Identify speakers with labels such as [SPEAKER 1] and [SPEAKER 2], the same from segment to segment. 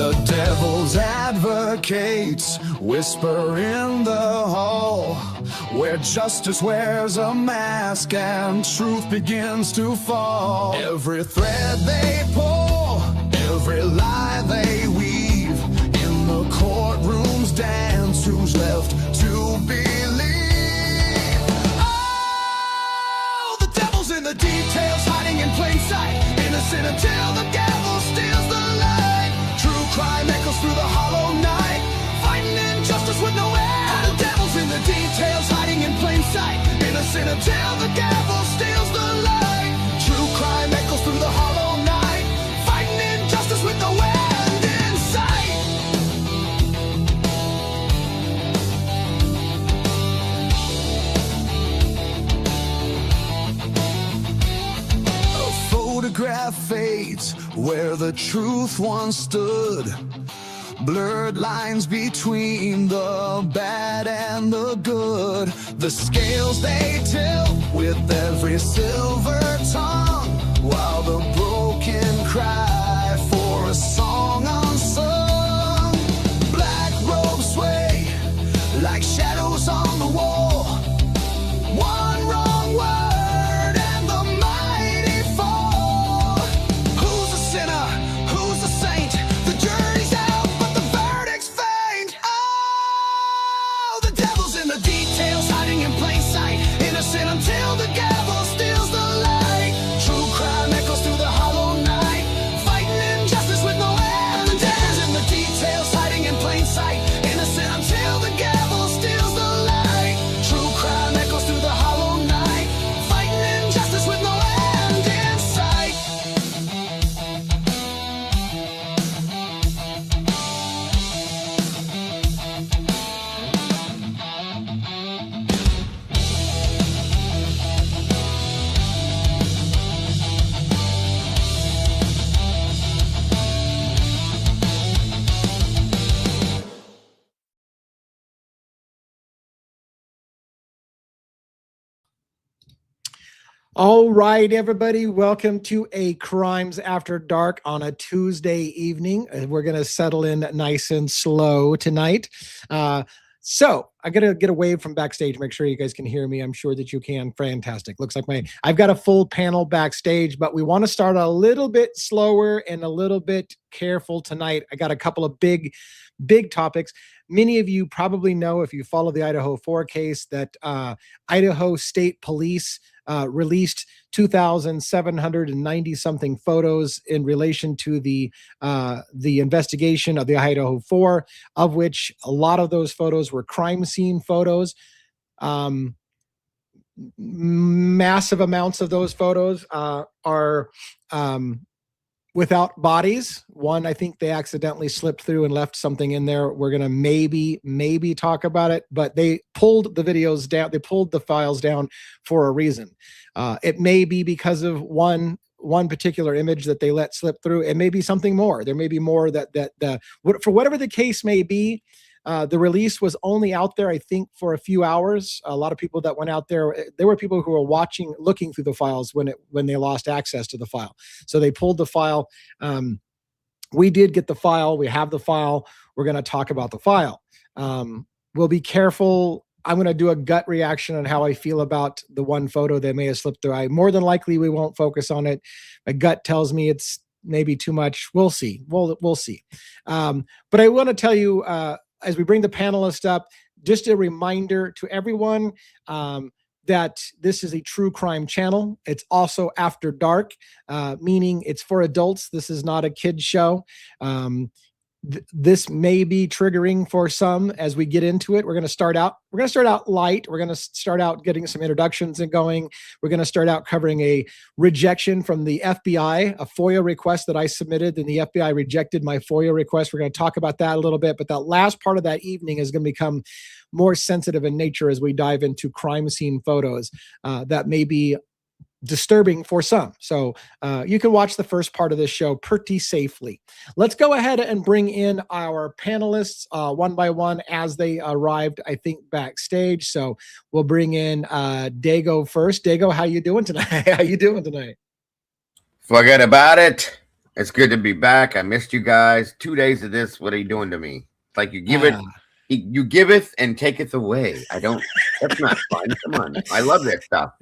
[SPEAKER 1] The devil's advocates whisper in the hall, where justice wears a mask and truth begins to fall. Every thread they pull, every lie they weave, in the courtroom's dance, who's left to believe? Oh, the devil's in the details, hiding in plain sight, innocent until the gavel steals the light. True crime echoes through the hollow night, fighting injustice with no end. The devil's in the details, hiding in plain sight, innocent until the gavel steals the light. True crime echoes through the hollow night, fighting injustice with no end in sight. A photograph fades where the truth once stood. Blurred lines between the bad and the good. The scales they tilt with every silver tongue, while the broken cry for a song unsung. Black robes sway like shadows on the wall. One wrong word and the mighty fall. Who's a sinner? Who's a saint? The jury's out, but the verdict's faint. Oh, the devil's in the details, hiding in plain sight, innocent until the gavel steals the light. True crime echoes through the hollow night, fighting injustice with no end. The devil's in the details, hiding in plain sight, innocent until the gavel steals the light. True crime echoes through the hollow night, fighting injustice with no end in sight.
[SPEAKER 2] All right, everybody, welcome to a Crimes After Dark on a Tuesday evening. We're going to settle in nice and slow tonight. So I got to get a wave from backstage. Make sure you guys can hear me. I'm sure that you can. Fantastic. Looks like I've got a full panel backstage, but we want to start a little bit slower and a little bit careful tonight. I got a couple of big topics. Many of you probably know, if you follow the Idaho 4 case, that Idaho State Police released 2,790 something photos in relation to the investigation of the Idaho 4, of which a lot of those photos were crime scene photos. Massive amounts of those photos are without bodies. One, I think they accidentally slipped through and left something in there. We're going to maybe talk about it, but they pulled the videos down. They pulled the files down for a reason. It may be because of one particular image that they let slip through. It may be something more. There may be more for whatever the case may be. The release was only out there, I think, for a few hours. A lot of people that went out there were people who were looking through the files when they lost access to the file. So they pulled the file. We did get the file. We have the file. We're going to talk about the file. We'll be careful. I'm going to do a gut reaction on how I feel about the one photo that may have slipped through. More than likely, we won't focus on it. My gut tells me it's maybe too much. We'll see. We'll see. But I want to tell you, as we bring the panelists up, just a reminder to everyone that this is a true crime channel. It's also after dark, meaning it's for adults. This is not a kid's show. This may be triggering for some as we get into it. We're going to start out light. We're going to start out getting some introductions and going. We're going to start out covering a rejection from the FBI, a FOIA request that I submitted, and the FBI rejected my FOIA request. We're going to talk about that a little bit, but that last part of that evening is going to become more sensitive in nature as we dive into crime scene photos that may be disturbing for some. So you can watch the first part of this show pretty safely. Let's go ahead and bring in our panelists one by one as they arrived, I think, backstage. So we'll bring in Dago first. Dago, how you doing tonight?
[SPEAKER 3] Forget about it. It's good to be back. I missed you guys. 2 days of this. What are you doing to me? It's like you give it, you giveth and taketh away. I don't. That's not fun. Come on. I love that stuff.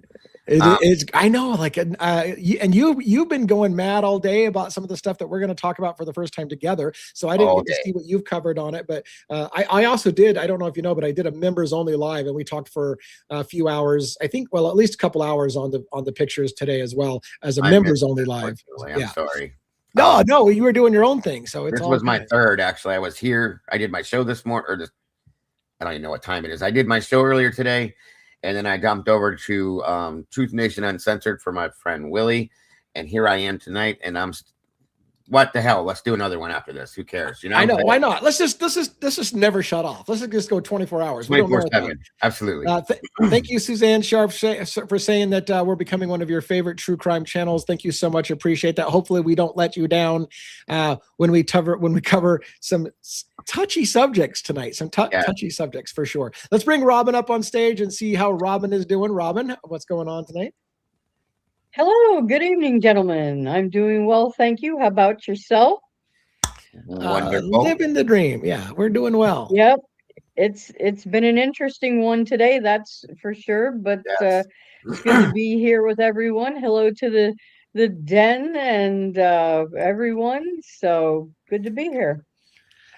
[SPEAKER 2] I know, like, and you've been going mad all day about some of the stuff that we're going to talk about for the first time together. So I didn't get to see what you've covered on it, but I also did. I don't know if you know, but I did a members only live, and we talked for a few hours. I think, well, at least a couple hours on the pictures today as well as a members only live.
[SPEAKER 3] I'm sorry.
[SPEAKER 2] No, you were doing your own thing. So
[SPEAKER 3] this was my third. Actually, I was here. I did my show this morning, or I don't even know what time it is. I did my show earlier today. And then I jumped over to Truth Nation Uncensored for my friend Willie. And here I am tonight. And what the hell? Let's do another one after this. Who cares? You know,
[SPEAKER 2] I know. Why not? Let's just never shut off. Let's just go 24 hours.
[SPEAKER 3] 24/7. Absolutely.
[SPEAKER 2] Thank you, Suzanne Sharp, for saying that we're becoming one of your favorite true crime channels. Thank you so much. Appreciate that. Hopefully we don't let you down when we cover some touchy subjects tonight. Some touchy subjects for sure. Let's bring Robin up on stage and see how Robin is doing. Robin, what's going on tonight?
[SPEAKER 4] Hello, good evening, gentlemen. I'm doing well, thank you. How about yourself?
[SPEAKER 3] Wonderful.
[SPEAKER 2] Living the dream. Yeah, we're doing well.
[SPEAKER 4] Yep, it's been an interesting one today, that's for sure. But it's good to be here with everyone. Hello to the den and everyone. So good to be here.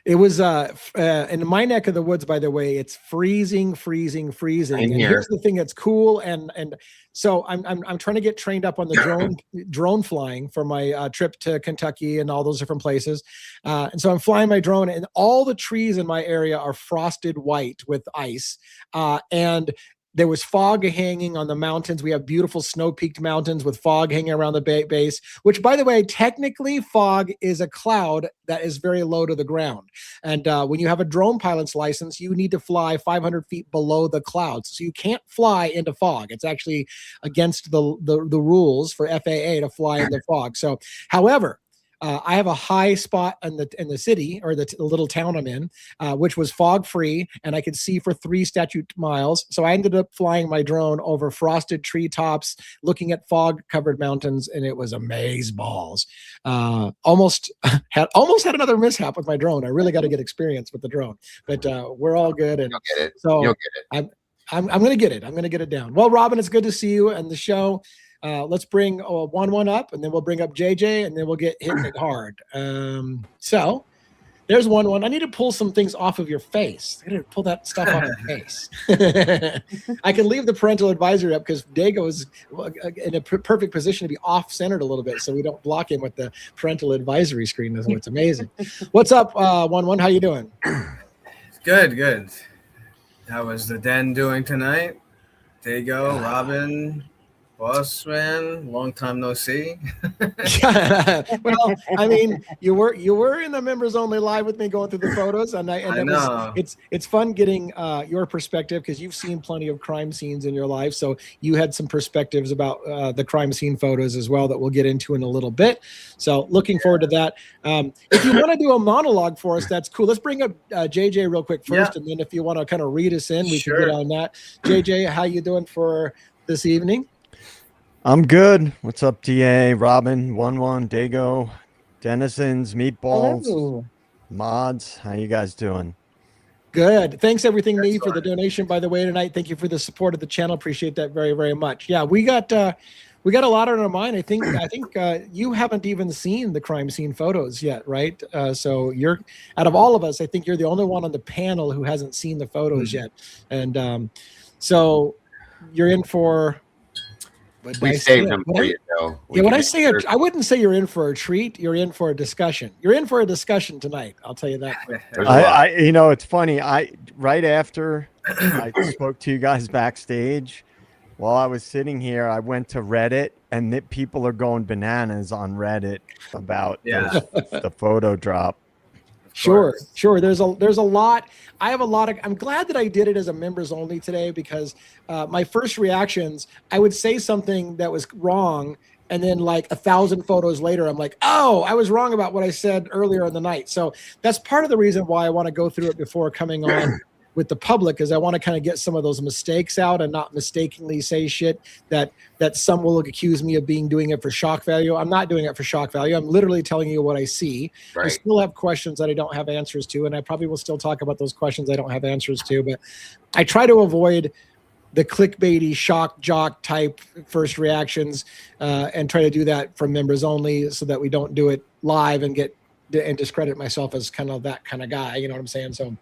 [SPEAKER 2] It was in my neck of the woods, by the way, it's freezing. And here's the thing that's cool, and so I'm trying to get trained up on the drone flying for my trip to Kentucky and all those different places. And so I'm flying my drone, and all the trees in my area are frosted white with ice. And there was fog hanging on the mountains. We have beautiful snow-peaked mountains with fog hanging around the base, which, by the way, technically fog is a cloud that is very low to the ground. And when you have a drone pilot's license, you need to fly 500 feet below the clouds. So you can't fly into fog. It's actually against the rules for FAA to fly in the fog. So, however, I have a high spot in the city, or the little town I'm in, which was fog free, and I could see for 3 statute miles. So I ended up flying my drone over frosted treetops, looking at fog covered mountains, and it was amazeballs. Almost had another mishap with my drone. I really got to get experience with the drone, but we're all good. And
[SPEAKER 3] you'll get it.
[SPEAKER 2] So
[SPEAKER 3] you'll get it.
[SPEAKER 2] I'm going to get it. I'm going to get it down. Well, Robin, it's good to see you and the show. Let's bring 1-1 up, and then we'll bring up JJ, and then we'll get hit hard. So there's 1-1. I need to pull some things off of your face. I got to pull that stuff off your face. I can leave the parental advisory up because Dago is in a perfect position to be off-centered a little bit, so we don't block him with the parental advisory screen. It's amazing. What's up, 1-1? How you doing?
[SPEAKER 5] Good. How was the den doing tonight? Dago, Robin, boss man, long time no see.
[SPEAKER 2] Well, I mean, you were in the members only live with me going through the photos, and I know it's fun getting your perspective because you've seen plenty of crime scenes in your life, so you had some perspectives about the crime scene photos as well that we'll get into in a little bit. So looking forward to that. If you want to do a monologue for us, that's cool. Let's bring up JJ real quick first, and then if you want to kind of read us in, we can get on that. JJ, how you doing for this evening?
[SPEAKER 6] I'm good. What's up, DA, Robin, 1-1, Dago, Denizens, Meatballs,
[SPEAKER 4] Hello.
[SPEAKER 6] Mods? How you guys doing?
[SPEAKER 2] Good. Thanks everything me for the donation, by the way, tonight. Thank you for the support of the channel. Appreciate that very, very much. Yeah, we got a lot on our mind. I think you haven't even seen the crime scene photos yet, right? So you're, out of all of us, I think you're the only one on the panel who hasn't seen the photos yet. And so you're in for.
[SPEAKER 3] We saved them for you, though.
[SPEAKER 2] When I say I wouldn't say you're in for a treat. You're in for a discussion. You're in for a discussion tonight. I'll tell you that.
[SPEAKER 6] It's funny. Right after I spoke to you guys backstage, while I was sitting here, I went to Reddit, and people are going bananas on Reddit about the photo drop.
[SPEAKER 2] Sure. There's a lot. I have a lot of. I'm glad that I did it as a members only today because my first reactions, I would say something that was wrong, and then like 1,000 photos later, I'm like, oh, I was wrong about what I said earlier in the night. So that's part of the reason why I want to go through it before coming on with the public is I want to kind of get some of those mistakes out and not mistakenly say shit that some will accuse me of doing it for shock value. I'm not doing it for shock value. I'm literally telling you what I see. I
[SPEAKER 3] Right.
[SPEAKER 2] still have questions that I don't have answers to, and I probably will still talk about those questions I don't have answers to, but I try to avoid the clickbaity shock jock type first reactions and try to do that for members only so that we don't do it live and discredit myself as kind of that kind of guy. You know what I'm saying? So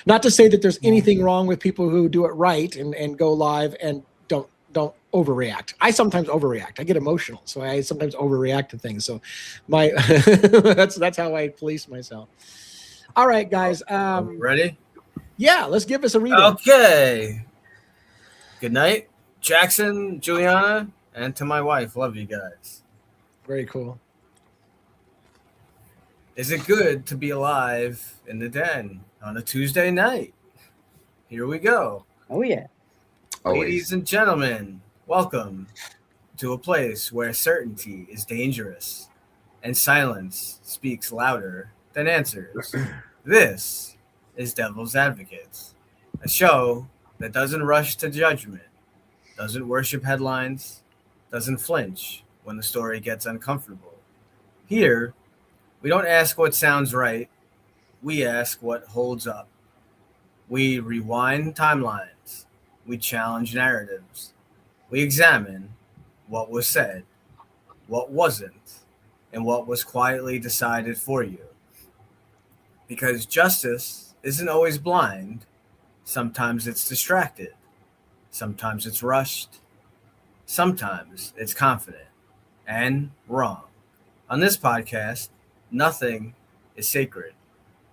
[SPEAKER 2] not to say that there's anything wrong with people who do it right and go live and don't overreact. I sometimes overreact. I get emotional. So I sometimes overreact to things. So that's how I police myself. All right, guys.
[SPEAKER 5] Ready?
[SPEAKER 2] Yeah, let's give us a reading.
[SPEAKER 5] Okay. Good night, Jackson, Juliana, and to my wife. Love you guys.
[SPEAKER 2] Very cool.
[SPEAKER 5] Is it good to be alive in the den on a Tuesday night? Here we go.
[SPEAKER 4] Oh, yeah.
[SPEAKER 3] Always.
[SPEAKER 5] Ladies and gentlemen, welcome to a place where certainty is dangerous and silence speaks louder than answers. This is Devil's Advocates, a show that doesn't rush to judgment, doesn't worship headlines, doesn't flinch when the story gets uncomfortable. Here, we don't ask what sounds right, we ask what holds up. We rewind timelines, we challenge narratives, we examine what was said, what wasn't, and what was quietly decided for you. Because justice isn't always blind. Sometimes it's distracted. Sometimes it's rushed. Sometimes it's confident and wrong. On this podcast, nothing is sacred.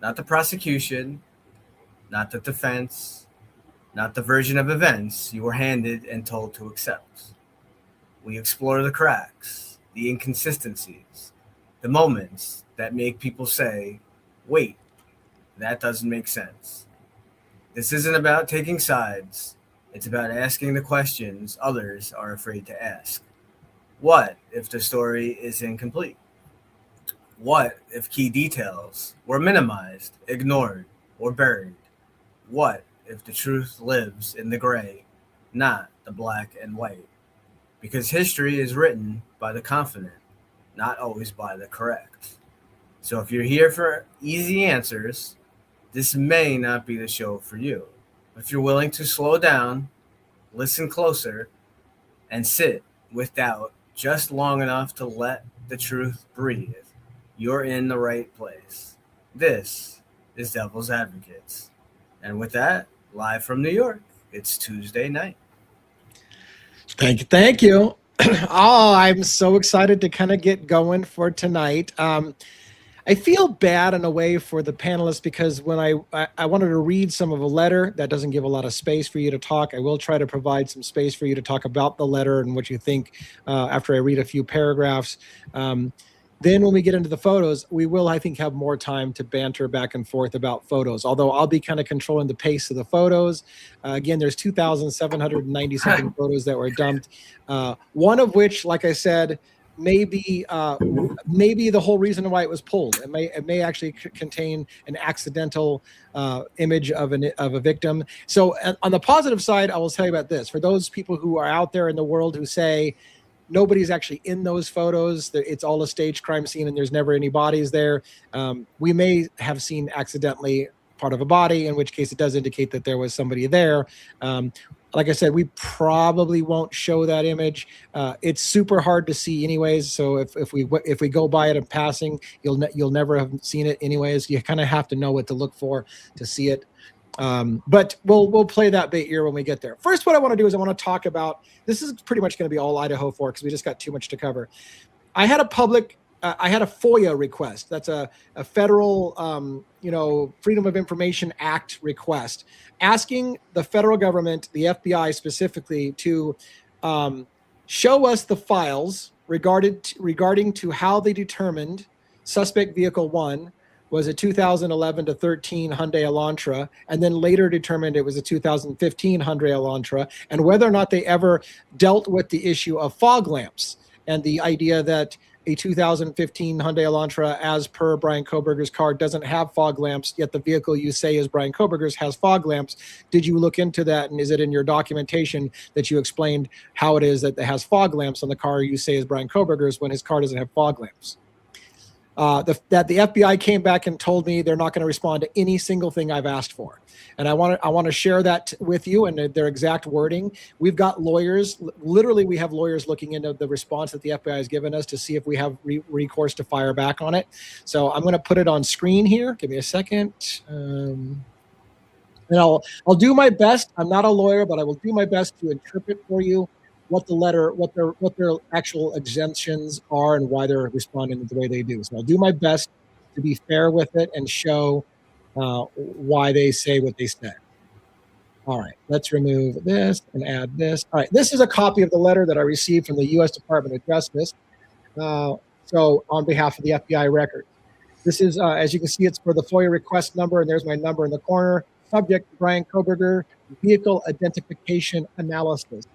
[SPEAKER 5] Not the prosecution, not the defense, not the version of events you were handed and told to accept. We explore the cracks, the inconsistencies, the moments that make people say, wait, that doesn't make sense. This isn't about taking sides. It's about asking the questions others are afraid to ask. What if the story is incomplete? What if key details were minimized, ignored, or buried? What if the truth lives in the gray, not the black and white? Because history is written by the confident, not always by the correct. So if you're here for easy answers, this may not be the show for you. If you're willing to slow down, listen closer, and sit with doubt just long enough to let the truth breathe, you're in the right place. This is Devil's Advocates. And with that, live from New York, it's Tuesday night.
[SPEAKER 2] Thank you. Oh, I'm so excited to kind of get going for tonight. I feel bad in a way for the panelists because when I wanted to read some of a letter that doesn't give a lot of space for you to talk, I will try to provide some space for you to talk about the letter and what you think after I read a few paragraphs. Then when we get into the photos, we will, I think, have more time to banter back and forth about photos, although I'll be kind of controlling the pace of the photos. Again, there's 2,797 photos that were dumped, one of which, like I said, maybe the whole reason why it was pulled. It may actually contain an accidental image of a victim. So on the positive side, I will tell you about this. For those people who are out there in the world who say nobody's actually in those photos, it's all a staged crime scene and there's never any bodies there, we may have seen accidentally part of a body, in which case it does indicate that there was somebody there. Like I said, we probably won't show that image. It's super hard to see anyways. So if we go by it in passing, you'll never have seen it anyways. You kind of have to know what to look for to see it. But we'll play that bait here when we get there. First, what I want to do is I want to talk about, this is pretty much going to be all Idaho for because we just got too much to cover. I had a FOIA request. That's a federal, Freedom of Information Act request, asking the federal government, the FBI specifically, to show us the files regarding to how they determined suspect vehicle 1 was a 2011 to 13 Hyundai Elantra, and then later determined it was a 2015 Hyundai Elantra, and whether or not they ever dealt with the issue of fog lamps and the idea that a 2015 Hyundai Elantra, as per Brian Koberger's car, doesn't have fog lamps, yet the vehicle you say is Brian Koberger's has fog lamps. Did you look into that? And is it in your documentation that you explained how it is that it has fog lamps on the car you say is Brian Koberger's when his car doesn't have fog lamps? That the FBI came back and told me they're not going to respond to any single thing I've asked for. And I want to share that with you and their exact wording. We've got lawyers, literally we have lawyers looking into the response that the FBI has given us to see if we have recourse to fire back on it. So I'm going to put it on screen here. Give me a second. And I'll do my best. I'm not a lawyer, but I will do my best to interpret for you what their actual exemptions are and why they're responding the way they do. So I'll do my best to be fair with it and show why they say what they say. All right, let's remove this and add this. All right, this is a copy of the letter that I received from the U.S. Department of Justice. So on behalf of the FBI record, this is, as you can see, it's for the FOIA request number, and there's my number in the corner. Subject, Brian Koberger, vehicle identification analysis.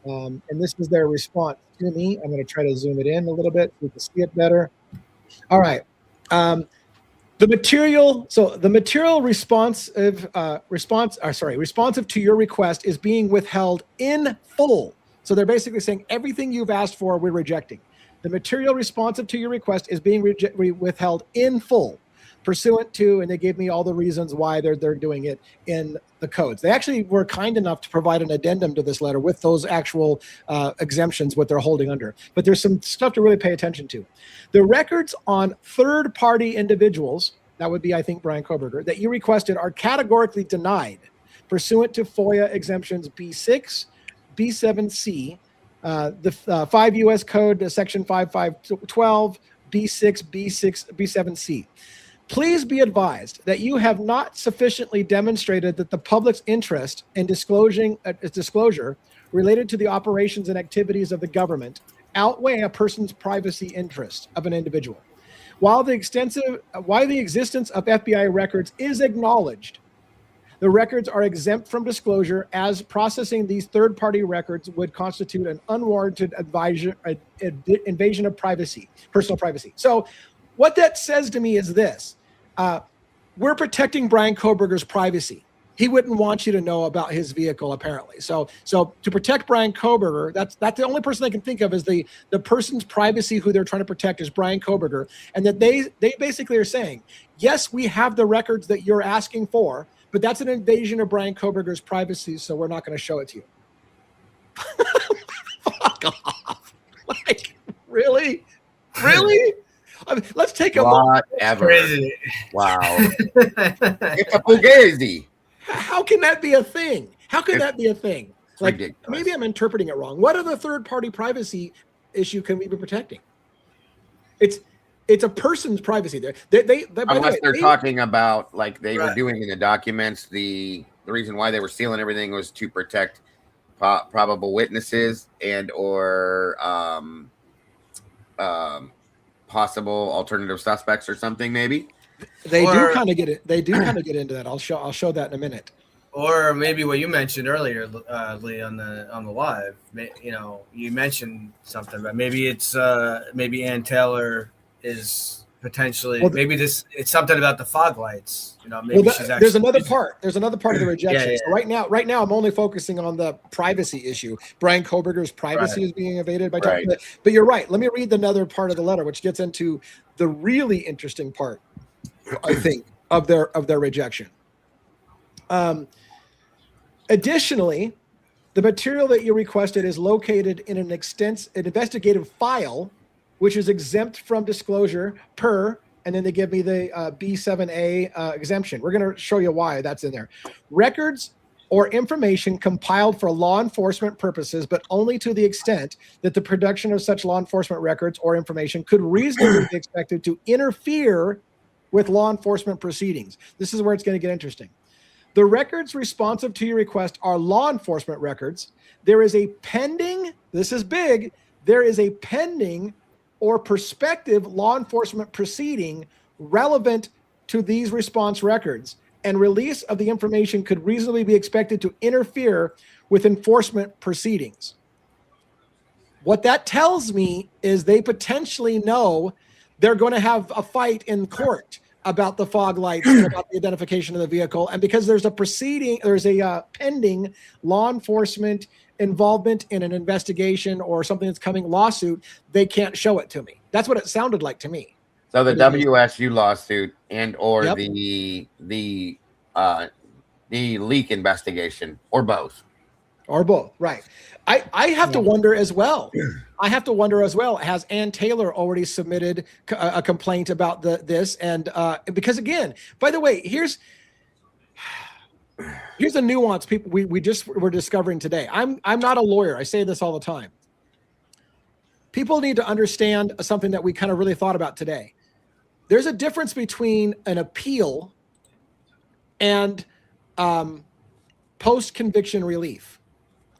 [SPEAKER 2] And this is their response to me. I'm going to try to zoom it in a little bit so you can see it better. All right. The material responsive to your request is being withheld in full. So they're basically saying everything you've asked for, we're rejecting. The material responsive to your request is being withheld in full, pursuant to, and they gave me all the reasons why they're doing it in the codes. They actually were kind enough to provide an addendum to this letter with those actual exemptions, what they're holding under. But there's some stuff to really pay attention to. The records on third-party individuals, that would be, I think, Brian Koberger, that you requested are categorically denied pursuant to FOIA exemptions B6, B7C, the 5 U.S. Code, section 5512, B6, B7C. Please be advised that you have not sufficiently demonstrated that the public's interest in disclosure related to the operations and activities of the government outweigh a person's privacy interest of an individual. While the existence of FBI records is acknowledged, the records are exempt from disclosure, as processing these third-party records would constitute an unwarranted invasion of privacy, personal privacy. So what that says to me is this. We're protecting Brian Koberger's privacy. He wouldn't want you to know about his vehicle, apparently. So to protect Brian Koberger, that's the only person I can think of is the person's privacy who they're trying to protect is Brian Koberger. And that they basically are saying, yes, we have the records that you're asking for, but that's an invasion of Brian Koberger's privacy, so we're not going to show it to you. Fuck off. Like, really? Really? I mean, let's take a moment.
[SPEAKER 5] Crazy.
[SPEAKER 3] Wow. It's a fugazi.
[SPEAKER 2] How can that be a thing? How can that be a thing? Like,
[SPEAKER 3] ridiculous.
[SPEAKER 2] maybe I'm interpreting it wrong. What other third-party privacy issue can we be protecting? It's a person's privacy there.
[SPEAKER 3] Unless they're talking about, like they were doing in the documents, the reason why they were sealing everything was to protect probable witnesses and or possible alternative suspects or something, maybe.
[SPEAKER 2] They do kind of get it. They do kind of get into that. I'll show that in a minute.
[SPEAKER 5] Or maybe what you mentioned earlier, Lee, on the live. You know, you mentioned something, but maybe it's maybe Ann Taylor is potentially maybe it's something about the fog lights. You know, maybe she's actually. There's another
[SPEAKER 2] part of the rejection. So right now, I'm only focusing on the privacy issue. Brian Koberger's privacy is being invaded by talking. But you're right. Let me read another part of the letter, which gets into the really interesting part, I think, of their rejection. Additionally, the material that you requested is located in an investigative file, which is exempt from disclosure per, and then they give me the B7A exemption. We're going to show you why that's in there. Records or information compiled for law enforcement purposes, but only to the extent that the production of such law enforcement records or information could reasonably be expected to interfere with law enforcement proceedings. This is where it's going to get interesting. The records responsive to your request are law enforcement records. There is a pending, this is big, there is a pending or prospective law enforcement proceeding relevant to these response records, and release of the information could reasonably be expected to interfere with enforcement proceedings. What that tells me is they potentially know they're going to have a fight in court about the fog lights and about the identification of the vehicle. And because there's a pending law enforcement involvement in an investigation or something that's coming lawsuit, they can't show it to me. That's what it sounded like to me.
[SPEAKER 3] So the WSU lawsuit and or
[SPEAKER 2] Yep.
[SPEAKER 3] the leak investigation or both.
[SPEAKER 2] Or both, right. I have to wonder as well. Has Ann Taylor already submitted a complaint about this? And because again, by the way, here's a nuance people we just were discovering today. I'm not a lawyer. I say this all the time. People need to understand something that we kind of really thought about today. There's a difference between an appeal and post-conviction relief.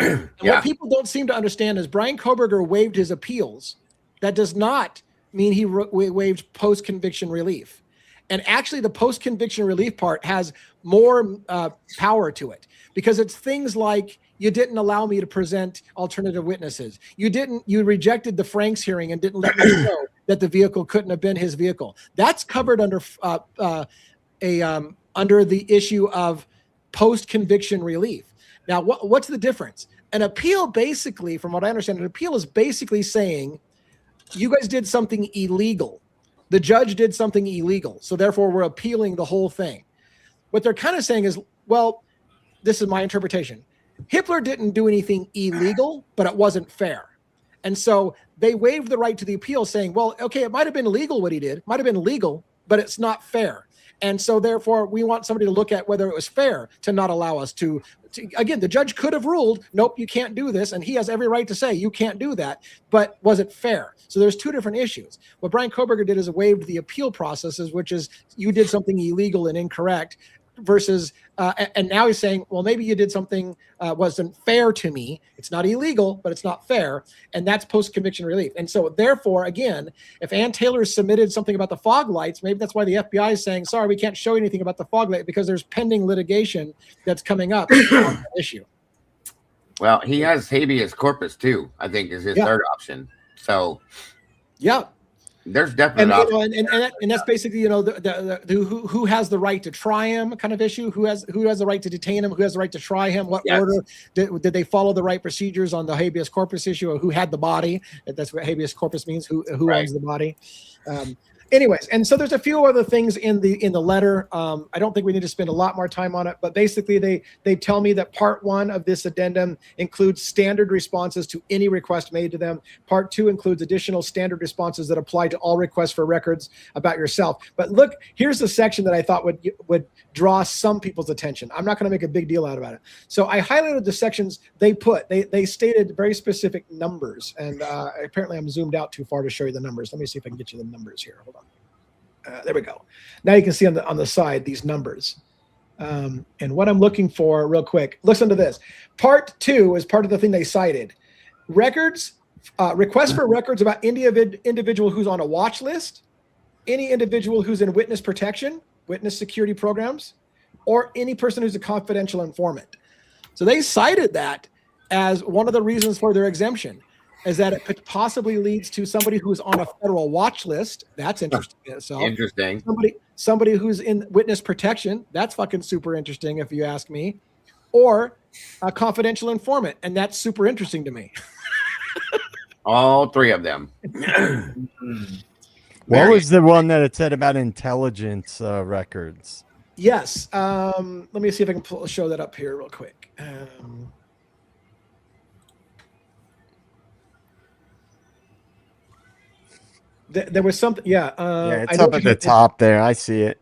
[SPEAKER 2] And what people don't seem to understand is Brian Koberger waived his appeals. That does not mean he waived post-conviction relief. And actually, the post-conviction relief part has more power to it because it's things like you didn't allow me to present alternative witnesses. You rejected the Franks hearing and didn't let me know that the vehicle couldn't have been his vehicle. That's covered under under the issue of post-conviction relief. Now, what's the difference? An appeal basically, from what I understand, an appeal is basically saying you guys did something illegal. The judge did something illegal. So therefore, we're appealing the whole thing. What they're kind of saying is, well, this is my interpretation. Hitler didn't do anything illegal, but it wasn't fair. And so they waived the right to the appeal saying, well, okay, it might have been illegal what he did. Might have been legal, but it's not fair. And so therefore, we want somebody to look at whether it was fair to not allow us to again, the judge could have ruled, nope, you can't do this. And he has every right to say you can't do that. But was it fair? So there's two different issues. What Brian Koberger did is waived the appeal processes, which is you did something illegal and incorrect versus, and now he's saying, well, maybe you did something wasn't fair to me. It's not illegal, but it's not fair. And that's post-conviction relief. And so therefore, again, if Ann Taylor submitted something about the fog lights, maybe that's why the FBI is saying, sorry, we can't show you anything about the fog light because there's pending litigation that's coming up on that issue.
[SPEAKER 3] Well, he has habeas corpus too, I think is his third option. So
[SPEAKER 2] yeah.
[SPEAKER 3] There's definitely
[SPEAKER 2] and that's basically, you know, who has the right to try him kind of issue, who has the right to detain him, who has the right to try him, what order did they follow the right procedures on the habeas corpus issue, or who had the body? That's what habeas corpus means, who owns the body. Anyways, and so there's a few other things in the letter. I don't think we need to spend a lot more time on it, but basically they tell me that part 1 of this addendum includes standard responses to any request made to them. Part 2 includes additional standard responses that apply to all requests for records about yourself. But look, here's the section that I thought would draw some people's attention. I'm not going to make a big deal out about it. So I highlighted the sections they stated very specific numbers, and apparently I'm zoomed out too far to show you the numbers. Let me see if I can get you the numbers here. Hold on. There we go. Now you can see on the side these numbers. And what I'm looking for real quick, listen to this. Part 2 is part of the thing they cited. Records, requests for records about any individual who's on a watch list, any individual who's in witness protection, witness security programs, or any person who's a confidential informant. So they cited that as one of the reasons for their exemption, is that it could possibly leads to somebody who's on a federal watch list. That's interesting in itself.
[SPEAKER 3] Interesting.
[SPEAKER 2] Somebody who's in witness protection. That's fucking super interesting if you ask me. Or a confidential informant. And that's super interesting to me.
[SPEAKER 3] All 3 of them.
[SPEAKER 6] What was the one that it said about intelligence records?
[SPEAKER 2] Yes. Let me see if I can show that up here real quick. There was something,
[SPEAKER 6] it's up at the top there. I see it.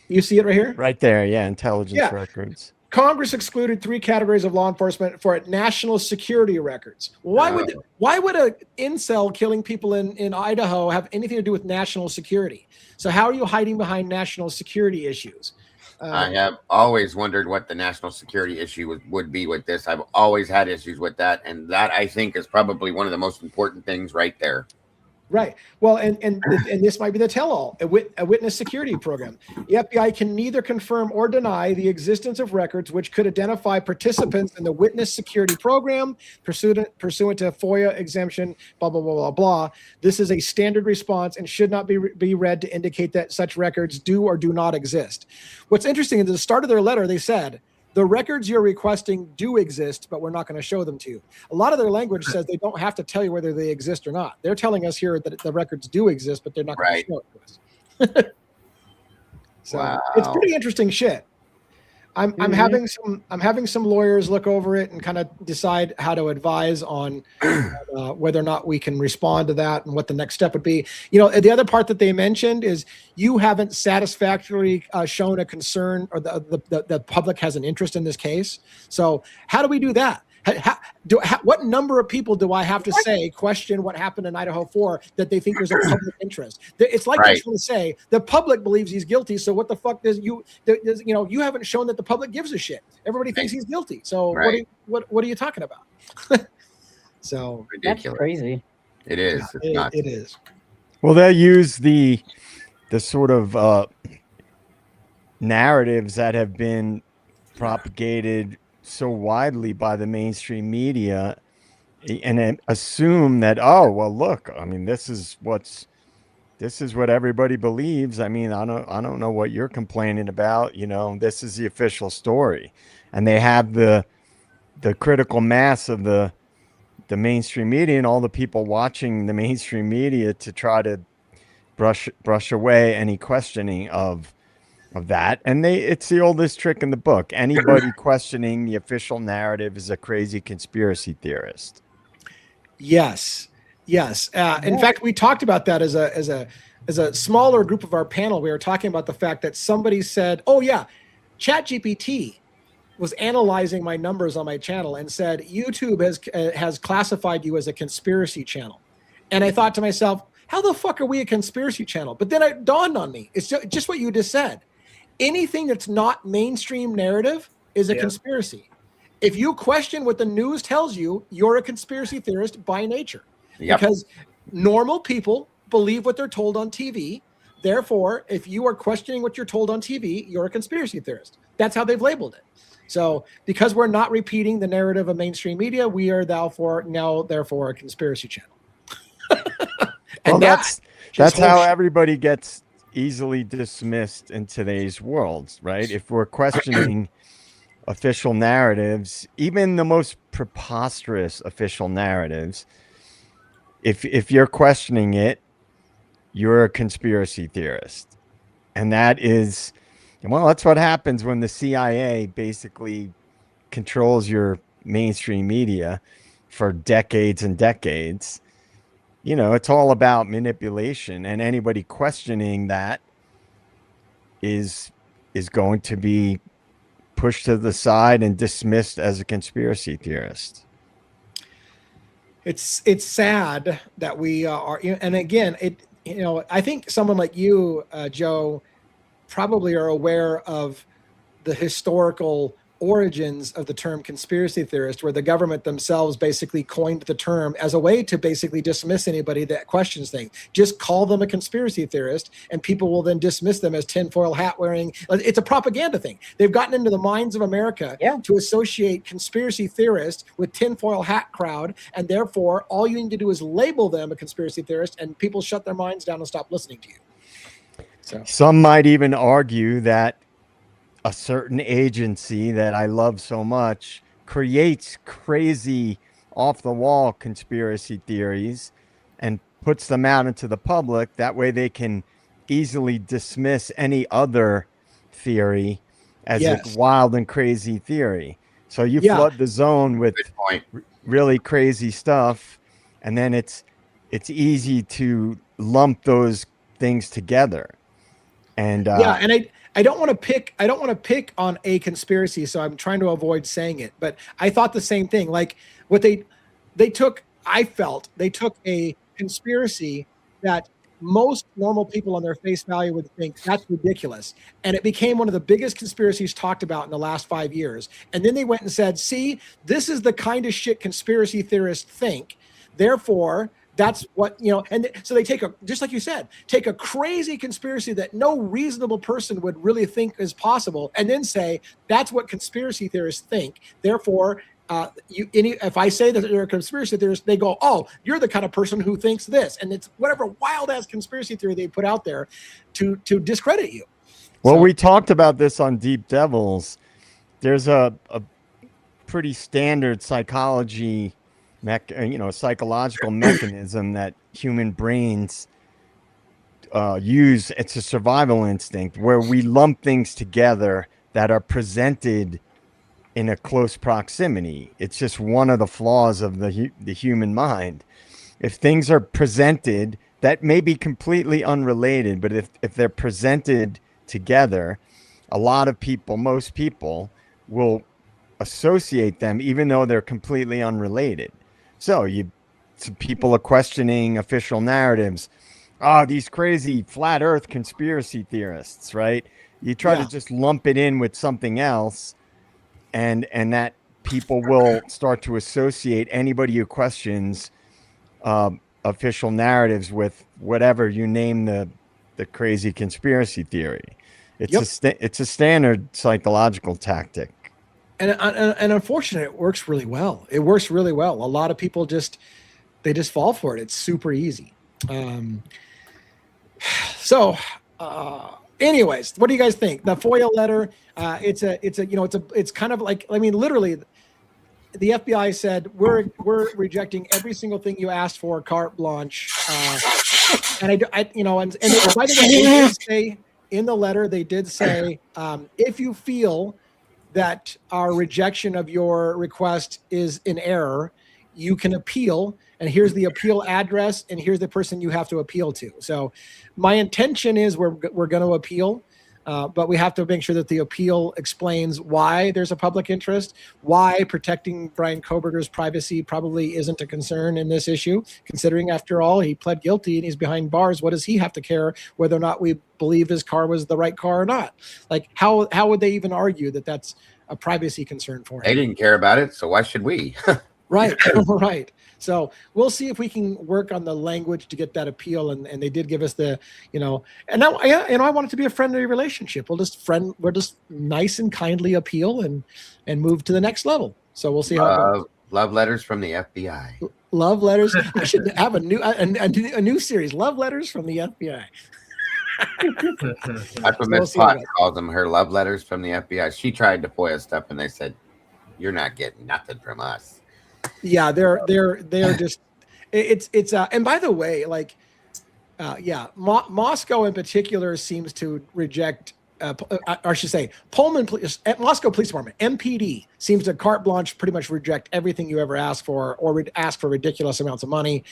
[SPEAKER 2] You see it right here?
[SPEAKER 6] Right there, intelligence records.
[SPEAKER 2] Congress excluded 3 categories of law enforcement for national security records. Why would a incel killing people in Idaho have anything to do with national security? So how are you hiding behind national security issues?
[SPEAKER 3] I have always wondered what the national security issue would be with this. I've always had issues with that, and that I think is probably one of the most important things right there.
[SPEAKER 2] Right. Well, and this might be the tell-all, a witness security program. The FBI can neither confirm or deny the existence of records which could identify participants in the witness security program pursuant to FOIA exemption, blah, blah, blah, blah, blah. This is a standard response and should not be read to indicate that such records do or do not exist. What's interesting is at the start of their letter, they said, the records you're requesting do exist, but we're not going to show them to you. A lot of their language says they don't have to tell you whether they exist or not. They're telling us here that the records do exist, but they're not going to show it to us. So It's pretty interesting shit. I'm having some lawyers look over it and kind of decide how to advise on whether or not we can respond to that and what the next step would be. You know, the other part that they mentioned is you haven't satisfactorily shown a concern, or the public has an interest in this case. So how do we do that? What number of people do I have to say question what happened in Idaho 4 that they think there's a public interest? It's like they're trying to say the public believes he's guilty. So what the fuck you haven't shown that the public gives a shit. Everybody thinks he's guilty. So what are you talking about? So
[SPEAKER 3] ridiculous.
[SPEAKER 4] That's crazy.
[SPEAKER 3] It is.
[SPEAKER 2] It is.
[SPEAKER 6] Well, they'll use the sort of narratives that have been propagated so widely by the mainstream media and then assume that, oh, well, look, I mean, this is what everybody believes. I mean, I don't know what you're complaining about. You know, this is the official story. And they have the critical mass of the mainstream media and all the people watching the mainstream media to try to brush away any questioning of that. And it's the oldest trick in the book. Anybody questioning the official narrative is a crazy conspiracy theorist.
[SPEAKER 2] Yes. In fact, we talked about that as a smaller group of our panel. We were talking about the fact that somebody said, oh yeah, ChatGPT was analyzing my numbers on my channel and said, YouTube has classified you as a conspiracy channel. And I thought to myself, how the fuck are we a conspiracy channel? But then it dawned on me. It's just what you just said. Anything that's not mainstream narrative is a conspiracy. If you question what the news tells you, you're a conspiracy theorist by nature. Because normal people believe what they're told on TV. Therefore, if you are questioning what you're told on TV, you're a conspiracy theorist. That's how they've labeled it. So because we're not repeating the narrative of mainstream media, we are therefore a conspiracy channel.
[SPEAKER 6] Well, that's how everybody gets easily dismissed in today's world, right? If we're questioning official narratives, even the most preposterous official narratives, if you're questioning it, you're a conspiracy theorist. And that's what happens when the CIA basically controls your mainstream media for decades and decades. You know, it's all about manipulation, and anybody questioning that is going to be pushed to the side and dismissed as a conspiracy theorist.
[SPEAKER 2] It's sad that we are, and again, I think someone like you, Joe, probably are aware of the historical origins of the term conspiracy theorist, where the government themselves basically coined the term as a way to basically dismiss anybody that questions things. Just call them a conspiracy theorist, and people will then dismiss them as tinfoil hat wearing. It's a propaganda thing. They've gotten into the minds of America to associate conspiracy theorists with tinfoil hat crowd, and therefore all you need to do is label them a conspiracy theorist, and people shut their minds down and stop listening to you. So
[SPEAKER 6] some might even argue that a certain agency that I love so much creates crazy off-the-wall conspiracy theories and puts them out into the public. That way they can easily dismiss any other theory as a wild and crazy theory. So you flood the zone with really crazy stuff, and then it's easy to lump those things together. And
[SPEAKER 2] and I don't want to pick on a conspiracy, so I'm trying to avoid saying it. But I thought the same thing. Like what I felt they took a conspiracy that most normal people on their face value would think that's ridiculous, and it became one of the biggest conspiracies talked about in the last 5 years. And then they went and said, "See, this is the kind of shit conspiracy theorists think. Therefore, That's what, and so they just like you said, take a crazy conspiracy that no reasonable person would really think is possible, and then say that's what conspiracy theorists think. Therefore, if I say that you're a conspiracy theorist, they go, oh, you're the kind of person who thinks this, and it's whatever wild ass conspiracy theory they put out there to discredit you.
[SPEAKER 6] Well,
[SPEAKER 2] So,
[SPEAKER 6] we talked about this on Deep Devils. There's a pretty standard psychological mechanism that human brains use. It's a survival instinct where we lump things together that are presented in a close proximity. It's just one of the flaws of the human mind. If things are presented that may be completely unrelated, but if they're presented together, a lot of people, most people, will associate them even though they're completely unrelated. So people are questioning official narratives. Oh, these crazy flat earth conspiracy theorists, right? You try to just lump it in with something else, and that people will start to associate anybody who questions official narratives with whatever you name the crazy conspiracy theory. It's a standard psychological tactic.
[SPEAKER 2] And unfortunately, it works really well. It works really well. A lot of people just fall for it. It's super easy. Anyways, what do you guys think? The FOIA letter, it's kind of like, I mean, literally, the FBI said we're rejecting every single thing you asked for, carte blanche. And by the way, they did say in the letter, they did say, if you feel that our rejection of your request is in error, you can appeal, and here's the appeal address, and here's the person you have to appeal to. So my intention is we're going to appeal, but we have to make sure that the appeal explains why there's a public interest, why protecting Brian Koberger's privacy probably isn't a concern in this issue, considering, after all, he pled guilty and he's behind bars. What does he have to care whether or not we believe his car was the right car or not? Like, how would they even argue that that's a privacy concern for him?
[SPEAKER 3] They didn't care about it, so why should we?
[SPEAKER 2] Right, right. So we'll see if we can work on the language to get that appeal. And they did give us the, and now, I want it to be a friendly relationship. We'll just nice and kindly appeal and move to the next level. So we'll see how it goes.
[SPEAKER 3] Love letters from the FBI.
[SPEAKER 2] Love letters. I should have a new series, Love Letters from the FBI.
[SPEAKER 3] That's what Miss Potts calls them, her love letters from the FBI. She tried to FOIA stuff, and they said, "You're not getting nothing from us."
[SPEAKER 2] Yeah, they're just it's and by the way, like Moscow in particular seems to reject or I should say Moscow Police Department, MPD, seems to carte blanche pretty much reject everything you ever ask for or ask for ridiculous amounts of money.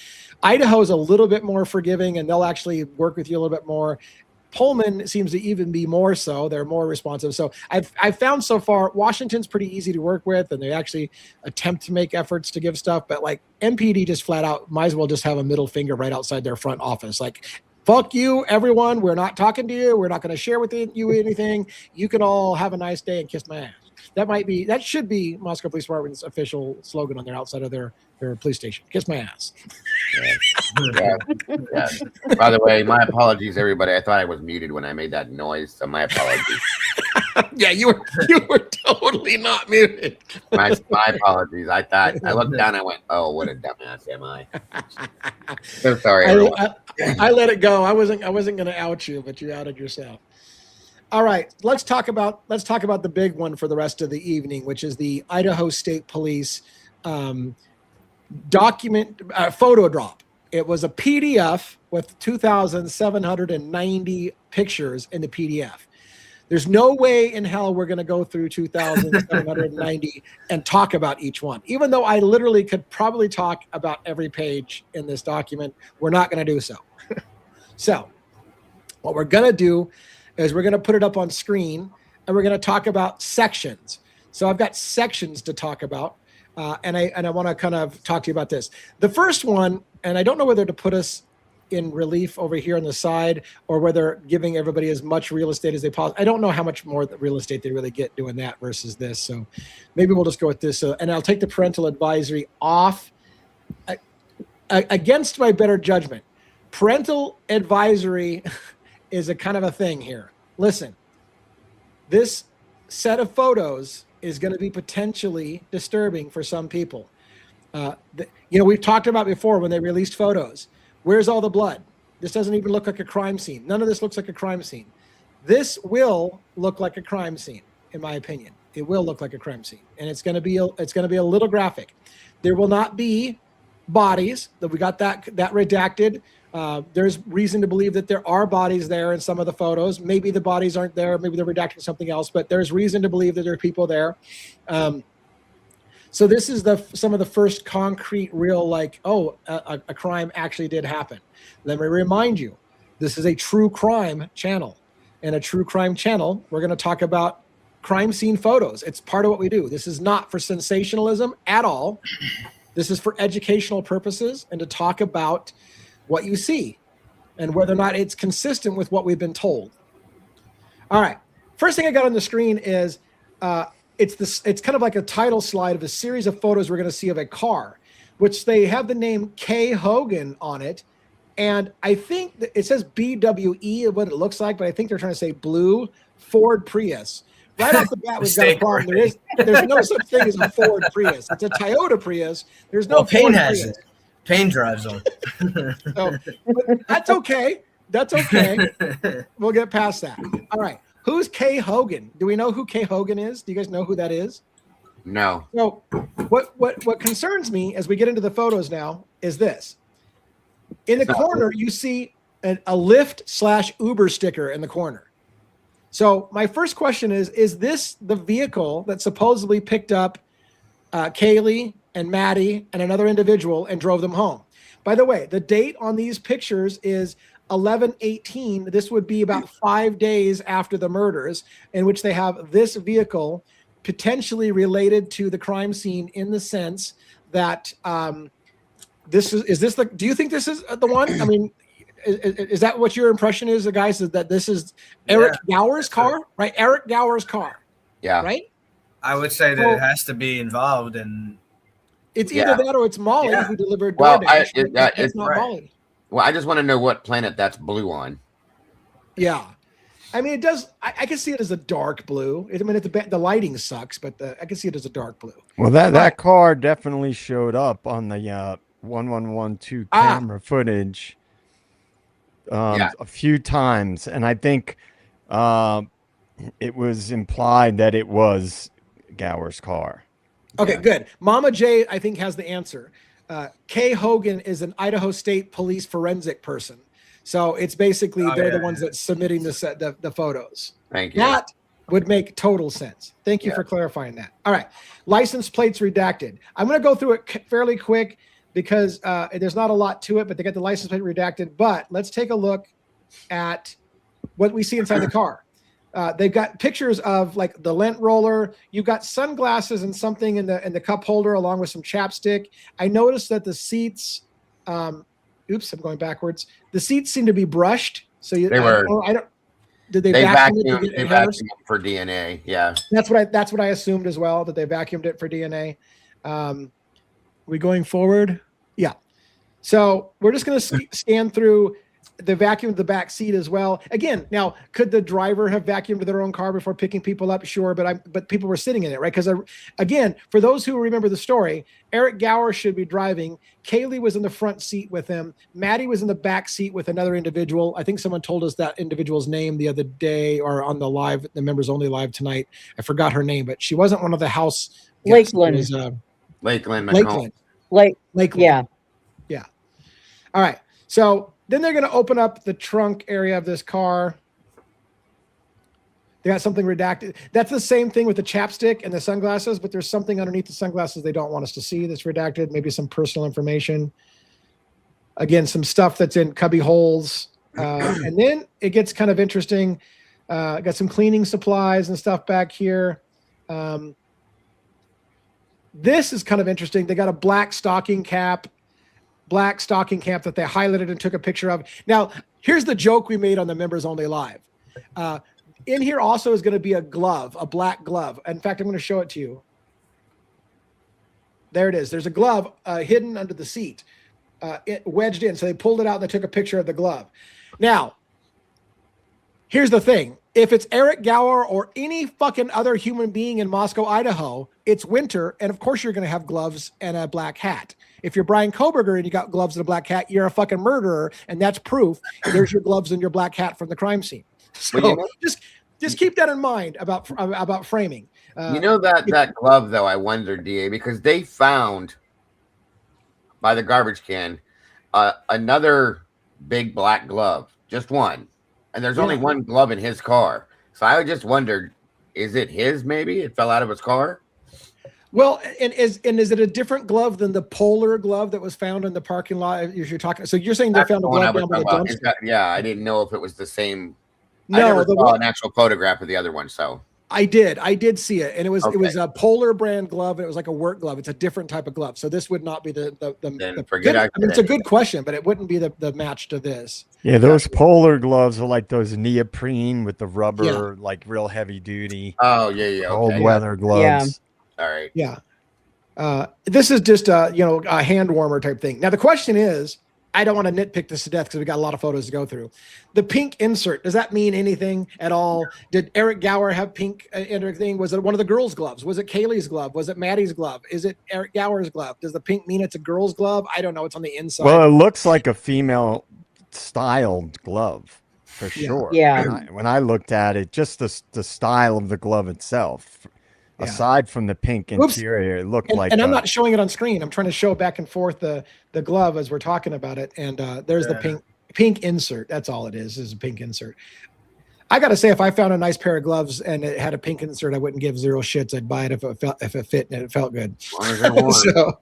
[SPEAKER 2] Idaho is a little bit more forgiving, and they'll actually work with you a little bit more. Pullman seems to even be more so. They're more responsive. So I've found so far Washington's pretty easy to work with, and they actually attempt to make efforts to give stuff. But like MPD just flat out might as well just have a middle finger right outside their front office. Like, fuck you, everyone. We're not talking to you. We're not going to share with you anything. You can all have a nice day and kiss my ass. That should be Moscow Police Department's official slogan on their outside of their police station. Kiss my ass.
[SPEAKER 3] Yeah. By the way, my apologies, everybody. I thought I was muted when I made that noise, so my apologies.
[SPEAKER 2] Yeah, you were totally not muted.
[SPEAKER 3] My apologies. I looked down, I went, "Oh, what a dumbass am I?" So sorry, everyone.
[SPEAKER 2] I let it go. I wasn't going to out you, but you outed yourself. All right, let's talk about the big one for the rest of the evening, which is the Idaho State Police photo drop. It was a PDF with 2,790 pictures in the PDF. There's no way in hell we're going to go through 2,790 and talk about each one. Even though I literally could probably talk about every page in this document, we're not going to do so. So what we're going to do is we're going to put it up on screen, and we're going to talk about sections. So I've got sections to talk about, and I want to kind of talk to you about this. The first one, and I don't know whether to put us in relief over here on the side or whether giving everybody as much real estate as they possibly. I don't know how much more real estate they really get doing that versus this. So maybe we'll just go with this. And I'll take the parental advisory off. against my better judgment, parental advisory is a kind of a thing here. Listen, this set of photos is going to be potentially disturbing for some people. We've talked about before when they released photos. Where's all the blood? This doesn't even look like a crime scene. None of this looks like a crime scene. This will look like a crime scene, in my opinion. It will look like a crime scene, and it's going to be a little graphic. There will not be bodies. That we got that redacted. There's reason to believe that there are bodies there in some of the photos. Maybe the bodies aren't there. Maybe they're redacting something else, but there's reason to believe that there are people there. So this is some of the first concrete, real, like, a crime actually did happen. Let me remind you, this is a true crime channel. In a true crime channel, we're going to talk about crime scene photos. It's part of what we do. This is not for sensationalism at all. This is for educational purposes and to talk about what you see and whether or not it's consistent with what we've been told. All right. First thing I got on the screen is it's kind of like a title slide of a series of photos we're going to see of a car, which they have the name K. Hogan on it. And I think that it says BWE, what it looks like, but I think they're trying to say blue Ford Prius. Right off the bat, we've got a problem. There's no such thing as a Ford Prius. It's a Toyota Prius. There's no
[SPEAKER 5] Payne
[SPEAKER 2] Ford
[SPEAKER 5] has
[SPEAKER 2] Prius.
[SPEAKER 5] it. Payne drives them.
[SPEAKER 2] So, but that's okay. That's okay. We'll get past that. All right. Who's K. Hogan? Do we know who K. Hogan is? Do you guys know who that is?
[SPEAKER 3] No.
[SPEAKER 2] So what concerns me as we get into the photos now is this. In the corner, you see a Lyft/Uber sticker in the corner. So my first question is this the vehicle that supposedly picked up Kaylee and Maddie and another individual and drove them home? By the way, the date on these pictures is 11/18. This would be about 5 days after the murders, in which they have this vehicle potentially related to the crime scene in the sense that do you think this is the one? I mean, is that what your impression is, the guys, is that this is Eric Gower's car, right? Eric Gower's car.
[SPEAKER 3] Yeah.
[SPEAKER 2] Right?
[SPEAKER 5] I would say that it has to be involved in.
[SPEAKER 2] It's either that or it's Molly who delivered
[SPEAKER 3] Well,
[SPEAKER 2] DoorDash. It's not
[SPEAKER 5] right.
[SPEAKER 2] Molly.
[SPEAKER 3] Well, I just want to know what planet that's blue on.
[SPEAKER 2] Yeah. I mean, it does. I can see it as a dark blue. I mean, the lighting sucks, but I can see it as a dark blue.
[SPEAKER 6] Well, that car definitely showed up on the 1112 camera footage a few times, and I think it was implied that it was Gower's car.
[SPEAKER 2] Okay, good. Mama J, I think, has the answer. Kay Hogan is an Idaho State Police forensic person. So it's basically they're the ones that's submitting the photos.
[SPEAKER 3] Thank you.
[SPEAKER 2] That would make total sense. Thank you for clarifying that. All right. License plates redacted. I'm going to go through it fairly quick because there's not a lot to it, but they got the license plate redacted. But let's take a look at what we see inside the car. They've got pictures of like the lint roller. You've got sunglasses and something in the cup holder along with some chapstick. I noticed that the seats, oops, I'm going backwards. The seats seem to be brushed. So
[SPEAKER 3] did they vacuum it for DNA? Yeah.
[SPEAKER 2] That's what I assumed as well, that they vacuumed it for DNA. We going forward? Yeah. So we're just going to scan through the vacuum of the back seat as well. Again, now, could the driver have vacuumed their own car before picking people up? Sure, but people were sitting in it, right? Because again, for those who remember the story, Eric Gower should be driving. Kaylee was in the front seat with him. Maddie was in the back seat with another individual. I think someone told us that individual's name the other day, or on the members only live tonight. I forgot her name, but she wasn't one of the house guests.
[SPEAKER 4] Lakeland.
[SPEAKER 3] Lakeland.
[SPEAKER 2] Yeah. All right. So then they're going to open up the trunk area of this car. They got something redacted. That's the same thing with the chapstick and the sunglasses, but there's something underneath the sunglasses they don't want us to see that's redacted, maybe some personal information. Again, some stuff that's in cubby holes. And then it gets kind of interesting. Got some cleaning supplies and stuff back here. This is kind of interesting. They got a black stocking cap that they highlighted and took a picture of. Now, here's the joke we made on the members only live. In here also is going to be a glove, a black glove. In fact, I'm going to show it to you. There it is. There's a glove hidden under the seat. wedged in. So they pulled it out and they took a picture of the glove. Now, here's the thing. If it's Eric Gower or any fucking other human being in Moscow, Idaho, it's winter. And of course you're going to have gloves and a black hat. If you're Brian Koberger and you got gloves and a black hat, you're a fucking murderer. And that's proof. There's your gloves and your black hat from the crime scene. So
[SPEAKER 3] Well,
[SPEAKER 2] just keep that in mind about framing.
[SPEAKER 3] That glove, though, I wonder, DA, because they found by the garbage can another big black glove, just one. And there's only one glove in his car. So I just wondered, is it his maybe? It fell out of his car?
[SPEAKER 2] Well, and is it a different glove than the polar glove that was found in the parking lot? If you're talking, so you're saying they found a glove down by the dumpster?
[SPEAKER 3] Yeah, I didn't know if it was the same.
[SPEAKER 2] No,
[SPEAKER 3] I never saw an actual photograph of the other one, so.
[SPEAKER 2] I did see it, and it was a Polar brand glove, and it was like a work glove. It's a different type of glove, so this would not be the
[SPEAKER 3] forget.
[SPEAKER 2] I mean, it's a good question, but it wouldn't be the match to this.
[SPEAKER 6] Yeah, those polar gloves are like those neoprene with the rubber, like real heavy duty.
[SPEAKER 3] Oh yeah,
[SPEAKER 6] cold weather gloves.
[SPEAKER 3] Yeah. All right.
[SPEAKER 2] Yeah, this is just a hand warmer type thing. Now the question is, I don't want to nitpick this to death because we got a lot of photos to go through. The pink insert, does that mean anything at all? Did Eric Gower have pink thing? Was it one of the girls' gloves? Was it Kaylee's glove? Was it Maddie's glove? Is it Eric Gower's glove? Does the pink mean it's a girl's glove? I don't know. It's on the inside.
[SPEAKER 6] Well, it looks like a female styled glove for sure.
[SPEAKER 4] Yeah.
[SPEAKER 6] When I looked at it, just the style of the glove itself. Yeah. Aside from the pink interior, it looked like.
[SPEAKER 2] And I'm not showing it on screen. I'm trying to show back and forth the glove as we're talking about it. And there's the pink insert. That's all it is a pink insert. I got to say, if I found a nice pair of gloves and it had a pink insert, I wouldn't give zero shits. I'd buy it if it fit and it felt good. So,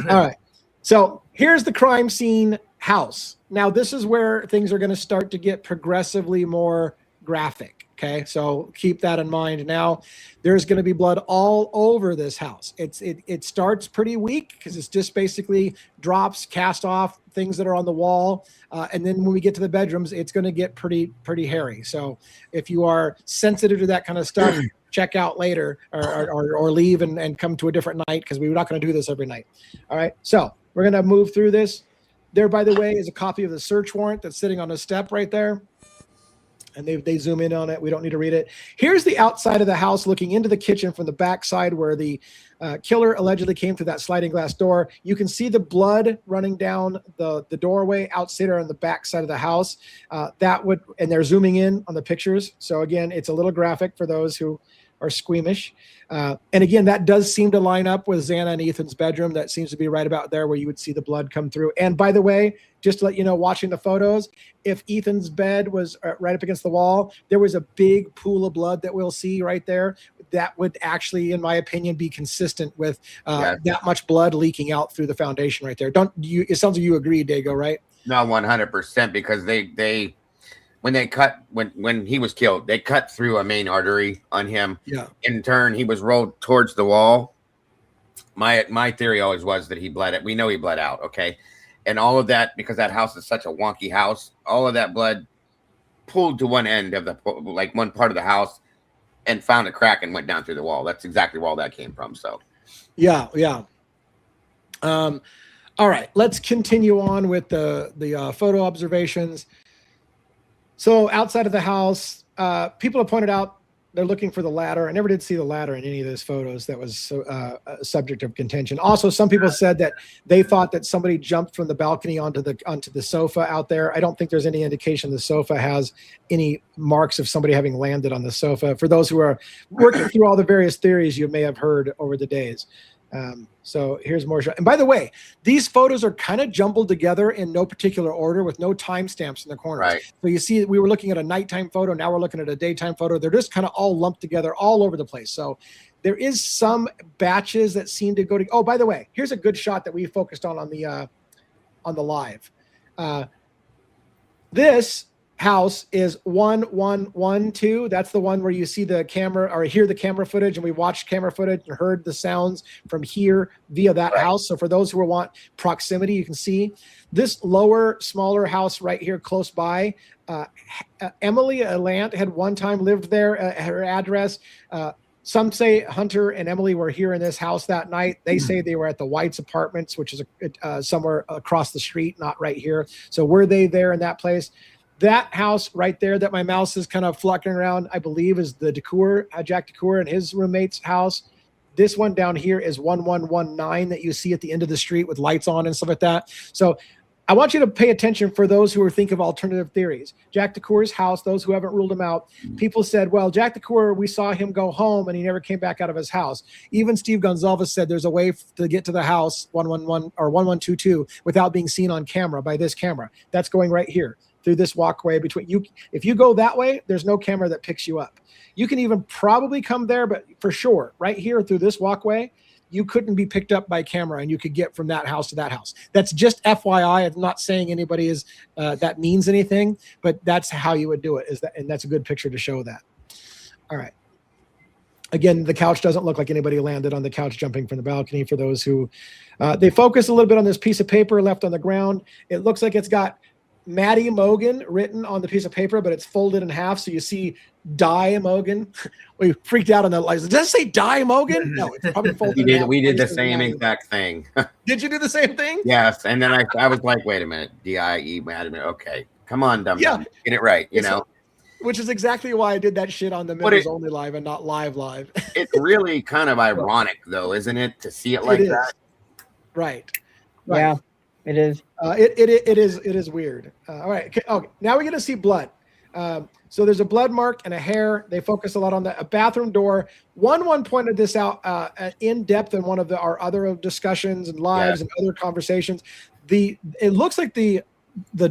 [SPEAKER 2] all right. So here's the crime scene house. Now this is where things are going to start to get progressively more graphic. Okay, so keep that in mind. Now, there's going to be blood all over this house. It starts pretty weak because it's just basically drops, cast off, things that are on the wall, and then when we get to the bedrooms, it's going to get pretty hairy. So if you are sensitive to that kind of stuff, check out later or leave and come to a different night because we're not going to do this every night. All right, so we're going to move through this. There, by the way, is a copy of the search warrant that's sitting on the step right there. And they zoom in on it. We don't need to read it. Here's the outside of the house looking into the kitchen from the back side where the killer allegedly came through that sliding glass door. You can see the blood running down the doorway outside on the back side of the house. And they're zooming in on the pictures. So again, it's a little graphic for those who are squeamish. And again, that does seem to line up with Zana and Ethan's bedroom. That seems to be right about there where you would see the blood come through. And by the way, just to let you know, watching the photos, if Ethan's bed was right up against the wall, there was a big pool of blood that we'll see right there. That would actually, in my opinion, be consistent with that much blood leaking out through the foundation right there. It sounds like you agree, Dago, right?
[SPEAKER 3] No, 100%, because they when he was killed, they cut through a main artery on him.
[SPEAKER 2] Yeah.
[SPEAKER 3] In turn, he was rolled towards the wall. My theory always was that he bled it. We know he bled out, okay? And all of that, because that house is such a wonky house, all of that blood pulled to one end of one part of the house and found a crack and went down through the wall. That's exactly where all that came from. So,
[SPEAKER 2] yeah. All right, let's continue on with the photo observations. So outside of the house, people have pointed out they're looking for the ladder. I never did see the ladder in any of those photos. That was a subject of contention. Also, some people said that they thought that somebody jumped from the balcony onto the sofa out there. I don't think there's any indication the sofa has any marks of somebody having landed on the sofa. For those who are working through all the various theories you may have heard over the days. So here's more shot. And by the way, these photos are kind of jumbled together in no particular order with no timestamps in the corners.
[SPEAKER 3] Right.
[SPEAKER 2] So you see, we were looking at a nighttime photo. Now we're looking at a daytime photo. They're just kind of all lumped together all over the place. So there is some batches that seem to go to, oh, by the way, here's a good shot that we focused on the live. This house is 1112. That's the one where you see the camera or hear the camera footage, and we watched camera footage and heard the sounds from here via that house. So for those who want proximity, you can see this lower, smaller house right here close by. Emily Alant had one time lived there. Her address. Some say Hunter and Emily were here in this house that night. They say they were at the White's apartments, which is somewhere across the street, not right here. So were they there in that place? That house right there that my mouse is kind of flucking around, I believe, is the Jack DeCour and his roommate's house. This one down here is 1119 that you see at the end of the street with lights on and stuff like that. So I want you to pay attention for those who are thinking of alternative theories. Jack DeCour's house, those who haven't ruled him out, people said, well, Jack DeCour, we saw him go home and he never came back out of his house. Even Steve Gonzalez said there's a way to get to the house 111 or 1122 without being seen on camera by this camera. That's going right here through this walkway between you. If you go that way, there's no camera that picks you up. You can even probably come there, but for sure, right here through this walkway, you couldn't be picked up by camera and you could get from that house to that house. That's just FYI. I'm not saying anybody is that means anything, but that's how you would do it. And that's a good picture to show that. All right. Again, the couch doesn't look like anybody landed on the couch jumping from the balcony. For those who they focus a little bit on this piece of paper left on the ground. It looks like it's got Maddie Mogan written on the piece of paper, but it's folded in half. So you see Die Mogan. We freaked out on that. Does it say Die Mogan? No, it's probably folded in half.
[SPEAKER 3] We did the same exact thing.
[SPEAKER 2] Did you do the same thing?
[SPEAKER 3] Yes. And then I was like, wait a minute. D-I-E, Maddie. Okay. Come on, dumb. Get it right. You know?
[SPEAKER 2] Which is exactly why I did that shit on the Members Only Live and not live.
[SPEAKER 3] It's really kind of ironic, though, isn't it? To see it like that.
[SPEAKER 2] Right.
[SPEAKER 4] Yeah, it is.
[SPEAKER 2] It is weird. All right. Okay. Now we're going to see blood. So there's a blood mark and a hair. They focus a lot on a bathroom door. One pointed this out in depth in one of our other discussions and lives and other conversations. It looks like the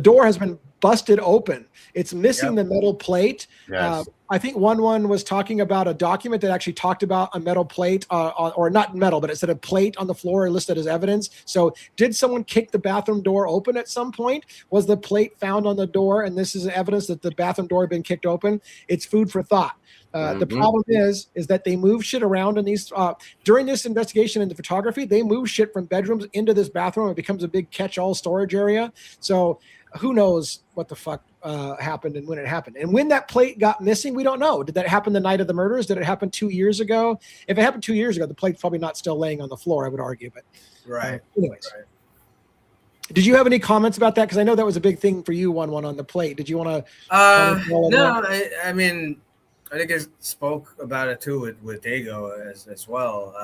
[SPEAKER 2] door has been busted open. It's missing the metal plate.
[SPEAKER 3] Yes.
[SPEAKER 2] I think one was talking about a document that actually talked about a metal plate, or not metal, but it said a plate on the floor listed as evidence. So did someone kick the bathroom door open at some point? Was the plate found on the door? And this is evidence that the bathroom door had been kicked open. It's food for thought. The problem is that they move shit around in these during this investigation into photography. They move shit from bedrooms into this bathroom. It becomes a big catch-all storage area. So who knows what the fuck happened and when it happened. And when that plate got missing, we don't know. Did that happen the night of the murders? Did it happen 2 years ago? If it happened 2 years ago, the plate's probably not still laying on the floor, I would argue. But anyways. Right. Did you have any comments about that? Because I know that was a big thing for you, one on the plate. Did you want to?
[SPEAKER 5] No, I mean, I think I spoke about it too with Dago as well.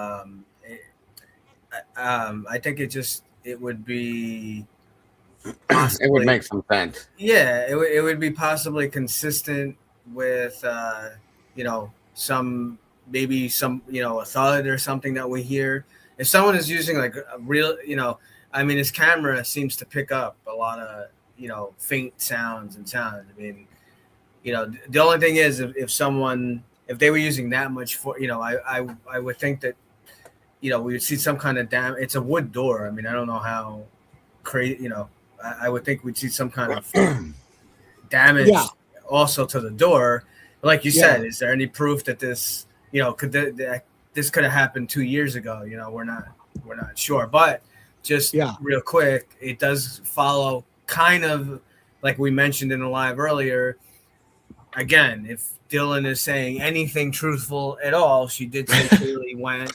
[SPEAKER 5] I think it would be. Possibly,
[SPEAKER 3] it would make some sense.
[SPEAKER 5] Yeah, it would be possibly consistent with some a thud or something that we hear. If someone is using like a real, his camera seems to pick up a lot of faint sounds. I mean, the only thing is if they were using that much I would think that we would see some kind of damage. It's a wood door. I mean, I don't know how crazy, I would think we'd see some kind of damage also to the door. Like you said, is there any proof that this, this could have happened 2 years ago? We're not sure. But just real quick, it does follow kind of like we mentioned in the live earlier. Again, if Dylan is saying anything truthful at all, she did say Kaylee went,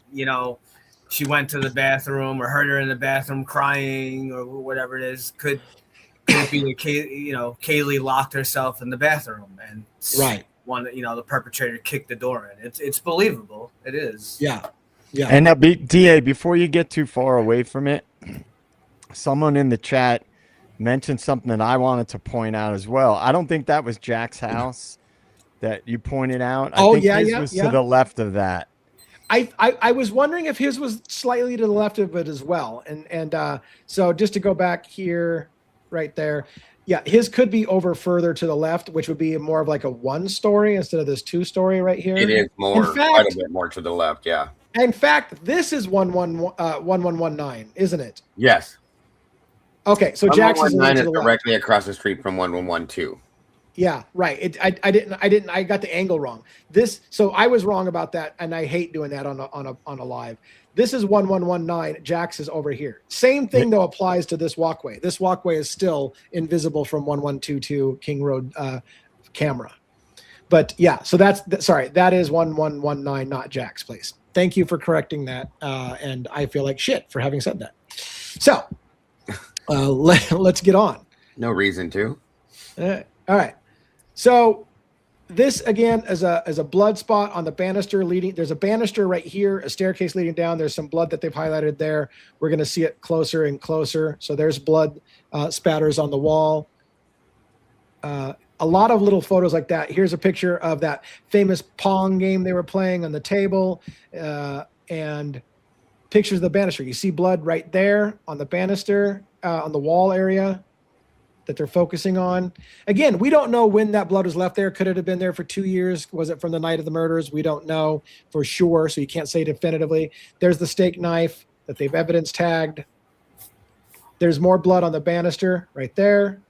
[SPEAKER 5] she went to the bathroom or heard her in the bathroom crying or whatever it is. Could it be Kaylee locked herself in the bathroom and the perpetrator kicked the door in? It's believable. It is.
[SPEAKER 2] Yeah.
[SPEAKER 6] And DA, before you get too far away from it, someone in the chat mentioned something that I wanted to point out as well. I don't think that was Jack's house that you pointed out. I think his was to the left of that.
[SPEAKER 2] I was wondering if his was slightly to the left of it as well. And so just to go back here, right there. Yeah, his could be over further to the left, which would be more of like a 1-story instead of this 2-story right here.
[SPEAKER 3] It is more, quite a bit more to the left, yeah.
[SPEAKER 2] In fact, this is 1119, isn't it?
[SPEAKER 3] Yes.
[SPEAKER 2] Okay, so Jackson's
[SPEAKER 3] is directly across the street from 1112.
[SPEAKER 2] Yeah, right. I got the angle wrong. So I was wrong about that, and I hate doing that on a live. This is 1119. Jax is over here. Same thing though applies to this walkway. This walkway is still invisible from 1122 King Road camera. But yeah, so sorry, that is 1119, not Jack's place. Thank you for correcting that. And I feel like shit for having said that. So let's get on.
[SPEAKER 3] No reason to.
[SPEAKER 2] All right. So this again is a blood spot on the banister leading. There's a banister right here, a staircase leading down. There's some blood that they've highlighted there. We're going to see it closer and closer. So there's blood spatters on the wall. A lot of little photos like that. Here's a picture of that famous Pong game they were playing on the table, and pictures of the banister. You see blood right there on the banister, on the wall area that they're focusing on. Again, we don't know when that blood was left there. Could it have been there for 2 years? Was it from the night of the murders? We don't know for sure, so you can't say definitively. There's the steak knife that they've evidence tagged. There's more blood on the banister right there.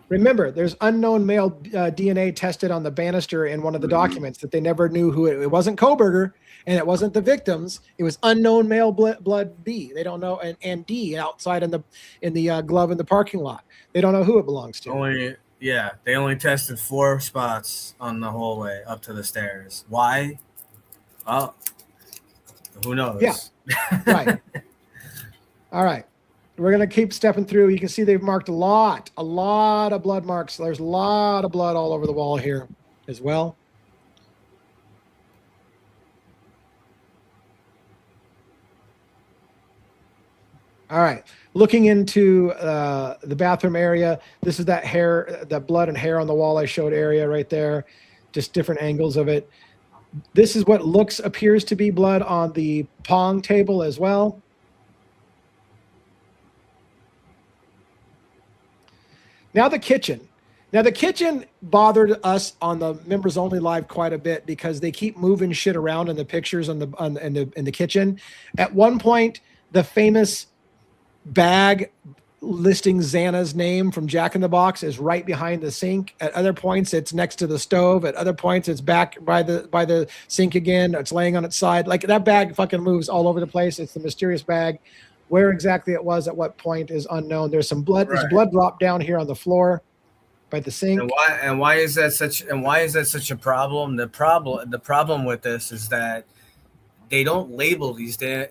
[SPEAKER 2] Remember, there's unknown male DNA tested on the banister in one of the documents that they never knew who it wasn't Koberger, and it wasn't the victims. It was unknown male blood B. They don't know, and D outside in the glove in the parking lot. They don't know who it belongs to.
[SPEAKER 5] They only tested 4 spots on the hallway up to the stairs. Why? Oh, who knows?
[SPEAKER 2] Yeah, right. All right. We're going to keep stepping through. You can see they've marked a lot of blood marks. There's a lot of blood all over the wall here as well. All right. Looking into the bathroom area, this is that hair, that blood and hair on the wall I showed area right there, just different angles of it. This is what appears to be blood on the Pong table as well. Now the kitchen. Now the kitchen bothered us on the members only live quite a bit because they keep moving shit around in the pictures in the kitchen. At one point, the famous bag listing Zana's name from Jack in the Box is right behind the sink. At other points, it's next to the stove. At other points, it's back by the sink again. It's laying on its side. Like that bag fucking moves all over the place. It's the mysterious bag. Where exactly it was at what point is unknown. There's some blood. Right. There's blood drop down here on the floor by the sink.
[SPEAKER 5] And why is that such a problem? The problem with this is that they don't label these. They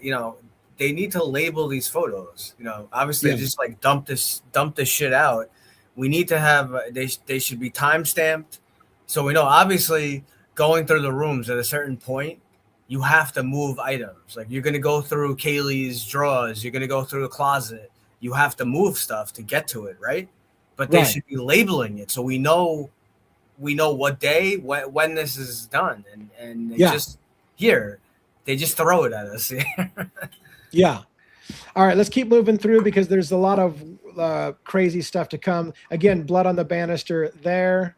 [SPEAKER 5] need to label these photos. Obviously just like dump this shit out. We need to have they should be time stamped, so we know. Obviously, going through the rooms at a certain point, you have to move items. Like you're going to go through Kaylee's drawers. You're going to go through the closet. You have to move stuff to get to it, right? But they should be labeling it so we know what day, when this is done. And they just throw it at us.
[SPEAKER 2] Yeah. All right, let's keep moving through because there's a lot of crazy stuff to come. Again, blood on the banister there,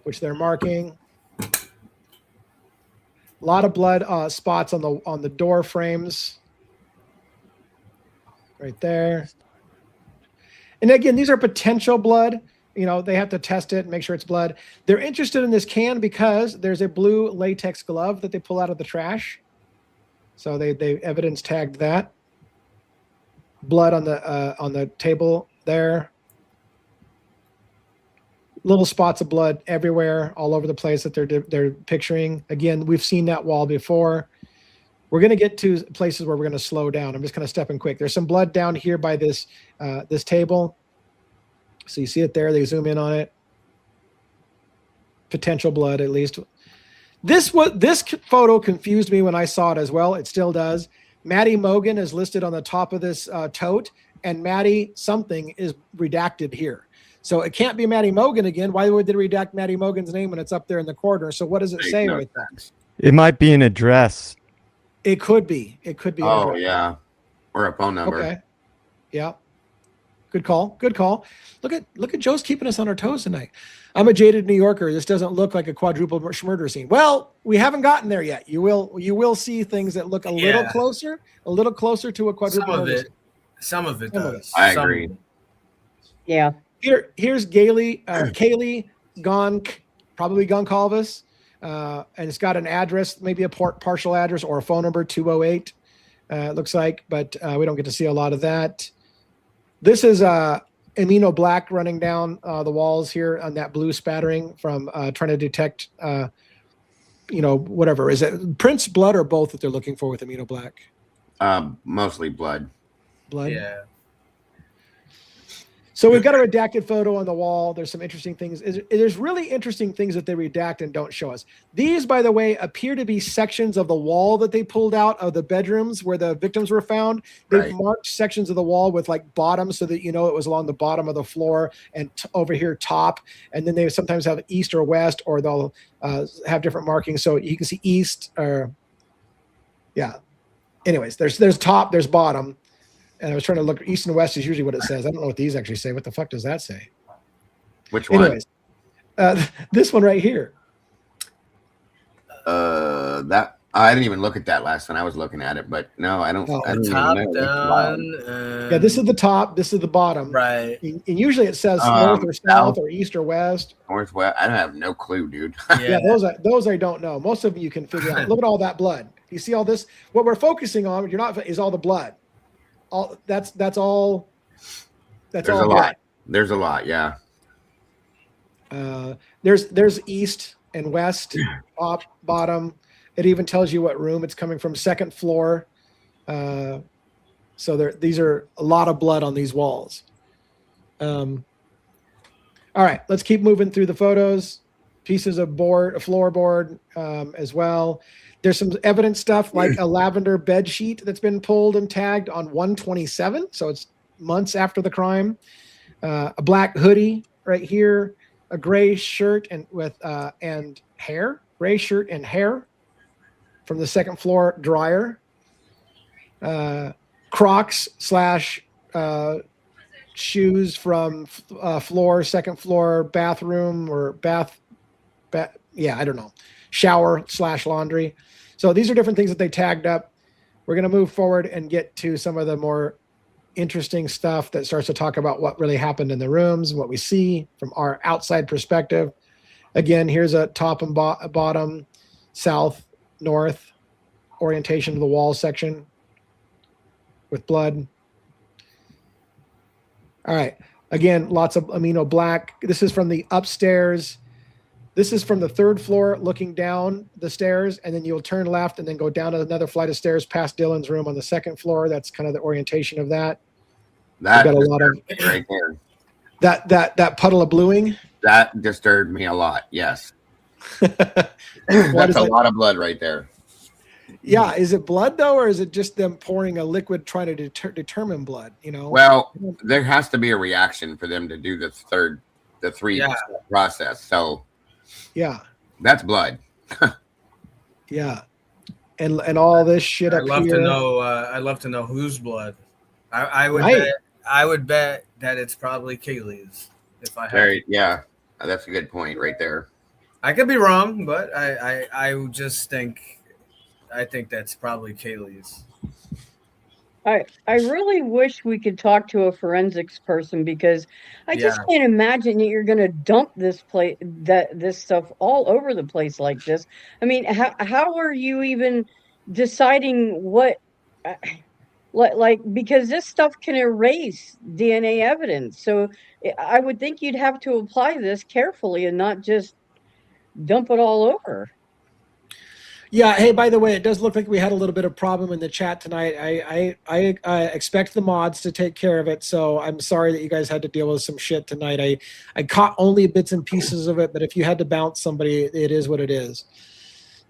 [SPEAKER 2] which they're marking. A lot of blood spots on the door frames right there. And again, these are potential blood. They have to test it and make sure it's blood. They're interested in this can because there's a blue latex glove that they pull out of the trash. So they evidence tagged that. Blood on the table there. Little spots of blood everywhere, all over the place that they're picturing. Again, we've seen that wall before. We're going to get to places where we're going to slow down. I'm just going to step in quick. There's some blood down here by this table. So you see it there. They zoom in on it. Potential blood, at least. This photo confused me when I saw it as well. It still does. Maddie Mogan is listed on the top of this tote, and Maddie something is redacted here. So it can't be Maddie Mogan again. Why would they redact Maddie Mogan's name when it's up there in the corner? So what does it say right there?
[SPEAKER 6] It might be an address.
[SPEAKER 2] It could be.
[SPEAKER 3] Oh, yeah. Or a phone number. Okay.
[SPEAKER 2] Yeah. Good call. Look at Joe's keeping us on our toes tonight. I'm a jaded New Yorker. This doesn't look like a quadruple murder scene. Well, we haven't gotten there yet. You will see things that look a little closer to a quadruple murder scene.
[SPEAKER 5] Some of it does.
[SPEAKER 3] I agree.
[SPEAKER 4] Yeah.
[SPEAKER 2] Here's Kaylee probably Goncalves, and it's got an address, maybe a partial address or a phone number, 208. It looks like, but we don't get to see a lot of that. This is amino black running down the walls here on that blue spattering from trying to detect, whatever. Is it Prince blood or both that they're looking for with amino black?
[SPEAKER 3] Mostly blood.
[SPEAKER 2] Blood.
[SPEAKER 5] Yeah.
[SPEAKER 2] So we've got a redacted photo on the wall. There's some interesting things. There's really interesting things that they redact and don't show us. These, by the way, appear to be sections of the wall that they pulled out of the bedrooms where the victims were found. They've
[SPEAKER 3] Right.
[SPEAKER 2] marked sections of the wall with like bottom so that it was along the bottom of the floor and over here top. And then they sometimes have east or west, or they'll have different markings. So you can see east or, yeah. Anyways, there's top, there's bottom. And I was trying to look. East and west is usually what it says. I don't know what these actually say. What the fuck does that say?
[SPEAKER 3] Which one?
[SPEAKER 2] Anyways, this one right here.
[SPEAKER 3] That I didn't even look at that last one. I was looking at it, but no, I don't.
[SPEAKER 2] Oh.
[SPEAKER 3] I don't even
[SPEAKER 5] Top
[SPEAKER 3] know. It's
[SPEAKER 5] down.
[SPEAKER 3] wild.
[SPEAKER 2] Yeah, this is the top. This is the bottom.
[SPEAKER 5] Right.
[SPEAKER 2] And usually it says north or south
[SPEAKER 3] south.
[SPEAKER 2] or east or west.
[SPEAKER 3] Northwest. I don't have no clue, dude.
[SPEAKER 2] Yeah, those I don't know. Most of them you can figure out. Look at all that blood. You see all this? What we're focusing on, is all the blood. All that's all. That's
[SPEAKER 3] There's
[SPEAKER 2] all
[SPEAKER 3] a
[SPEAKER 2] blood.
[SPEAKER 3] lot. There's a lot. Yeah.
[SPEAKER 2] There's east and west, top, bottom. It even tells you what room it's coming from. Second floor. So these are a lot of blood on these walls. All right, let's keep moving through the photos. Pieces of floorboard as well. There's some evidence stuff like a lavender bed sheet that's been pulled and tagged on 127. So it's months after the crime. A black hoodie right here, a gray shirt and hair, gray shirt and hair from the second floor dryer. Crocs / shoes from second floor bathroom or I don't know, shower / laundry. So these are different things that they tagged up. We're going to move forward and get to some of the more interesting stuff that starts to talk about what really happened in the rooms, what we see from our outside perspective. Again, here's a top and bottom, south, north orientation of the wall section with blood. All right. Again, lots of amino black. This is from the upstairs. This is from the third floor looking down the stairs, and then you'll turn left and then go down another flight of stairs past Dylan's room on the second floor. That's kind of the orientation of that.
[SPEAKER 3] That
[SPEAKER 2] got a lot of
[SPEAKER 3] right there.
[SPEAKER 2] That puddle of bluing.
[SPEAKER 3] That disturbed me a lot. Yes.
[SPEAKER 2] What
[SPEAKER 3] That's
[SPEAKER 2] is
[SPEAKER 3] a
[SPEAKER 2] it?
[SPEAKER 3] lot of blood right there.
[SPEAKER 2] Yeah, is it blood though, or is it just them pouring a liquid trying to determine blood?
[SPEAKER 3] Well, there has to be a reaction for them to do the three process. So
[SPEAKER 2] yeah,
[SPEAKER 3] that's blood.
[SPEAKER 2] yeah, and all this shit up
[SPEAKER 5] I'd
[SPEAKER 2] here.
[SPEAKER 5] I'd love to know whose blood. I would
[SPEAKER 2] Right.
[SPEAKER 5] bet. I would bet that it's probably Kaylee's. If I had,
[SPEAKER 3] Yeah, that's a good point right there.
[SPEAKER 5] I could be wrong, but I would just think. I think that's probably Kaylee's.
[SPEAKER 4] I really wish we could talk to a forensics person, because I just can't imagine that you're going to dump this stuff all over the place like this. I mean, how are you even deciding what, because this stuff can erase DNA evidence. So I would think you'd have to apply this carefully and not just dump it all over.
[SPEAKER 2] Yeah. Hey, by the way, it does look like we had a little bit of problem in the chat tonight. I expect the mods to take care of it. So I'm sorry that you guys had to deal with some shit tonight. I caught only bits and pieces of it, but if you had to bounce somebody, it is what it is.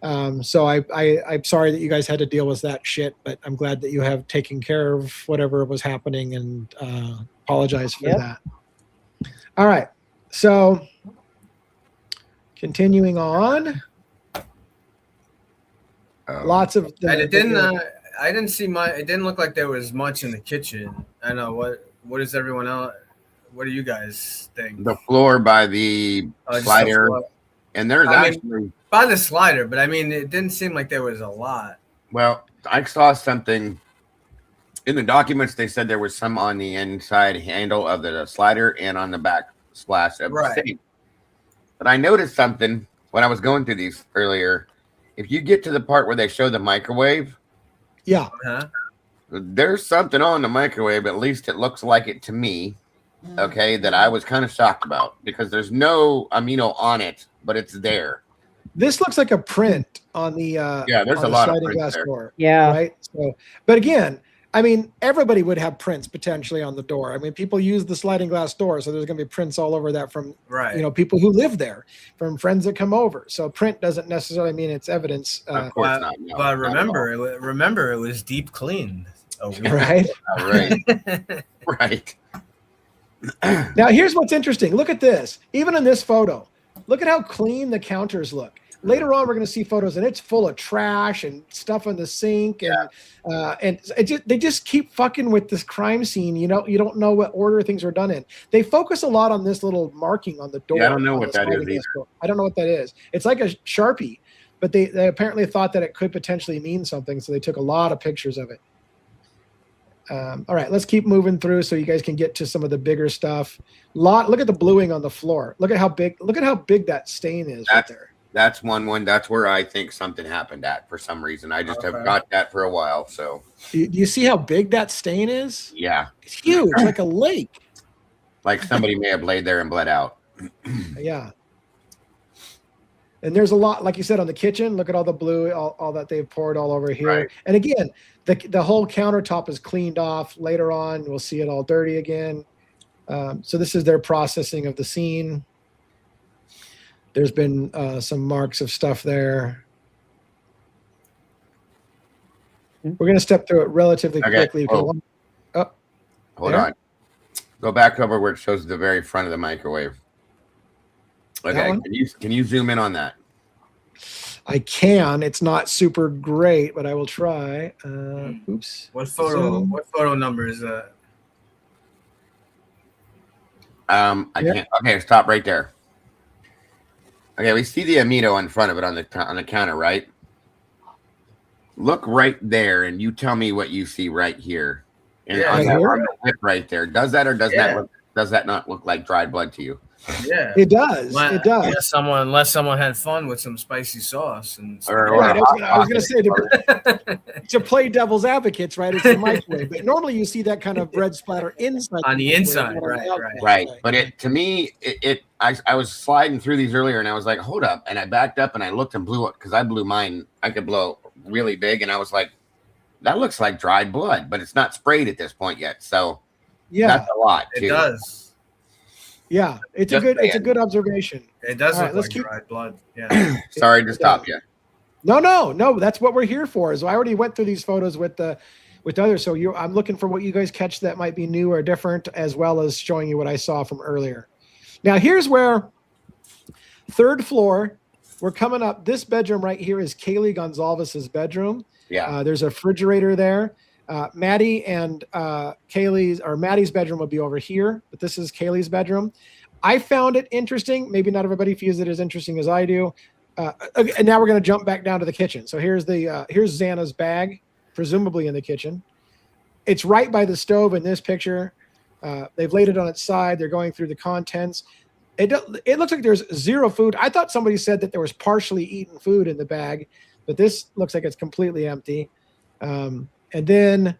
[SPEAKER 2] So I'm sorry that you guys had to deal with that shit, but I'm glad that you have taken care of whatever was happening, and apologize for that. All right. So continuing on. Lots of
[SPEAKER 5] and it didn't. I didn't see It didn't look like there was much in the kitchen. I know what is everyone else? What do you guys think?
[SPEAKER 3] The floor by the slider,
[SPEAKER 5] floor.
[SPEAKER 3] And there's actually
[SPEAKER 5] by the slider, but I mean, it didn't seem like there was a lot.
[SPEAKER 3] Well, I saw something in the documents. They said there was some on the inside handle of the slider and on the back splash of the sink. But I noticed something when I was going through these earlier. If you get to the part where they show the microwave,
[SPEAKER 2] yeah,
[SPEAKER 3] there's something on the microwave. At least it looks like it to me. okay, that I was kind of shocked about because there's no amino on it, but it's there.
[SPEAKER 2] This looks like a print on the
[SPEAKER 3] there's
[SPEAKER 2] on
[SPEAKER 3] a
[SPEAKER 2] the
[SPEAKER 3] lot of
[SPEAKER 2] sliding
[SPEAKER 3] prints
[SPEAKER 2] glass
[SPEAKER 3] there.
[SPEAKER 2] door.
[SPEAKER 4] Yeah.
[SPEAKER 2] Right. So, but again, I mean, everybody would have prints potentially on the door. I mean, people use the sliding glass door, so there's going to be prints all over that from people who live there, from friends that come over. So print doesn't necessarily mean it's evidence.
[SPEAKER 3] Of course not. No,
[SPEAKER 5] but remember, it was deep cleaned.
[SPEAKER 2] Right.
[SPEAKER 3] Right. Right.
[SPEAKER 2] Now, here's what's interesting. Look at this. Even in this photo, look at how clean the counters look. Later on, we're going to see photos, and it's full of trash and stuff in the sink, and they just keep fucking with this crime scene. You don't know what order things are done in. They focus a lot on this little marking on the door.
[SPEAKER 3] Yeah, I don't know what that is either.
[SPEAKER 2] I don't know what that is. It's like a Sharpie, but they apparently thought that it could potentially mean something, so they took a lot of pictures of it. All right, let's keep moving through so you guys can get to some of the bigger stuff. Look at the bluing on the floor. Look at how big that stain is right there.
[SPEAKER 3] That's one. That's where I think something happened at for some reason. I just have got that for a while. So
[SPEAKER 2] do you see how big that stain is?
[SPEAKER 3] Yeah,
[SPEAKER 2] it's huge, like a lake.
[SPEAKER 3] Like somebody may have laid there and bled out.
[SPEAKER 2] Yeah. And there's a lot, like you said, on the kitchen. Look at all the blue, all that they've poured all over here.
[SPEAKER 3] Right.
[SPEAKER 2] And again, the whole countertop is cleaned off. Later on, we'll see it all dirty again. So this is their processing of the scene. There's been some marks of stuff there. We're going to step through it relatively quickly.
[SPEAKER 3] Hold on. Go back over where it shows the very front of the microwave. Okay. Can you zoom in on that?
[SPEAKER 2] I can. It's not super great, but I will try. Oops.
[SPEAKER 5] What photo number is that?
[SPEAKER 3] I can't. Okay, stop right there. Okay, we see the amino in front of it on the counter, right? Look right there, and you tell me what you see right here. And on the whip right there, does that or does that not look like dried blood to you?
[SPEAKER 5] Yeah,
[SPEAKER 2] it does. It does.
[SPEAKER 5] Unless someone had fun with some spicy sauce and.
[SPEAKER 2] Right, I was going to say to play devil's advocates, right? It's the microwave, but normally you see that kind of bread splatter inside.
[SPEAKER 5] On the inside,
[SPEAKER 3] right. But to me, I was sliding through these earlier, and I was like, hold up, and I backed up and I looked and blew it because I blew mine. I could blow really big, and I was like, that looks like dried blood, but it's not sprayed at this point yet. So that's a lot. Too.
[SPEAKER 5] It does.
[SPEAKER 2] Yeah, it's a good observation.
[SPEAKER 5] It does look like dried blood. Yeah.
[SPEAKER 3] Sorry to stop you.
[SPEAKER 2] No. That's what we're here for. Is I already went through these photos with others. So I'm looking for what you guys catch that might be new or different, as well as showing you what I saw from earlier. Now here's where third floor. We're coming up. This bedroom right here is Kaylee Gonzalez's bedroom.
[SPEAKER 3] Yeah.
[SPEAKER 2] There's a refrigerator there. Maddie and Maddie's bedroom will be over here, but this is Kaylee's bedroom. I found it interesting. Maybe not everybody feels it as interesting as I do. And now we're going to jump back down to the kitchen. So here's Zana's bag, presumably in the kitchen. It's right by the stove in this picture. They've laid it on its side. They're going through the contents. It looks like there's zero food. I thought somebody said that there was partially eaten food in the bag, but this looks like it's completely empty. And then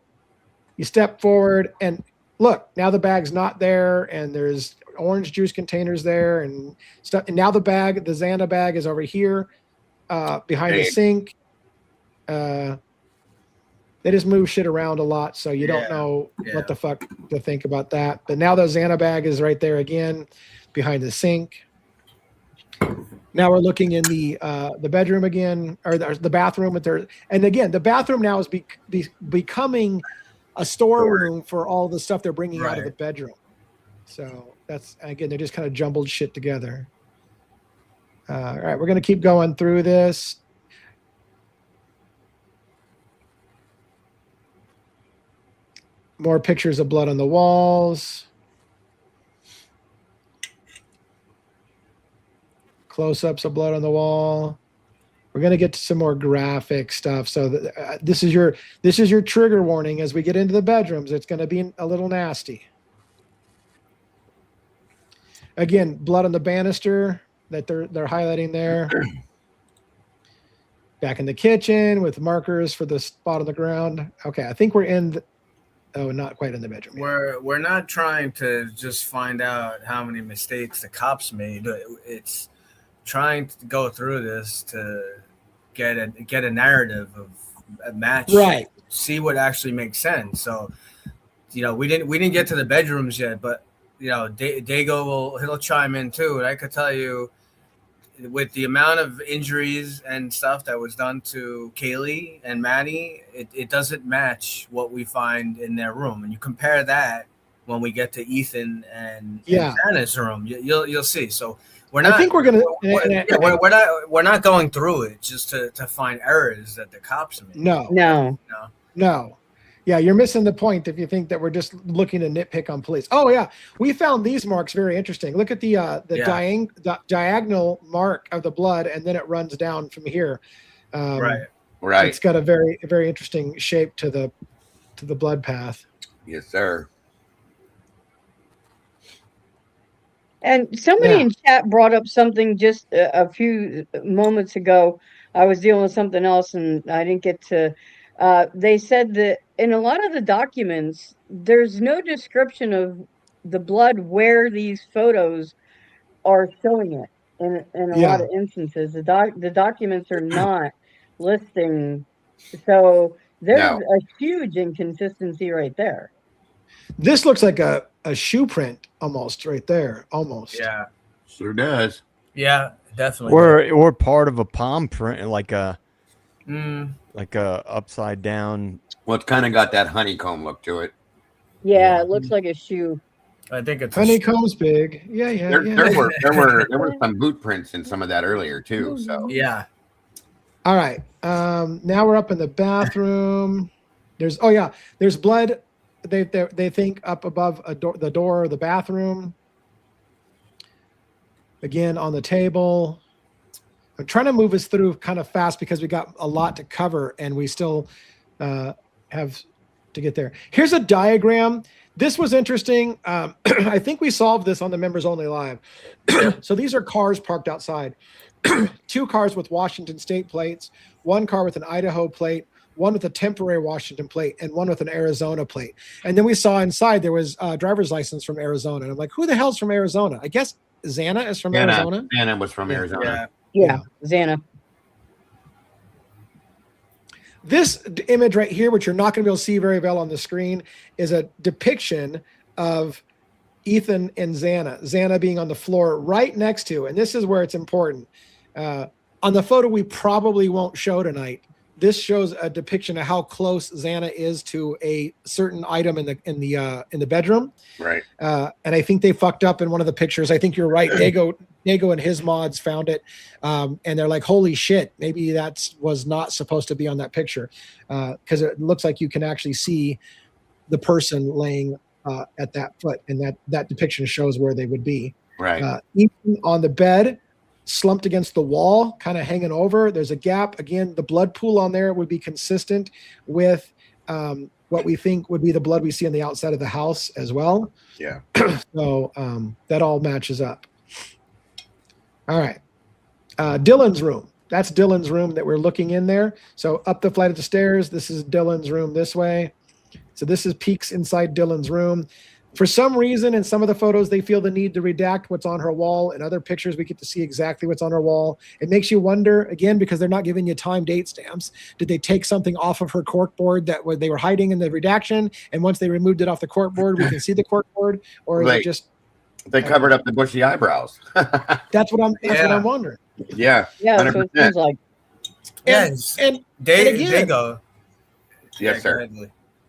[SPEAKER 2] you step forward and look, now the bag's not there, and there's orange juice containers there and stuff. And now the Zana bag is over here behind the sink. They just move shit around a lot, so you don't know what the fuck to think about that. But now the Zana bag is right there again behind the sink. Now we're looking in the bedroom again, or the bathroom. And again, the bathroom now is becoming a storeroom for all the stuff they're bringing out of the bedroom. So that's, again, they're just kind of jumbled shit together. All right, we're going to keep going through this. More pictures of blood on the walls. Close-ups of blood on the wall. We're going to get to some more graphic stuff. So this is your trigger warning as we get into the bedrooms. It's going to be a little nasty. Again, blood on the banister that they're highlighting there. Back in the kitchen with markers for the spot on the ground. Okay, I think we're in. Oh, not quite in the bedroom. yet.
[SPEAKER 5] We're not trying to just find out how many mistakes the cops made. It's trying to go through this to get a narrative of a match,
[SPEAKER 2] Right.
[SPEAKER 5] See what actually makes sense. So, we didn't get to the bedrooms yet, but Dago he'll chime in too. And I could tell you, with the amount of injuries and stuff that was done to Kaylee and Maddie, it doesn't match what we find in their room. And you compare that when we get to Ethan and Zana's room, you'll see. So we're not.
[SPEAKER 2] I think we're gonna.
[SPEAKER 5] We're not going through it just to find errors that the cops made.
[SPEAKER 2] No. Yeah, you're missing the point if you think that we're just looking to nitpick on police. Oh yeah, we found these marks very interesting. Look at the diagonal mark of the blood, and then it runs down from here.
[SPEAKER 3] Right.
[SPEAKER 2] It's got a very, very interesting shape to the blood path.
[SPEAKER 3] Yes, sir.
[SPEAKER 4] And somebody in chat brought up something just a few moments ago. I was dealing with something else and I didn't get to. They said that in a lot of the documents, there's no description of the blood where these photos are showing it. In a lot of instances, the documents are not listing. So there's a huge inconsistency right there.
[SPEAKER 2] This looks like a shoe print almost right there. Almost.
[SPEAKER 5] Yeah.
[SPEAKER 3] Sure does.
[SPEAKER 5] Yeah, definitely.
[SPEAKER 6] Or part of a palm print, like a upside down.
[SPEAKER 3] Well, it's kind of got that honeycomb look to it.
[SPEAKER 4] Yeah, it looks like a shoe.
[SPEAKER 5] I think it's
[SPEAKER 2] honeycomb's big. Yeah.
[SPEAKER 3] There were some boot prints in some of that earlier too. So
[SPEAKER 5] yeah.
[SPEAKER 2] All right. Now we're up in the bathroom. There's blood. They think up above the door of the bathroom. Again on the table. I'm trying to move us through kind of fast because we got a lot to cover and we still have to get there. Here's a diagram. This was interesting. I think we solved this on the Members Only Live. So these are cars parked outside. 2 cars with Washington State plates, 1 car with an Idaho plate, 1 with a temporary Washington plate, and 1 with an Arizona plate. And then we saw inside there was a driver's license from Arizona. And I'm like, who the hell's from Arizona? I guess Zana is from Arizona.
[SPEAKER 3] Zana was from Arizona.
[SPEAKER 4] Yeah, Zana.
[SPEAKER 2] This image right here, which you're not going to be able to see very well on the screen, is a depiction of Ethan and Zana. Zana being on the floor right next to, and this is where it's important. On the photo we probably won't show tonight, this shows a depiction of how close Zana is to a certain item in the bedroom.
[SPEAKER 3] Right.
[SPEAKER 2] And I think they fucked up in one of the pictures. I think you're right. Dago and his mods found it, and they're like, "Holy shit! Maybe that was not supposed to be on that picture," because it looks like you can actually see the person laying at that foot, and that depiction shows where they would be.
[SPEAKER 3] Right.
[SPEAKER 2] Ethan on the bed, slumped against the wall, kind of hanging over. There's a gap. Again, the blood pool on there would be consistent with what we think would be the blood we see on the outside of the house as well.
[SPEAKER 3] Yeah.
[SPEAKER 2] So that all matches up. All right. Dylan's room. That's Dylan's room that we're looking in there. So up the flight of the stairs, this is Dylan's room this way. So this is peeks inside Dylan's room. For some reason, in some of the photos, they feel the need to redact what's on her wall. In other pictures, we get to see exactly what's on her wall. It makes you wonder, again, because they're not giving you time date stamps. Did they take something off of her corkboard that they were hiding in the redaction? And once they removed it off the corkboard, we can see the corkboard? Or is it just...
[SPEAKER 3] They covered up the bushy eyebrows.
[SPEAKER 2] That's what I'm wondering.
[SPEAKER 3] Yeah.
[SPEAKER 4] Yeah, that's what it seems like.
[SPEAKER 2] And
[SPEAKER 5] Dago.
[SPEAKER 3] Yes, sir.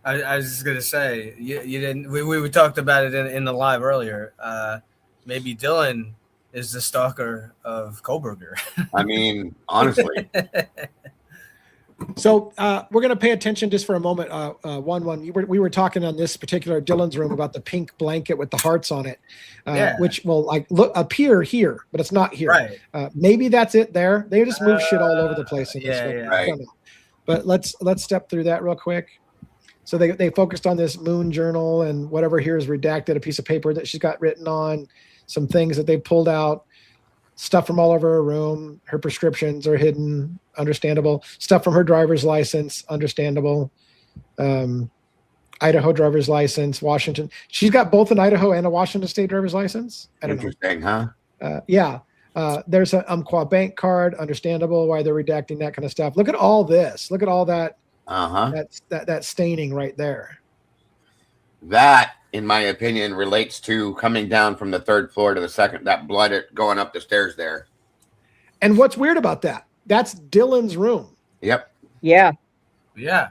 [SPEAKER 5] I was just gonna say you didn't. We talked about it in the live earlier. Maybe Dylan is the stalker of Koberger.
[SPEAKER 3] I mean, honestly.
[SPEAKER 2] So we're going to pay attention just for a moment. We were talking on this particular Dylan's room about the pink blanket with the hearts on it, which will appear here, but it's not here.
[SPEAKER 5] Right.
[SPEAKER 2] Maybe that's it there. They just move shit all over the place in this
[SPEAKER 5] yeah,
[SPEAKER 2] film.
[SPEAKER 5] yeah.
[SPEAKER 2] I don't know. But let's step through that real quick. So they focused on this moon journal and whatever here is redacted, a piece of paper that she's got written on, some things that they pulled out. Stuff from all over her room. Her prescriptions are hidden. Understandable. Stuff from her driver's license. Understandable. Idaho driver's license, Washington. She's got both an Idaho and a Washington State driver's license. I don't know.
[SPEAKER 3] Interesting, huh?
[SPEAKER 2] Yeah. There's an Umpqua bank card. Understandable why they're redacting that kind of stuff. Look at all this. Look at all that. That staining right there.
[SPEAKER 3] That, in my opinion, relates to coming down from the 3rd floor to the 2nd. That blood going up the stairs there.
[SPEAKER 2] And what's weird about that? That's Dylan's room.
[SPEAKER 3] Yep.
[SPEAKER 4] Yeah.
[SPEAKER 5] Yeah.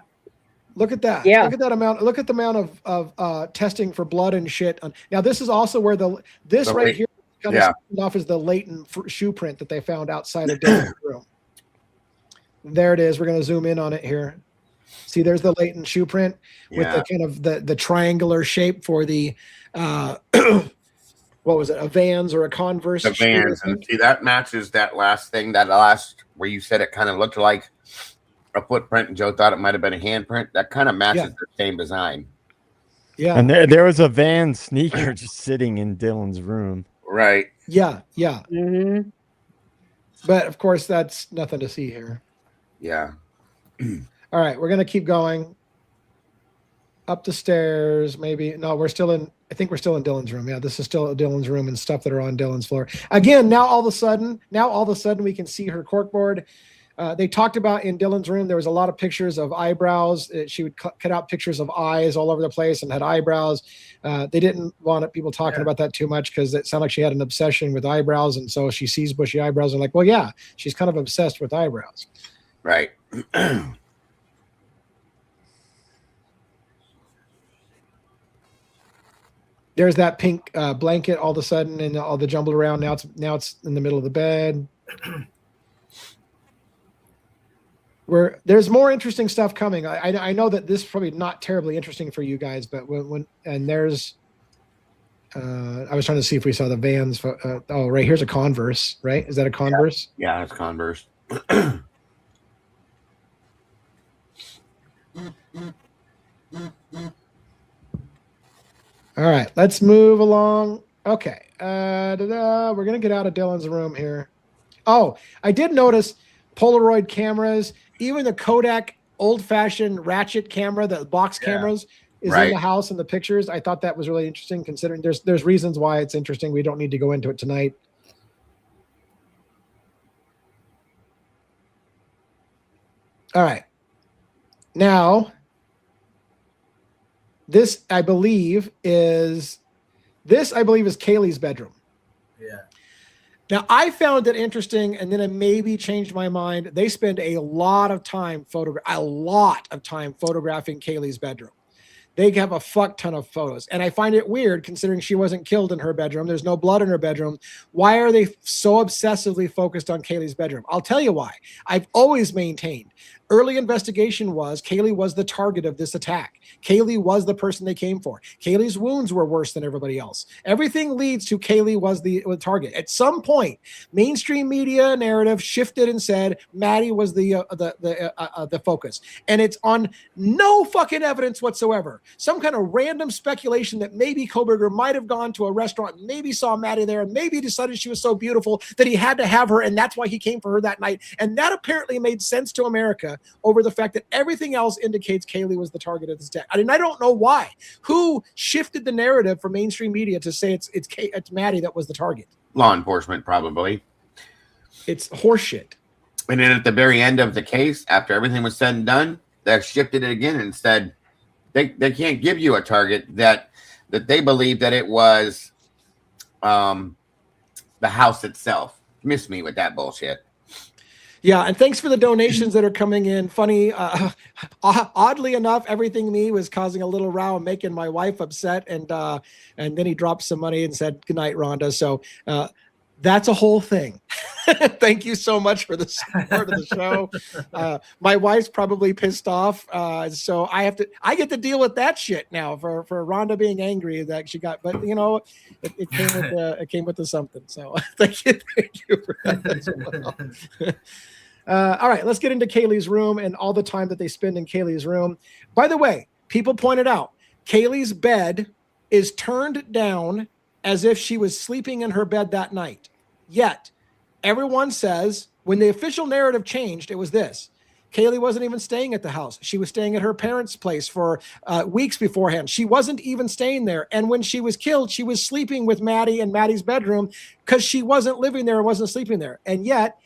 [SPEAKER 2] Look at that.
[SPEAKER 4] Yeah.
[SPEAKER 2] Look at that amount. Look at the amount of testing for blood and shit. Now this is also where this right here kind of off is the latent shoe print that they found outside of Dylan's room. There it is. We're going to zoom in on it here. See, there's the latent shoe print with the kind of the triangular shape for the what was it? A Vans or a Converse?
[SPEAKER 3] The Vans. And see, that matches that last thing, that last where you said it kind of looked like a footprint and Joe thought it might have been a handprint. That kind of matches the same design.
[SPEAKER 6] Yeah. And there was a Vans sneaker just sitting in Dylan's room.
[SPEAKER 3] Right.
[SPEAKER 2] Yeah. Yeah.
[SPEAKER 4] Mm-hmm.
[SPEAKER 2] But of course, that's nothing to see here.
[SPEAKER 3] Yeah.
[SPEAKER 2] All right. We're going to keep going up the stairs. Maybe. No, I think we're still in Dylan's room. Yeah. This is still Dylan's room and stuff that are on Dylan's floor. Again, now all of a sudden we can see her corkboard. They talked about in Dylan's room, there was a lot of pictures of eyebrows. She would cut out pictures of eyes all over the place and had eyebrows. They didn't want people talking about that too much because it sounded like she had an obsession with eyebrows. And so she sees bushy eyebrows and like, well, yeah, she's kind of obsessed with eyebrows.
[SPEAKER 3] Right.
[SPEAKER 2] There's that pink blanket all of a sudden and all the jumbled around. Now it's in the middle of the bed. Where there's more interesting stuff coming. I know that this is probably not terribly interesting for you guys, but there's I was trying to see if we saw the Vans. Right here's a Converse, right? Is that a Converse?
[SPEAKER 3] Yeah, it's Converse.
[SPEAKER 2] All right, let's move along. Okay, we're gonna get out of Dylan's room here. Oh, I did notice Polaroid cameras, even the Kodak old-fashioned ratchet camera, the box cameras, is in the house in the pictures. I thought that was really interesting, considering there's reasons why it's interesting. We don't need to go into it tonight. All right, now. This, I believe, is Kaylee's bedroom.
[SPEAKER 5] Yeah.
[SPEAKER 2] Now, I found it interesting, and then it maybe changed my mind. They spend a lot of time photographing Kaylee's bedroom. They have a fuck ton of photos. And I find it weird, considering she wasn't killed in her bedroom. There's no blood in her bedroom. Why are they so obsessively focused on Kaylee's bedroom? I'll tell you why. I've always maintained early investigation was Kaylee was the target of this attack. Kaylee was the person they came for. Kaylee's wounds were worse than everybody else. Everything leads to Kaylee was the target. At some point, mainstream media narrative shifted and said Maddie was the focus. And it's on no fucking evidence whatsoever. Some kind of random speculation that maybe Koberger might have gone to a restaurant, maybe saw Maddie there, and maybe decided she was so beautiful that he had to have her, and that's why he came for her that night. And that apparently made sense to America over the fact that everything else indicates Kaylee was the target of this attack. I mean, I don't know why. Who shifted the narrative for mainstream media to say it's Maddie that was the target?
[SPEAKER 3] Law enforcement, probably.
[SPEAKER 2] It's horseshit.
[SPEAKER 3] And then at the very end of the case, after everything was said and done, they shifted it again and said they can't give you a target, that they believe that it was the house itself. Miss me with that bullshit.
[SPEAKER 2] Yeah, and thanks for the donations that are coming in. Funny, oddly enough, everything me was causing a little row and making my wife upset, and then he dropped some money and said, "Good night, Rhonda." So that's a whole thing. Thank you so much for the support of the show. My wife's probably pissed off, so I get to deal with that shit now for Rhonda being angry that she got. But you know, it came with the something. So thank you for that as well. All right, let's get into Kaylee's room and all the time that they spend in Kaylee's room. By the way, people pointed out Kaylee's bed is turned down as if she was sleeping in her bed that night. Yet, everyone says when the official narrative changed, it was this. Kaylee wasn't even staying at the house. She was staying at her parents' place for weeks beforehand. She wasn't even staying there. And when she was killed, she was sleeping with Maddie in Maddie's bedroom because she wasn't living there and wasn't sleeping there. And yet,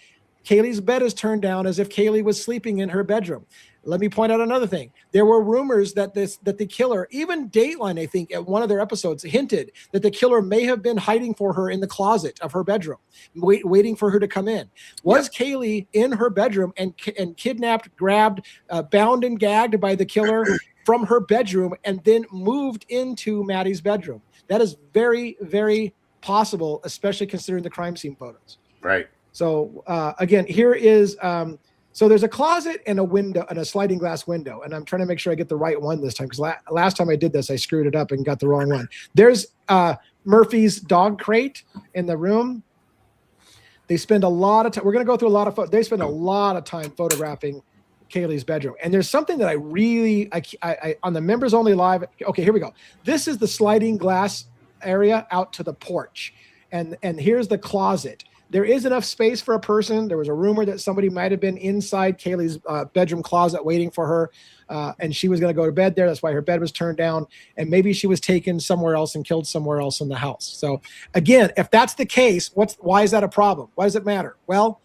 [SPEAKER 2] Kaylee's bed is turned down as if Kaylee was sleeping in her bedroom. Let me point out another thing. There were rumors that the killer, even Dateline, I think, at one of their episodes, hinted that the killer may have been hiding for her in the closet of her bedroom, waiting for her to come in. Was Kaylee in her bedroom and kidnapped, grabbed, bound and gagged by the killer from her bedroom and then moved into Maddie's bedroom? That is very, very possible, especially considering the crime scene photos.
[SPEAKER 3] Right.
[SPEAKER 2] So again, here is... so there's a closet and a window and a sliding glass window. And I'm trying to make sure I get the right one this time because last time I did this, I screwed it up and got the wrong one. There's Murphy's dog crate in the room. They spend a lot of time. We're going to go through a lot of they spend a lot of time photographing Kaylee's bedroom. And there's something that I really, I on the members only live. Okay, here we go. This is the sliding glass area out to the porch. And here's the closet. There is enough space for a person. There was a rumor that somebody might have been inside Kaylee's bedroom closet waiting for her, and she was going to go to bed there. That's why her bed was turned down, and maybe she was taken somewhere else and killed somewhere else in the house. So again, if that's the case, why is that a problem? Why does it matter? Well,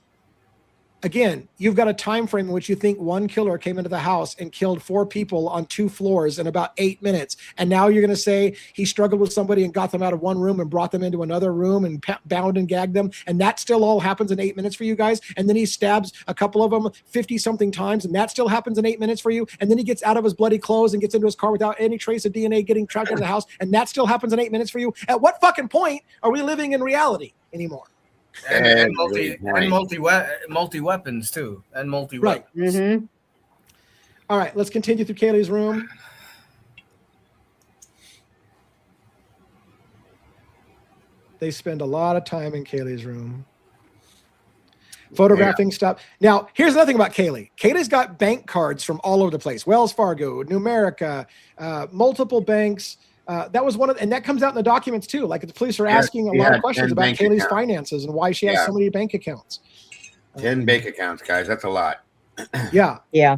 [SPEAKER 2] again, you've got a time frame in which you think one killer came into the house and killed 4 people on 2 floors in about 8 minutes. And now you're going to say he struggled with somebody and got them out of one room and brought them into another room and bound and gagged them. And that still all happens in 8 minutes for you guys. And then he stabs a couple of them 50 something times. And that still happens in 8 minutes for you. And then he gets out of his bloody clothes and gets into his car without any trace of DNA getting tracked into the house. And that still happens in 8 minutes for you. At what fucking point are we living in reality anymore?
[SPEAKER 5] And multi weapons too, and multi weapons.
[SPEAKER 2] Right. Mm-hmm. All right, let's continue through Kaylee's room. They spend a lot of time in Kaylee's room, photographing stuff. Now, here's another thing about Kaylee. Kaylee's got bank cards from all over the place: Wells Fargo, Numerica, multiple banks. That was one of, and that comes out in the documents too. Like the police are asking a lot of questions about Kaylee's finances and why she has so many bank accounts.
[SPEAKER 3] 10 bank accounts, guys. That's a lot.
[SPEAKER 2] Yeah.
[SPEAKER 4] Yeah.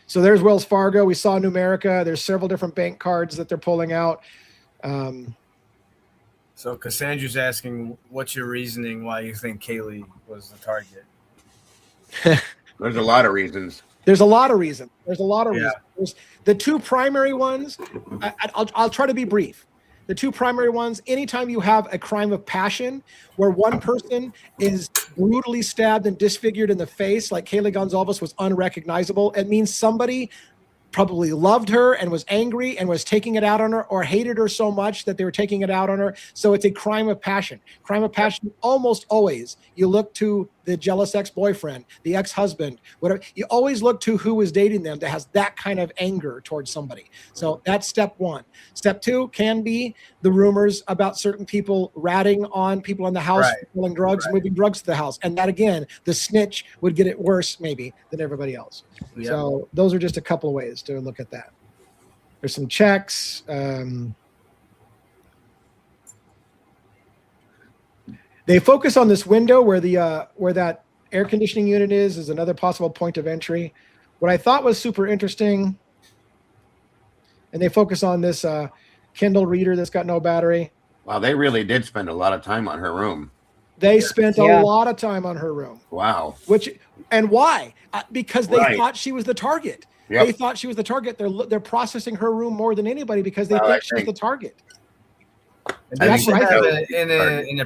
[SPEAKER 2] So there's Wells Fargo. We saw Numerica. There's several different bank cards that they're pulling out.
[SPEAKER 5] So Cassandra's asking, what's your reasoning why you think Kaylee was the target?
[SPEAKER 3] There's a lot of reasons.
[SPEAKER 2] There's a lot of reasons. There's the 2 primary ones. I'll try to be brief. The 2 primary ones, anytime you have a crime of passion where one person is brutally stabbed and disfigured in the face, like Kaylee Gonzalez was unrecognizable, it means somebody probably loved her and was angry and was taking it out on her, or hated her so much that they were taking it out on her. So it's a crime of passion. Crime of passion, almost always, you look to the jealous ex-boyfriend, the ex-husband, whatever. You always look to who is dating them that has that kind of anger towards somebody. So that's step 1. Step 2 can be the rumors about certain people ratting on people in the house, selling drugs, moving drugs to the house. And that, again, the snitch would get it worse maybe than everybody else. Yeah. So those are just a couple of ways to look at that. There's some checks. They focus on this window where that air conditioning unit is another possible point of entry. What I thought was super interesting, and they focus on this Kindle reader that's got no battery.
[SPEAKER 3] Wow, they really did spend a lot of time on her room.
[SPEAKER 2] They spent a lot of time on her room.
[SPEAKER 3] Wow.
[SPEAKER 2] And why? Because they thought she was the target.
[SPEAKER 3] Yep.
[SPEAKER 2] They thought she was the target. They're processing her room more than anybody because they think she's the target.
[SPEAKER 5] That's what I in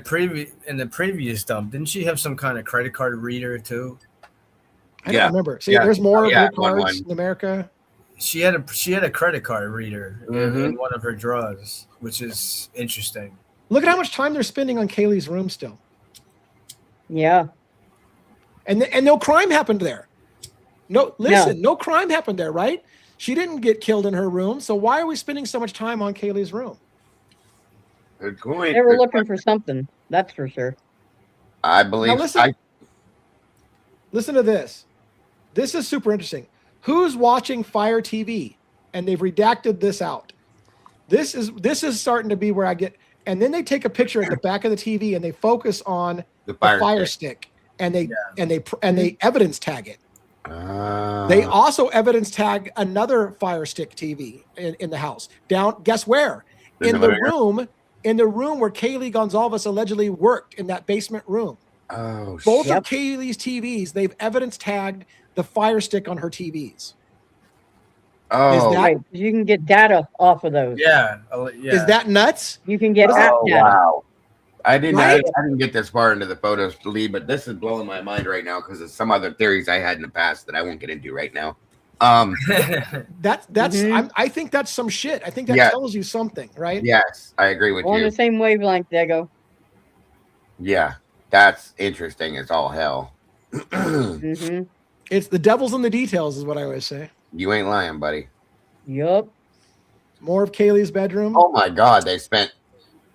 [SPEAKER 5] the previous dump. Didn't she have some kind of credit card reader too?
[SPEAKER 2] I don't remember. See, there's more of her cards in America.
[SPEAKER 5] She had a credit card reader in one of her drawers, which is interesting.
[SPEAKER 2] Look at how much time they're spending on Kaylee's room still.
[SPEAKER 4] Yeah.
[SPEAKER 2] And no crime happened there. No crime happened there, right? She didn't get killed in her room. So why are we spending so much time on Kaylee's room?
[SPEAKER 3] Good point.
[SPEAKER 4] They were looking for something. That's for sure.
[SPEAKER 3] I believe.
[SPEAKER 2] Now listen to this. This is super interesting. Who's watching Fire TV? And they've redacted this out. This is starting to be where I get. And then they take a picture at the back of the TV and they focus on the fire stick. and they evidence tag it.
[SPEAKER 3] Ah.
[SPEAKER 2] They also evidence tag another Fire Stick TV in the house. Down, guess where? In the room where Kaylee Gonzalez allegedly worked, in that basement room.
[SPEAKER 3] Oh,
[SPEAKER 2] Both of Kaylee's TVs, they've evidence tagged the Fire Stick on her TVs.
[SPEAKER 3] Oh,
[SPEAKER 4] Right. You can get data off of those.
[SPEAKER 5] Yeah.
[SPEAKER 2] Is that nuts?
[SPEAKER 4] You can get app data.
[SPEAKER 3] Wow. I didn't get this far into the photos, Lee, but this is blowing my mind right now because of some other theories I had in the past that I won't get into right now.
[SPEAKER 2] I think that's some shit. I think that tells you something, right?
[SPEAKER 3] Yes, I agree with you.
[SPEAKER 4] On the same wavelength, Dago.
[SPEAKER 3] Yeah, that's interesting as all hell.
[SPEAKER 2] It's the devil's in the details, is what I always say.
[SPEAKER 3] You ain't lying, buddy.
[SPEAKER 4] Yup.
[SPEAKER 2] More of Kaylee's bedroom.
[SPEAKER 3] Oh my God, they spent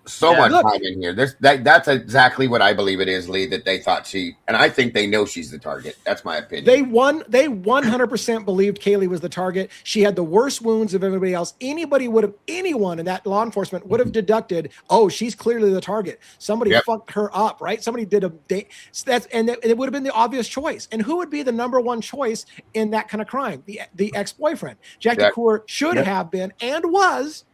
[SPEAKER 3] so much time in here. That's exactly what I believe it is, Lee, that they thought and I think they know she's the target. That's my opinion. They
[SPEAKER 2] 100% believed Kaylee was the target. She had the worst wounds of everybody else. Anyone in that law enforcement would have deducted, oh, she's clearly the target. Somebody fucked her up, right? Somebody did it would have been the obvious choice. And who would be the number one choice in that kind of crime? The ex-boyfriend. Jackie Coeur should have been and was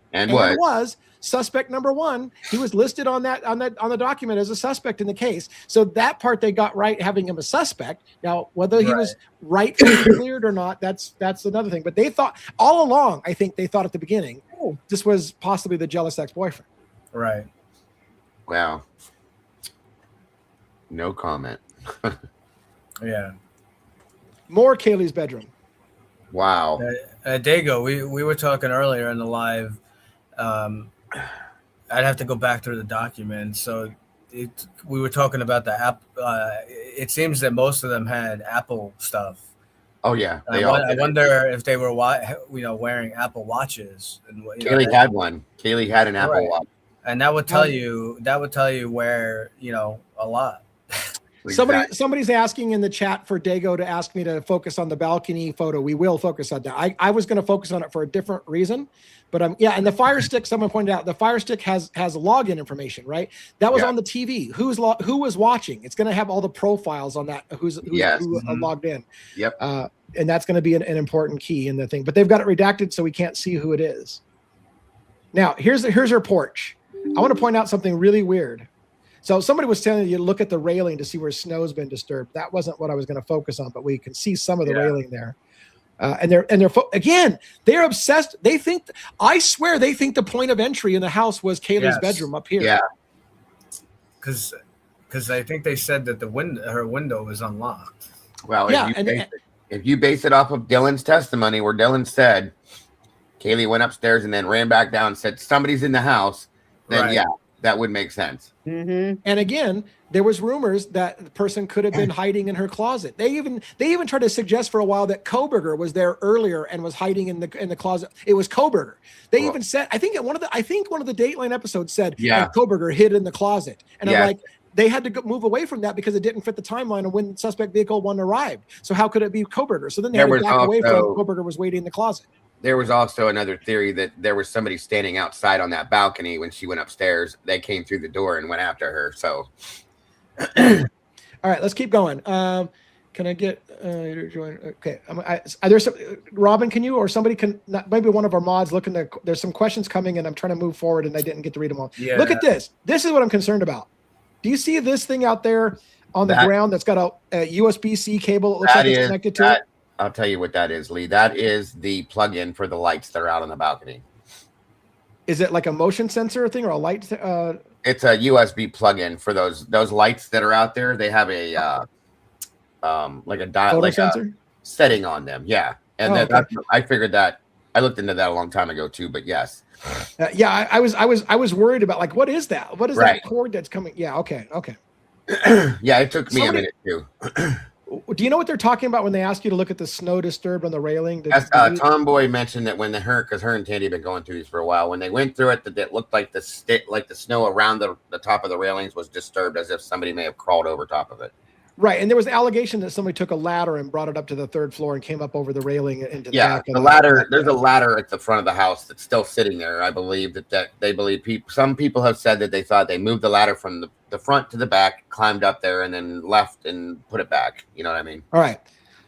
[SPEAKER 2] suspect number one. He was listed on the document as a suspect in the case. So that part they got right, having him a suspect. Now, whether he was rightfully cleared or not, that's another thing. But they thought all along, I think they thought at the beginning, this was possibly the jealous ex-boyfriend.
[SPEAKER 5] Right.
[SPEAKER 3] Wow. No comment.
[SPEAKER 5] Yeah.
[SPEAKER 2] More Kaylee's bedroom.
[SPEAKER 3] Wow.
[SPEAKER 5] Dago, we were talking earlier in the live. I'd have to go back through the document. So we were talking about the app. It seems that most of them had Apple stuff.
[SPEAKER 3] Oh yeah,
[SPEAKER 5] I wonder if they were wearing Apple watches. And
[SPEAKER 3] Kaylee had one. Kaylee had an Apple Watch,
[SPEAKER 5] and that would tell you where a lot.
[SPEAKER 3] Exactly.
[SPEAKER 2] Somebody's asking in the chat for Dago to ask me to focus on the balcony photo. We will focus on that. I was going to focus on it for a different reason, but and the Fire Stick, someone pointed out, the Fire Stick has login information, right? That was on the TV. Who was watching? It's going to have all the profiles on that. Who logged in.
[SPEAKER 3] Yep.
[SPEAKER 2] And that's going to be an important key in the thing. But they've got it redacted, so we can't see who it is. Now here's her porch. I want to point out something really weird. So somebody was telling you to look at the railing to see where snow's been disturbed. That wasn't what I was going to focus on, but we can see some of the railing there. And they're obsessed. They think, I swear, they think the point of entry in the house was Kaylee's bedroom up here.
[SPEAKER 5] Yeah, because I think they said that her window was unlocked.
[SPEAKER 3] Well, if you base it off of Dylan's testimony, where Dylan said Kaylee went upstairs and then ran back down and said somebody's in the house, then that would make sense.
[SPEAKER 2] And again, there was rumors that the person could have been hiding in her closet. They even tried to suggest for a while that Kohberger was there earlier and was hiding in the closet. It was Kohberger. They even said, I think one of the Dateline episodes said Kohberger hid in the closet. And I'm like, they had to move away from that because it didn't fit the timeline of when suspect vehicle 1 arrived. So how could it be Kohberger? So then they had to back away from Kohberger was waiting in the closet.
[SPEAKER 3] There was also another theory that there was somebody standing outside on that balcony when she went upstairs. They came through the door and went after her. So,
[SPEAKER 2] all right, let's keep going. Can I get join? Okay, are there some? Robin, can you or somebody can? Maybe one of our mods look in there. There's some questions coming, and I'm trying to move forward, and I didn't get to read them all. Yeah. Look at this. This is what I'm concerned about. Do you see this thing out there on the ground that's got a USB-C cable? It looks like it's connected to it.
[SPEAKER 3] I'll tell you what that is, Lee. That is the plug-in for the lights that are out on the balcony.
[SPEAKER 2] Is it like a motion sensor thing or a light?
[SPEAKER 3] It's a USB plug-in for those lights that are out there. They have a like a dial, like sensor? A setting on them. Yeah, and I figured that. I looked into that a long time ago too. But yes,
[SPEAKER 2] I was worried about like what is that? What is that cord that's coming? Yeah, okay.
[SPEAKER 3] Yeah, it took me a minute too.
[SPEAKER 2] Do you know what they're talking about when they ask you to look at the snow disturbed on the railing?
[SPEAKER 3] Tomboy mentioned that when because her and Tandy have been going through these for a while, when they went through it, that it looked like the snow around the top of the railings was disturbed, as if somebody may have crawled over top of it.
[SPEAKER 2] Right, and there was the allegation that somebody took a ladder and brought it up to the 3rd floor and came up over the railing into the back of
[SPEAKER 3] the ladder. There's a ladder at the front of the house that's still sitting there. I believe that they believe some people have said that they thought they moved the ladder from the front to the back, climbed up there, and then left and put it back. You know what I mean?
[SPEAKER 2] All right.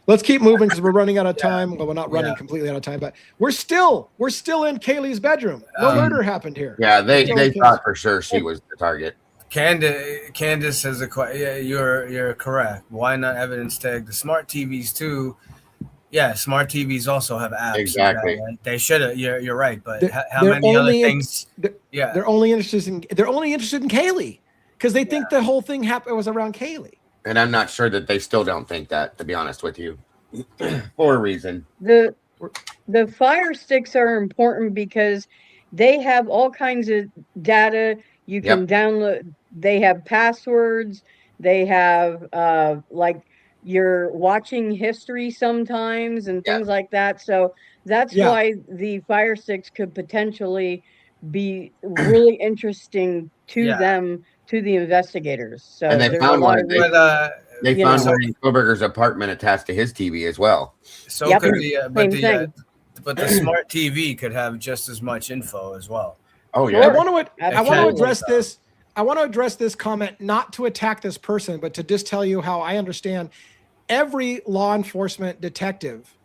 [SPEAKER 2] Let's keep moving because we're running out of time. Well, we're not running completely out of time, but we're still in Kaylee's bedroom. No murder happened here.
[SPEAKER 3] Yeah, they thought for sure she was the target.
[SPEAKER 5] Candace has a question. Yeah, you're correct. Why not evidence tag the smart TVs too? Yeah, smart TVs also have apps.
[SPEAKER 3] Exactly.
[SPEAKER 5] They should have. You're right. But how
[SPEAKER 2] they're
[SPEAKER 5] many other
[SPEAKER 2] only
[SPEAKER 5] things?
[SPEAKER 2] They're only interested in Kaylee because they think the whole thing was around Kaylee.
[SPEAKER 3] And I'm not sure that they still don't think that, to be honest with you, for a reason.
[SPEAKER 4] The Fire Sticks are important because they have all kinds of data you can download. They have passwords. They have like your watching history sometimes and things like that. So that's why the Fire Sticks could potentially be really interesting to them, to the investigators. So
[SPEAKER 3] and they found one. They found one in Koberger's apartment attached to his TV as well.
[SPEAKER 5] So could but the smart TV could have just as much info as well.
[SPEAKER 3] Oh yeah.
[SPEAKER 2] I want to address this. I want to address this comment not to attack this person, but to just tell you how I understand. Every law enforcement detective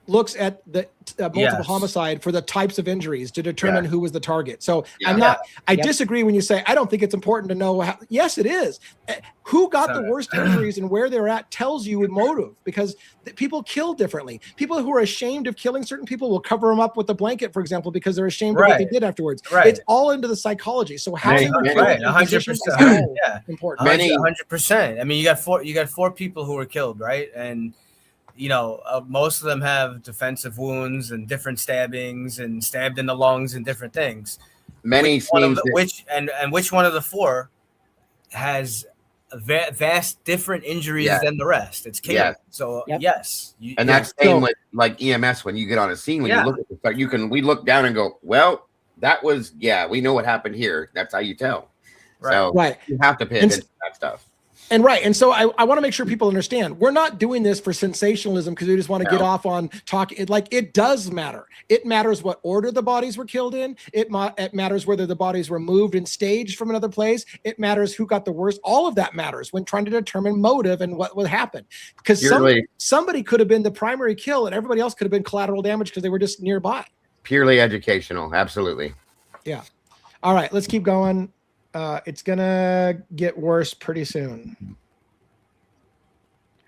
[SPEAKER 2] looks at the multiple homicide for the types of injuries to determine who was the target. So I disagree when you say, I don't think it's important to know how. Yes, it is. Who got the worst injuries and where they're at tells you a motive, because people kill differently. People who are ashamed of killing certain people will cover them up with a blanket, for example, because they're ashamed of what they did afterwards.
[SPEAKER 5] Right.
[SPEAKER 2] It's all into the psychology. So how
[SPEAKER 5] 100%.
[SPEAKER 2] Important.
[SPEAKER 5] 100%. I mean, you got four people who were killed, right? And most of them have defensive wounds and different stabbings and stabbed in the lungs and different things. Which one of the four has vast different injuries than the rest? It's Kaylee. So yes.
[SPEAKER 3] And that's same with like EMS when you get on a scene, when you look at the stuff, we look down and go, well, that was, we know what happened here. That's how you tell.
[SPEAKER 5] Right.
[SPEAKER 3] So you have to pay attention to that stuff.
[SPEAKER 2] And so I want to make sure people understand, we're not doing this for sensationalism because we just want to get off on talking. It does matter. It matters what order the bodies were killed in. It matters whether the bodies were moved and staged from another place. It matters who got the worst. All of that matters when trying to determine motive and what would happen. Because somebody could have been the primary kill and everybody else could have been collateral damage because they were just nearby.
[SPEAKER 3] Purely educational. Absolutely.
[SPEAKER 2] Yeah. All right, let's keep going. It's gonna get worse pretty soon.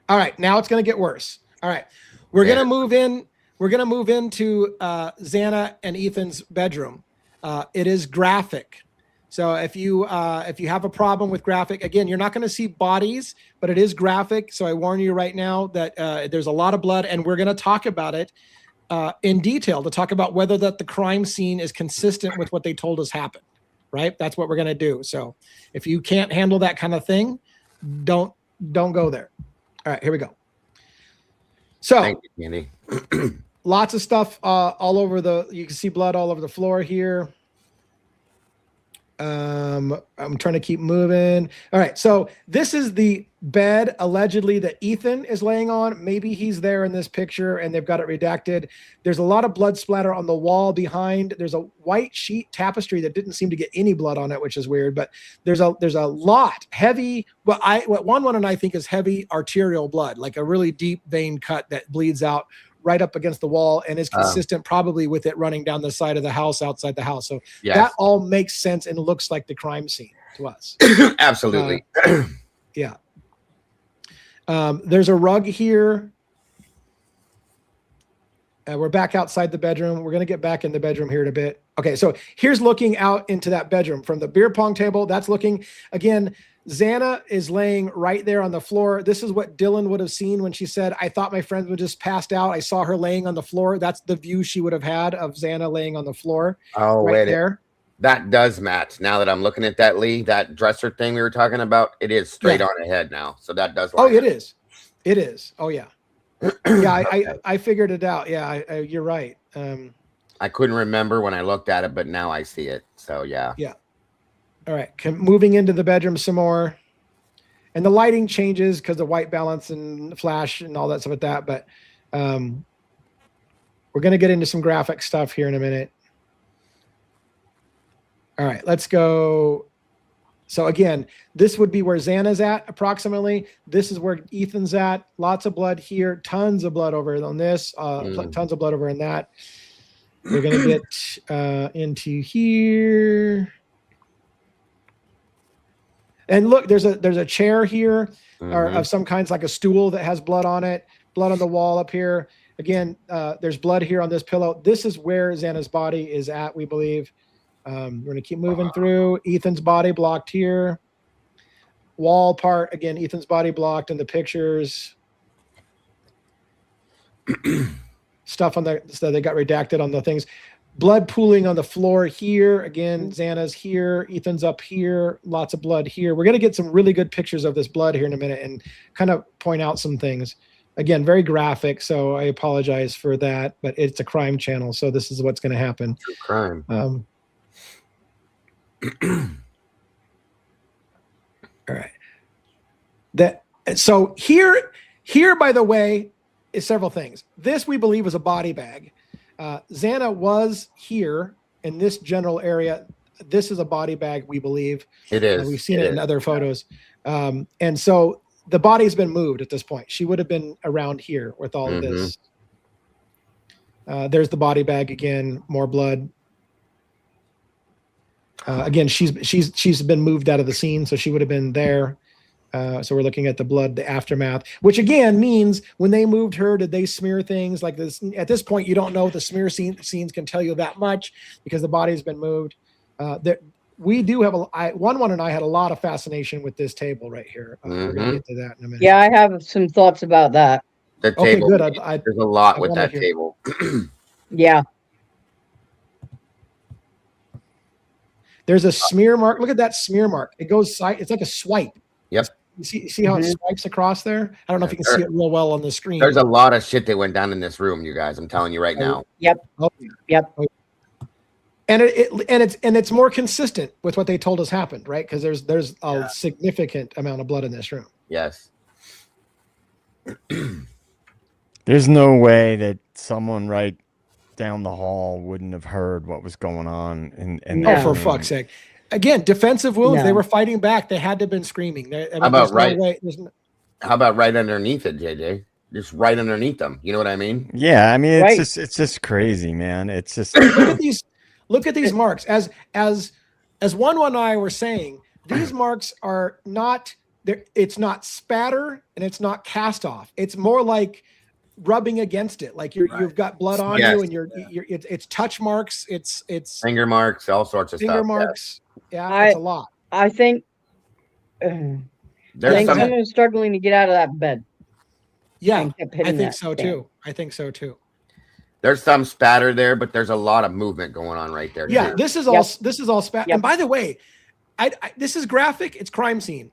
[SPEAKER 2] All right, now it's gonna get worse. All right, we're gonna move in. We're gonna move into Zana and Ethan's bedroom. It is graphic, so if you have a problem with graphic, again, you're not gonna see bodies, but it is graphic. So I warn you right now that there's a lot of blood, and we're gonna talk about it in detail to talk about whether the crime scene is consistent with what they told us happened. Right, that's what we're gonna do. So if you can't handle that kind of thing, don't go there. All right, here we go. So
[SPEAKER 3] thank you, Andy.
[SPEAKER 2] Lots of stuff all over you can see blood all over the floor here. I'm trying to keep moving. All right, so this is the bed allegedly that Ethan is laying on. Maybe he's there in this picture and they've got it redacted. There's a lot of blood splatter on the wall behind. There's a white sheet tapestry that didn't seem to get any blood on it, which is weird, but there's a lot heavy, what one and I think is heavy arterial blood, like a really deep vein cut that bleeds out right up against the wall and is consistent probably with it running down the side of the house, outside the house. So that all makes sense and looks like the crime scene to us.
[SPEAKER 3] Absolutely.
[SPEAKER 2] Yeah. There's a rug here. We're back outside the bedroom. We're going to get back in the bedroom here in a bit. Okay, so here's looking out into that bedroom from the beer pong table. That's looking, again, Zana is laying right there on the floor. This is what Dylan would have seen when she said, I thought my friend would just passed out. I saw her laying on the floor. That's the view she would have had of Zana laying on the floor.
[SPEAKER 3] Oh, right there. That does match. Now that I'm looking at that, Lee, that dresser thing we were talking about, it is straight on ahead now. So that does.
[SPEAKER 2] It is. It is. Oh, yeah. Yeah, I figured it out. Yeah, you're right.
[SPEAKER 3] I couldn't remember when I looked at it, but now I see it. So, yeah.
[SPEAKER 2] Yeah. All right. Moving into the bedroom some more. And the lighting changes because of white balance and flash and all that stuff like that. But we're going to get into some graphic stuff here in a minute. All right, let's go. So again, this would be where Zana's at approximately. This is where Ethan's at. Lots of blood here. Tons of blood over on this. Tons of blood over in that. We're going to get into here. And look, there's a chair here or of some kinds, like a stool that has blood on it, blood on the wall up here. Again, there's blood here on this pillow. This is where Zana's body is at, we believe. We're going to keep moving through. Ethan's body blocked here. Wall part, again, Ethan's body blocked in the pictures. Stuff on the, so they got redacted on the things. Blood pooling on the floor here. Again, Zana's here. Ethan's up here. Lots of blood here. We're going to get some really good pictures of this blood here in a minute and kind of point out some things. Again, very graphic, so I apologize for that, but it's a crime channel, so this is what's going to happen.
[SPEAKER 3] True crime.
[SPEAKER 2] All right. So here, by the way, is several things. This we believe was a body bag. Zana was here in this general area. This is a body bag, we believe.
[SPEAKER 3] It is.
[SPEAKER 2] We've seen it in other photos. And so the body's been moved at this point. She would have been around here with all of this. There's the body bag again, more blood. Again, she's been moved out of the scene, so she would have been there. So we're looking at the blood, the aftermath, which again means when they moved her, did they smear things like this? At this point, you don't know. The smear scenes can tell you that much because the body's been moved. We do have one and I had a lot of fascination with this table right here. We're gonna get to that in a minute.
[SPEAKER 4] Yeah, I have some thoughts about that.
[SPEAKER 3] The table.
[SPEAKER 2] Okay, good.
[SPEAKER 3] There's a lot with that table.
[SPEAKER 4] Yeah.
[SPEAKER 2] There's a smear mark. Look at that smear mark. It goes side. It's like a swipe.
[SPEAKER 3] Yep.
[SPEAKER 2] You see how it swipes across there? I don't know if you can see it real well on the screen.
[SPEAKER 3] There's a lot of shit that went down in this room, you guys. I'm telling you right now.
[SPEAKER 4] Yep.
[SPEAKER 2] Oh,
[SPEAKER 4] Yep.
[SPEAKER 2] And it's more consistent with what they told us happened, right? Because there's a significant amount of blood in this room.
[SPEAKER 3] Yes.
[SPEAKER 6] There's no way that someone right down the hall wouldn't have heard what was going on.
[SPEAKER 2] Oh, for fuck's sake! Again, defensive wounds. No. They were fighting back. They had to have been screaming.
[SPEAKER 3] How about right underneath it, JJ? Just right underneath them. You know what I mean?
[SPEAKER 6] Yeah, I mean it's just crazy, man. It's just
[SPEAKER 2] look at these marks. As one and I were saying, these marks are not there. It's not spatter and it's not cast off. It's more like rubbing against it, like you've got blood on you, and it's touch marks. It's
[SPEAKER 3] finger marks, all sorts of
[SPEAKER 2] finger
[SPEAKER 3] stuff.
[SPEAKER 2] marks. Yeah, it's a lot.
[SPEAKER 4] I think someone's struggling to get out of that bed.
[SPEAKER 2] Yeah, I think so too.
[SPEAKER 3] There's some spatter there, but there's a lot of movement going on right there.
[SPEAKER 2] Yeah,
[SPEAKER 3] too.
[SPEAKER 2] this is all spatter. And by the way, this is graphic. It's crime scene.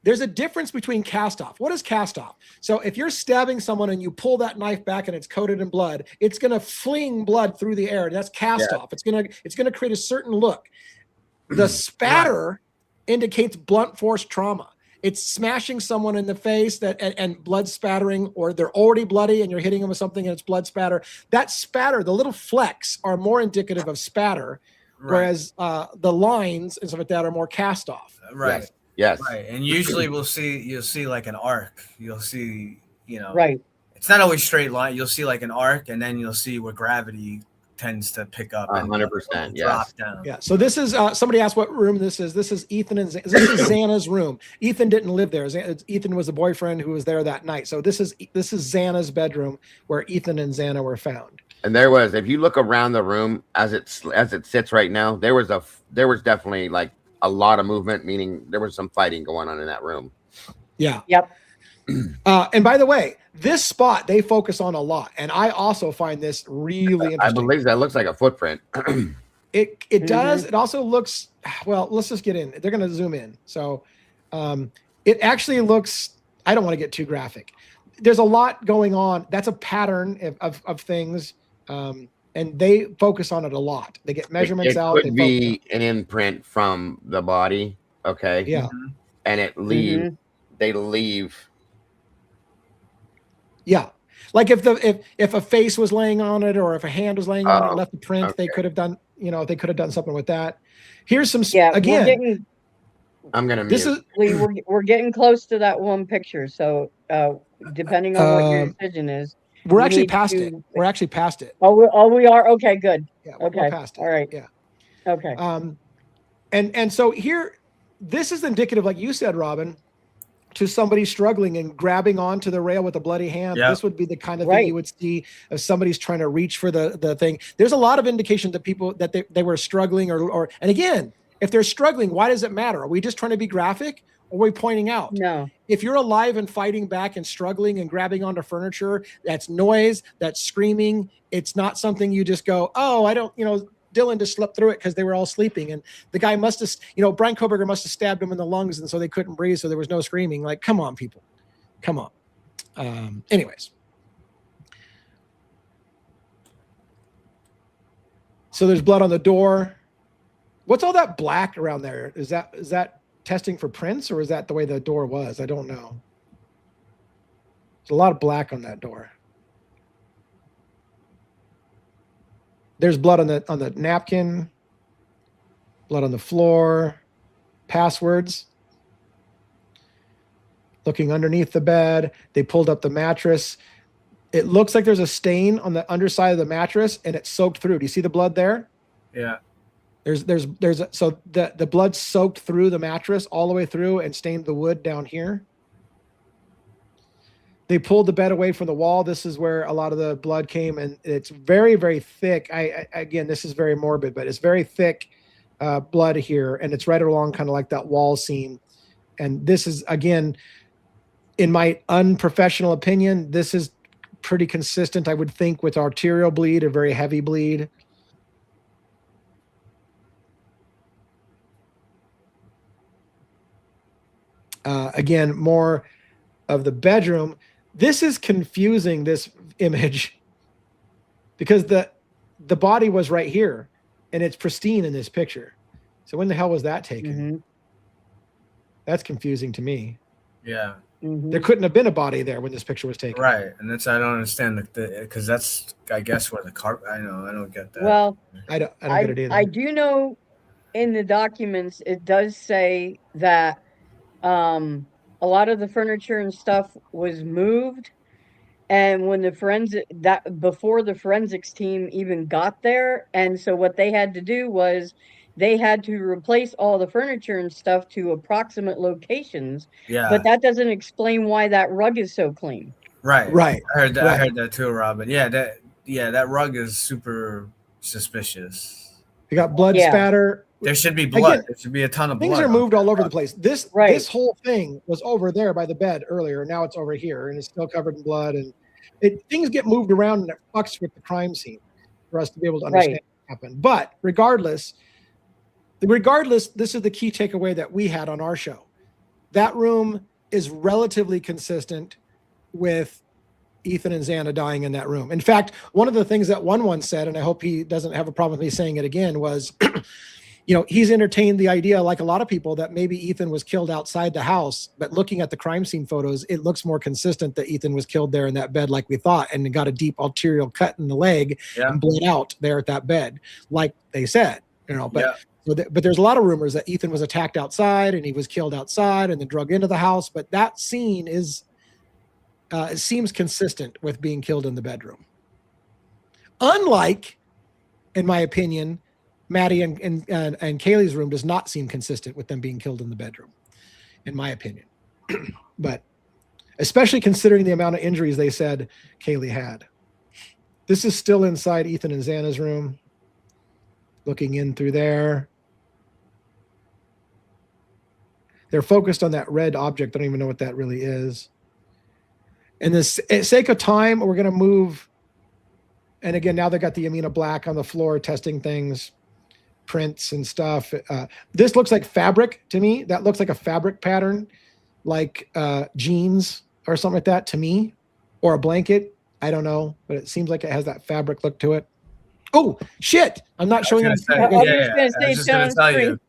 [SPEAKER 2] There's a difference between cast off. What is cast off? So if you're stabbing someone and you pull that knife back and it's coated in blood, it's going to fling blood through the air. That's cast off. It's going to create a certain look. The spatter indicates blunt force trauma. It's smashing someone in the face and blood spattering, or they're already bloody and you're hitting them with something and it's blood spatter. That spatter, the little flecks are more indicative of spatter, whereas the lines and stuff like that are more cast off.
[SPEAKER 5] Right.
[SPEAKER 3] Yes.
[SPEAKER 5] Right. And usually you'll see like an arc. You'll see,
[SPEAKER 4] right.
[SPEAKER 5] It's not always straight line. You'll see like an arc, and then you'll see where gravity tends to pick up
[SPEAKER 3] 100%.
[SPEAKER 5] Drop down.
[SPEAKER 2] Yeah. So this is somebody asked what room this is. This is Ethan and this is Zana's room. Ethan didn't live there. Ethan was the boyfriend who was there that night. So this is Zana's bedroom where Ethan and Zana were found.
[SPEAKER 3] And there was, if you look around the room as it sits right now, there was definitely like a lot of movement, meaning there was some fighting going on in that room.
[SPEAKER 2] Yeah.
[SPEAKER 4] Yep.
[SPEAKER 2] And by the way, this spot they focus on a lot, and I also find this really interesting.
[SPEAKER 3] I believe that looks like a footprint.
[SPEAKER 2] It does. It also looks, well, let's just get in. They're going to zoom in. So it actually looks, I don't want to get too graphic. There's a lot going on. That's a pattern of things. And they focus on it a lot. They get measurements out.
[SPEAKER 3] It could be an imprint from the body. Okay.
[SPEAKER 2] Yeah.
[SPEAKER 3] and it leaves. They leave.
[SPEAKER 2] Yeah. Like if a face was laying on it, or if a hand was laying on it and left a print, they could have done, they could have done something with that. Here's some, again,
[SPEAKER 3] I'm going to mute.
[SPEAKER 2] This is,
[SPEAKER 4] we're getting close to that one picture. So, depending on what your decision is,
[SPEAKER 2] we're actually past it. We're actually past it.
[SPEAKER 4] Oh, we are. Okay, good.
[SPEAKER 2] Yeah.
[SPEAKER 4] Okay.
[SPEAKER 2] We're past it.
[SPEAKER 4] All right.
[SPEAKER 2] Yeah.
[SPEAKER 4] Okay.
[SPEAKER 2] And so here, this is indicative, like you said, Robin, to somebody struggling and grabbing onto the rail with a bloody hand.
[SPEAKER 5] Yep.
[SPEAKER 2] This would be the kind of thing you would see if somebody's trying to reach for the thing. There's a lot of indication that people that they were struggling or and again, if they're struggling, why does it matter? Are we just trying to be graphic, or are we pointing out?
[SPEAKER 4] No.
[SPEAKER 2] If you're alive and fighting back and struggling and grabbing onto furniture, that's noise, that's screaming. It's not something you just go, oh, I don't, Dylan just slept through it because they were all sleeping. And the guy must have, Brian Koberger must have stabbed him in the lungs, and so they couldn't breathe, so there was no screaming. Like, come on, people. Come on. Anyways. So there's blood on the door. What's all that black around there? Is that testing for prints, or is that the way the door was? I don't know. There's a lot of black on that door. There's blood on the napkin, blood on the floor, passwords. Looking underneath the bed, they pulled up the mattress. It looks like there's a stain on the underside of the mattress, and it's soaked through. Do you see the blood there?
[SPEAKER 5] Yeah.
[SPEAKER 2] So the blood soaked through the mattress all the way through and stained the wood down here. They pulled the bed away from the wall. This is where a lot of the blood came, and it's very, very thick. Again, this is very morbid, but it's very thick blood here, and it's right along kind of like that wall seam. And this is, again, in my unprofessional opinion, this is pretty consistent, I would think, with arterial bleed, a very heavy bleed. Again, more of the bedroom. This is confusing, this image, because the body was right here and it's pristine in this picture. So when the hell was that taken? That's confusing to me.
[SPEAKER 5] Yeah.
[SPEAKER 2] There couldn't have been a body there when this picture was taken.
[SPEAKER 5] Right. And that's, I don't understand because that's, I guess, where the carpet, I don't get that.
[SPEAKER 4] Well,
[SPEAKER 2] I don't get it either.
[SPEAKER 4] I do know in the documents, it does say that a lot of the furniture and stuff was moved, and when before the forensics team even got there, and so what they had to do was they had to replace all the furniture and stuff to approximate locations.
[SPEAKER 5] Yeah.
[SPEAKER 4] But that doesn't explain why that rug is so clean.
[SPEAKER 5] Right.
[SPEAKER 2] Right.
[SPEAKER 5] I heard that.
[SPEAKER 2] Right.
[SPEAKER 5] I heard that too, Robin. Yeah. That rug is super suspicious.
[SPEAKER 2] You got blood spatter.
[SPEAKER 5] There should be blood.
[SPEAKER 2] Again,
[SPEAKER 5] there should be a ton of blood.
[SPEAKER 2] Things are moved all over the place. This whole thing was over there by the bed earlier. Now it's over here, and it's still covered in blood. And things get moved around, and it fucks with the crime scene for us to be able to understand what happened. But regardless, this is the key takeaway that we had on our show. That room is relatively consistent with Ethan and Zana dying in that room. In fact, one of the things that one said, and I hope he doesn't have a problem with me saying it again, was he's entertained the idea, like a lot of people, that maybe Ethan was killed outside the house, but looking at the crime scene photos, it looks more consistent that Ethan was killed there in that bed like we thought, and got a deep arterial cut in the leg and bled out there at that bed, like they said, but there's a lot of rumors that Ethan was attacked outside and he was killed outside and then drug into the house. But that scene it seems consistent with being killed in the bedroom. Unlike, in my opinion, Maddie and Kaylee's room does not seem consistent with them being killed in the bedroom, in my opinion. But especially considering the amount of injuries they said Kaylee had. This is still inside Ethan and Zana's room. Looking in through there. They're focused on that red object. I don't even know what that really is. And the sake of time, we're going to move. And again, now they got the Amina Black on the floor testing things, prints and stuff. This looks like fabric to me. That looks like a fabric pattern, like jeans or something like that to me, or a blanket. I don't know, but it seems like it has that fabric look to it. Oh, shit. I'm not showing it.
[SPEAKER 5] I was just going to tell you.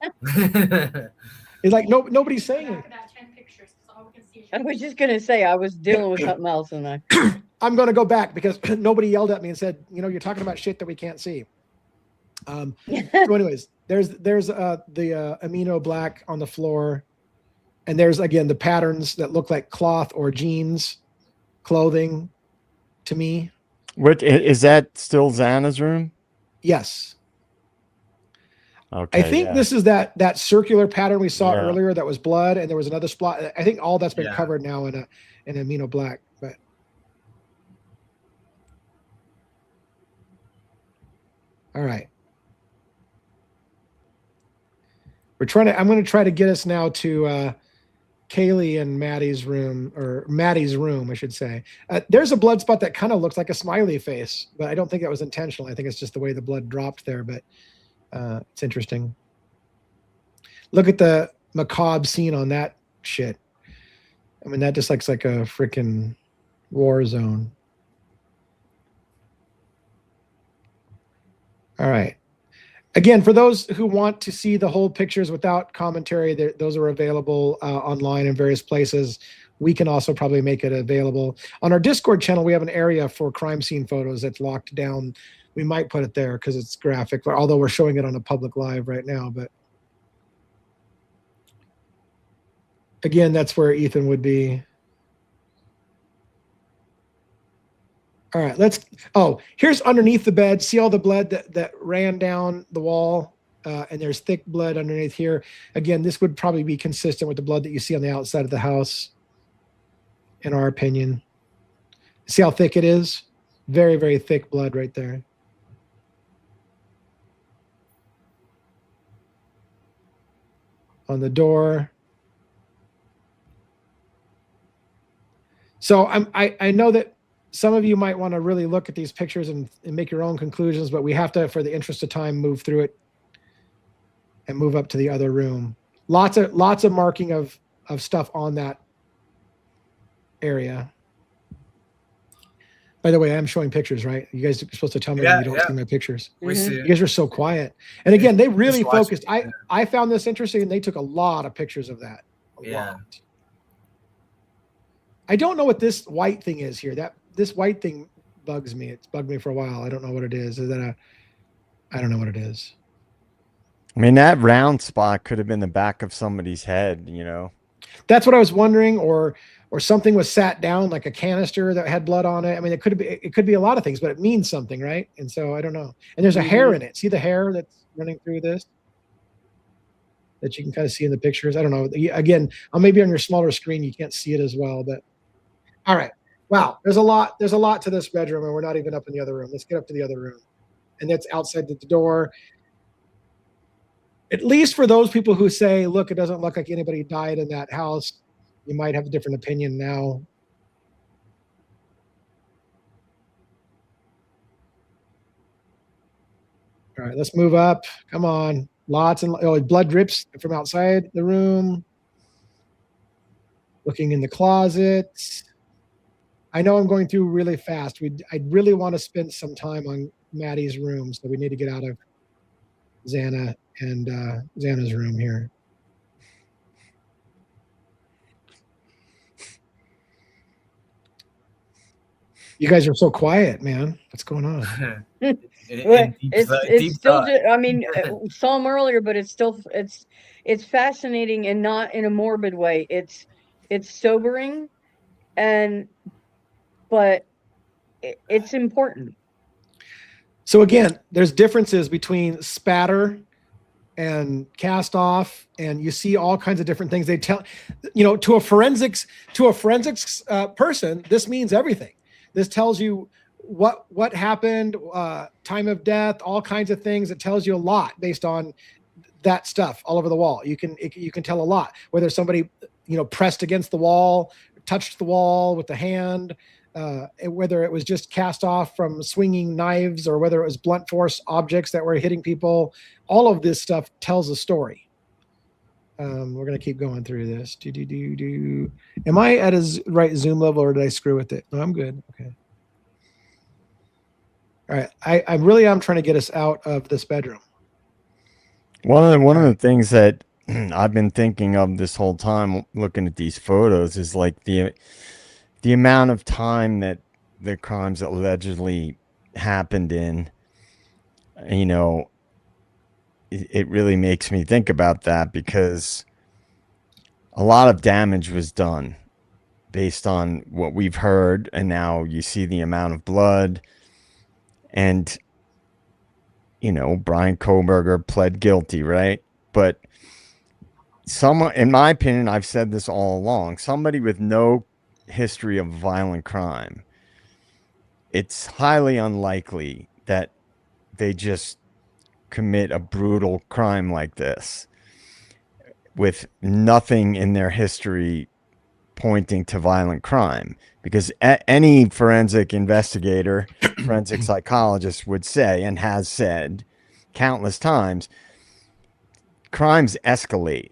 [SPEAKER 2] It's like nobody's saying it.
[SPEAKER 4] I was just gonna say I was dealing with something else, and
[SPEAKER 2] I'm going to go back because nobody yelled at me and said, you know, you're talking about shit that we can't see. So anyways, there's the amino black on the floor, and there's again the patterns that look like cloth or jeans clothing to me.
[SPEAKER 6] What is that? Still Zana's room?
[SPEAKER 2] Yes.
[SPEAKER 6] Okay.
[SPEAKER 2] I think this is that circular pattern we saw
[SPEAKER 6] Yeah.
[SPEAKER 2] earlier that was blood, and there was another spot. I think all that's been
[SPEAKER 5] Yeah.
[SPEAKER 2] covered now in amino black. But all right, I'm going to try to get us now to Kaylee and Maddie's room, or Maddie's room, I should say. There's a blood spot that kind of looks like a smiley face, but I don't think that was intentional. I think it's just the way the blood dropped there, but it's interesting. Look at the macabre scene on that shit. I mean, that just looks like a freaking war zone. All right. Again, for those who want to see the whole pictures without commentary, those are available online in various places. We can also probably make it available. On our Discord channel, we have an area for crime scene photos that's locked down. We might put it there because it's graphic, although we're showing it on a public live right now. But again, that's where Ethan would be. All right, here's underneath the bed. See all the blood that ran down the wall? And there's thick blood underneath here. Again, this would probably be consistent with the blood that you see on the outside of the house, in our opinion. See how thick it is? Very, very thick blood right there. On the door. So I know that some of you might want to really look at these pictures and make your own conclusions, but we have to, for the interest of time, move through it and move up to the other room. Lots of marking of stuff on that area. By the way, I'm showing pictures, right? You guys are supposed to tell me when you don't see my pictures.
[SPEAKER 5] We see
[SPEAKER 2] You
[SPEAKER 5] it.
[SPEAKER 2] guys are so quiet. And again, they really
[SPEAKER 5] Just watch
[SPEAKER 2] focused.
[SPEAKER 5] it.
[SPEAKER 2] I found this interesting, and they took a lot of pictures of that. A
[SPEAKER 5] Yeah.
[SPEAKER 2] lot. I don't know what this white thing is here. This white thing bugs me. It's bugged me for a while. I don't know what it is. I don't know what it is.
[SPEAKER 6] I mean, that round spot could have been the back of somebody's head, you know?
[SPEAKER 2] That's what I was wondering, or something was sat down like a canister that had blood on it. I mean, it could be a lot of things, but it means something, right? And so I don't know. And there's a hair in it. See the hair that's running through this that you can kind of see in the pictures. I don't know. Again, maybe on your smaller screen you can't see it as well, but all right. Wow, there's a lot to this bedroom, and we're not even up in the other room. Let's get up to the other room. And that's outside the door. At least for those people who say, look, it doesn't look like anybody died in that house, you might have a different opinion now. All right, let's move up. Come on. Blood drips from outside the room. Looking in the closets. I know I'm going through really fast. I really want to spend some time on Maddie's room, so we need to get out of Zana and Zana's room here. You guys are so quiet, man. What's going on?
[SPEAKER 4] It's still just, I mean, saw him earlier, but it's still it's fascinating, and not in a morbid way. It's sobering, but it's important.
[SPEAKER 2] So again, there's differences between spatter and cast off, and you see all kinds of different things. They tell, to a forensics person, this means everything. This tells you what happened, time of death, all kinds of things. It tells you a lot based on that stuff all over the wall. You can tell a lot, whether somebody pressed against the wall, touched the wall with the hand, whether it was just cast off from swinging knives, or whether it was blunt force objects that were hitting people. All of this stuff tells a story. We're going to keep going through this. Am I at a right zoom level, or did I screw with it? No, I'm good. Okay. All right. I really am trying to get us out of this bedroom.
[SPEAKER 6] One of the things that I've been thinking of this whole time looking at these photos is like the amount of time that the crimes allegedly happened in, you know, it really makes me think about that, because a lot of damage was done based on what we've heard. And now you see the amount of blood, and, you know, Brian Koberger pled guilty, right? But someone, in my opinion, I've said this all along, somebody with no history of violent crime, it's highly unlikely that they just commit a brutal crime like this with nothing in their history pointing to violent crime. Because any forensic investigator, forensic psychologist would say, and has said countless times, crimes escalate.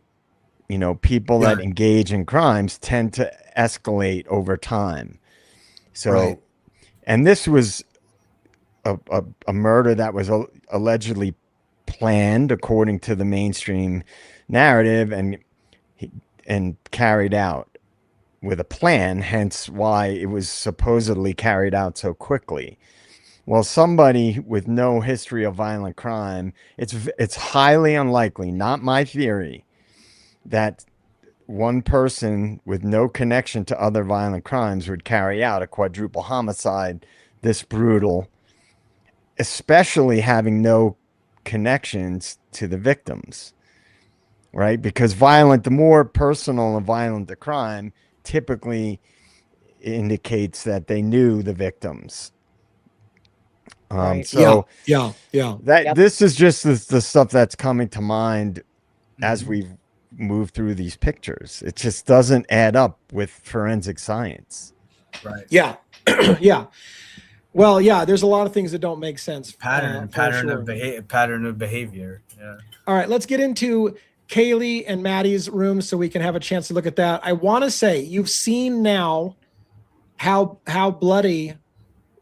[SPEAKER 6] You know, people that engage in crimes tend to escalate over time. So, and this was a murder that was allegedly planned according to the mainstream narrative, and carried out with a plan, hence why it was supposedly carried out so quickly. Well, somebody with no history of violent crime, it's highly unlikely, not my theory, that one person with no connection to other violent crimes would carry out a quadruple homicide this brutal, especially having no connections to the victims, right? Because the more personal and violent the crime, typically indicates that they knew the victims. So this is just the stuff that's coming to mind as we've moved through these pictures. It just doesn't add up with forensic science.
[SPEAKER 5] Right.
[SPEAKER 2] Yeah. Yeah. Well, yeah, there's a lot of things that don't make sense.
[SPEAKER 5] Pattern of behavior. Yeah.
[SPEAKER 2] All right, let's get into Kaylee and Maddie's room so we can have a chance to look at that. I want to say you've seen now how bloody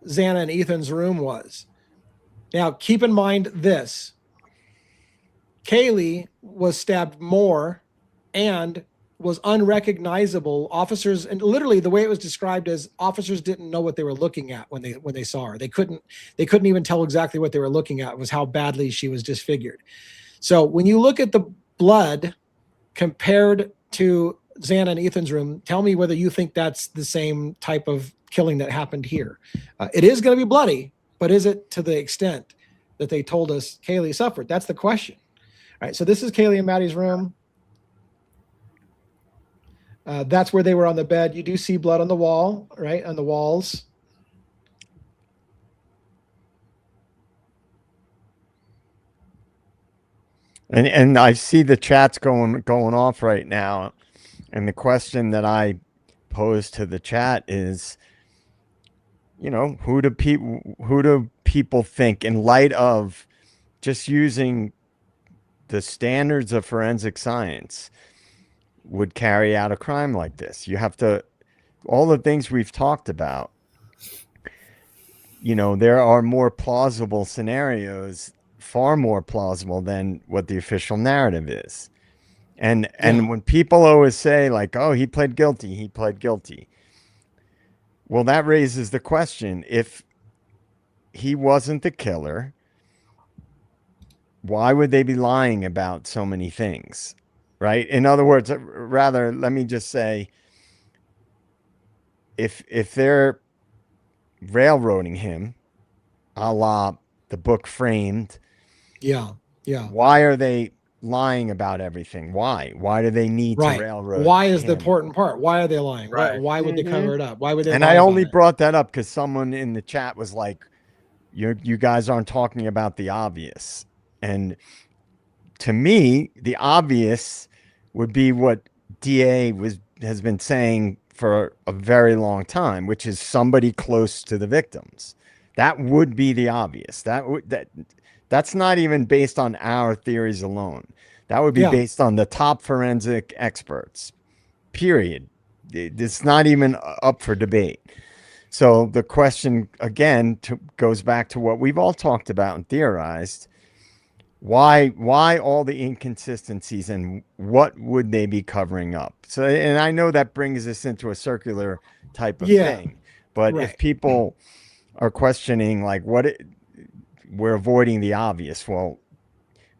[SPEAKER 2] Zana and Ethan's room was. Now, keep in mind this. Kaylee was stabbed more and was unrecognizable. Officers, and literally the way it was described as officers didn't know what they were looking at when they saw her. They couldn't even tell exactly what they were looking at. It was how badly she was disfigured. So when you look at the blood compared to Zana and Ethan's room, tell me whether you think that's the same type of killing that happened here. It is going to be bloody, but is it to the extent that they told us Kaylee suffered? That's the question. All right, so this is Kaylee and Maddie's room. That's where they were on the bed. You do see blood on the wall, right? On the walls.
[SPEAKER 6] And I see the chats going off right now. And the question that I pose to the chat is, you know, who do people think, in light of just using the standards of forensic science, would carry out a crime like this? You have to, all the things we've talked about, you know, there are more plausible scenarios, far more plausible than what the official narrative is. And when people always say like, oh, he pled guilty. Well, that raises the question, if he wasn't the killer, why would they be lying about so many things? Right? In other words, rather, let me just say, if they're railroading him, a la the book Framed, why are they lying about everything? Why do they need to railroad?
[SPEAKER 2] Why is the important part? Why are they lying?
[SPEAKER 5] Right.
[SPEAKER 2] Why would they cover it up? Why would they?
[SPEAKER 6] And I only brought that up because someone in the chat was like, you guys aren't talking about the obvious. And to me, the obvious would be what DA has been saying for a very long time, which is somebody close to the victims. That would be the obvious. That's not even based on our theories alone. That would be based on the top forensic experts, period. It's not even up for debate. So the question, again, goes back to what we've all talked about and theorized. why all the inconsistencies, and what would they be covering up? So, and I know that brings us into a circular type of thing, but
[SPEAKER 2] right.
[SPEAKER 6] if people are questioning like we're avoiding the obvious, well,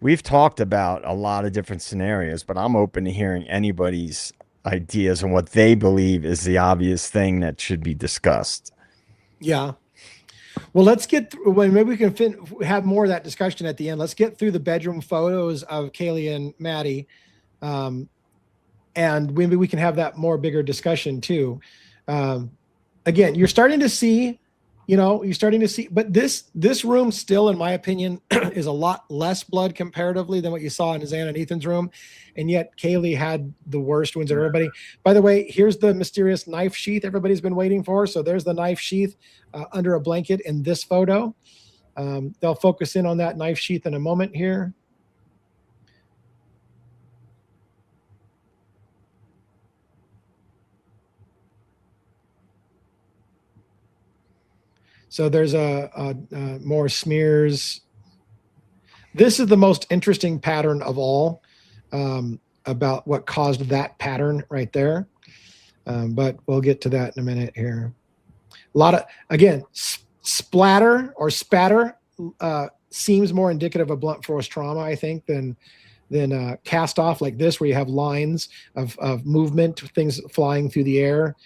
[SPEAKER 6] we've talked about a lot of different scenarios, but I'm open to hearing anybody's ideas on what they believe is the obvious thing that should be discussed.
[SPEAKER 2] Yeah. Well, let's get through. Well, maybe we can have more of that discussion at the end. Let's get through the bedroom photos of Kaylee and Maddie, and maybe we can have that more bigger discussion too. Again, you're starting to see, but this room still, in my opinion, is a lot less blood comparatively than what you saw in Zana and Ethan's room. And yet Kaylee had the worst wounds of everybody. By the way, here's the mysterious knife sheath everybody's been waiting for. So there's the knife sheath under a blanket in this photo. They'll focus in on that knife sheath in a moment here. So there's more smears. This is the most interesting pattern of all, about what caused that pattern right there. But we'll get to that in a minute here. A lot of, again, splatter or spatter seems more indicative of blunt force trauma, I think, than cast off like this, where you have lines of movement, things flying through the air,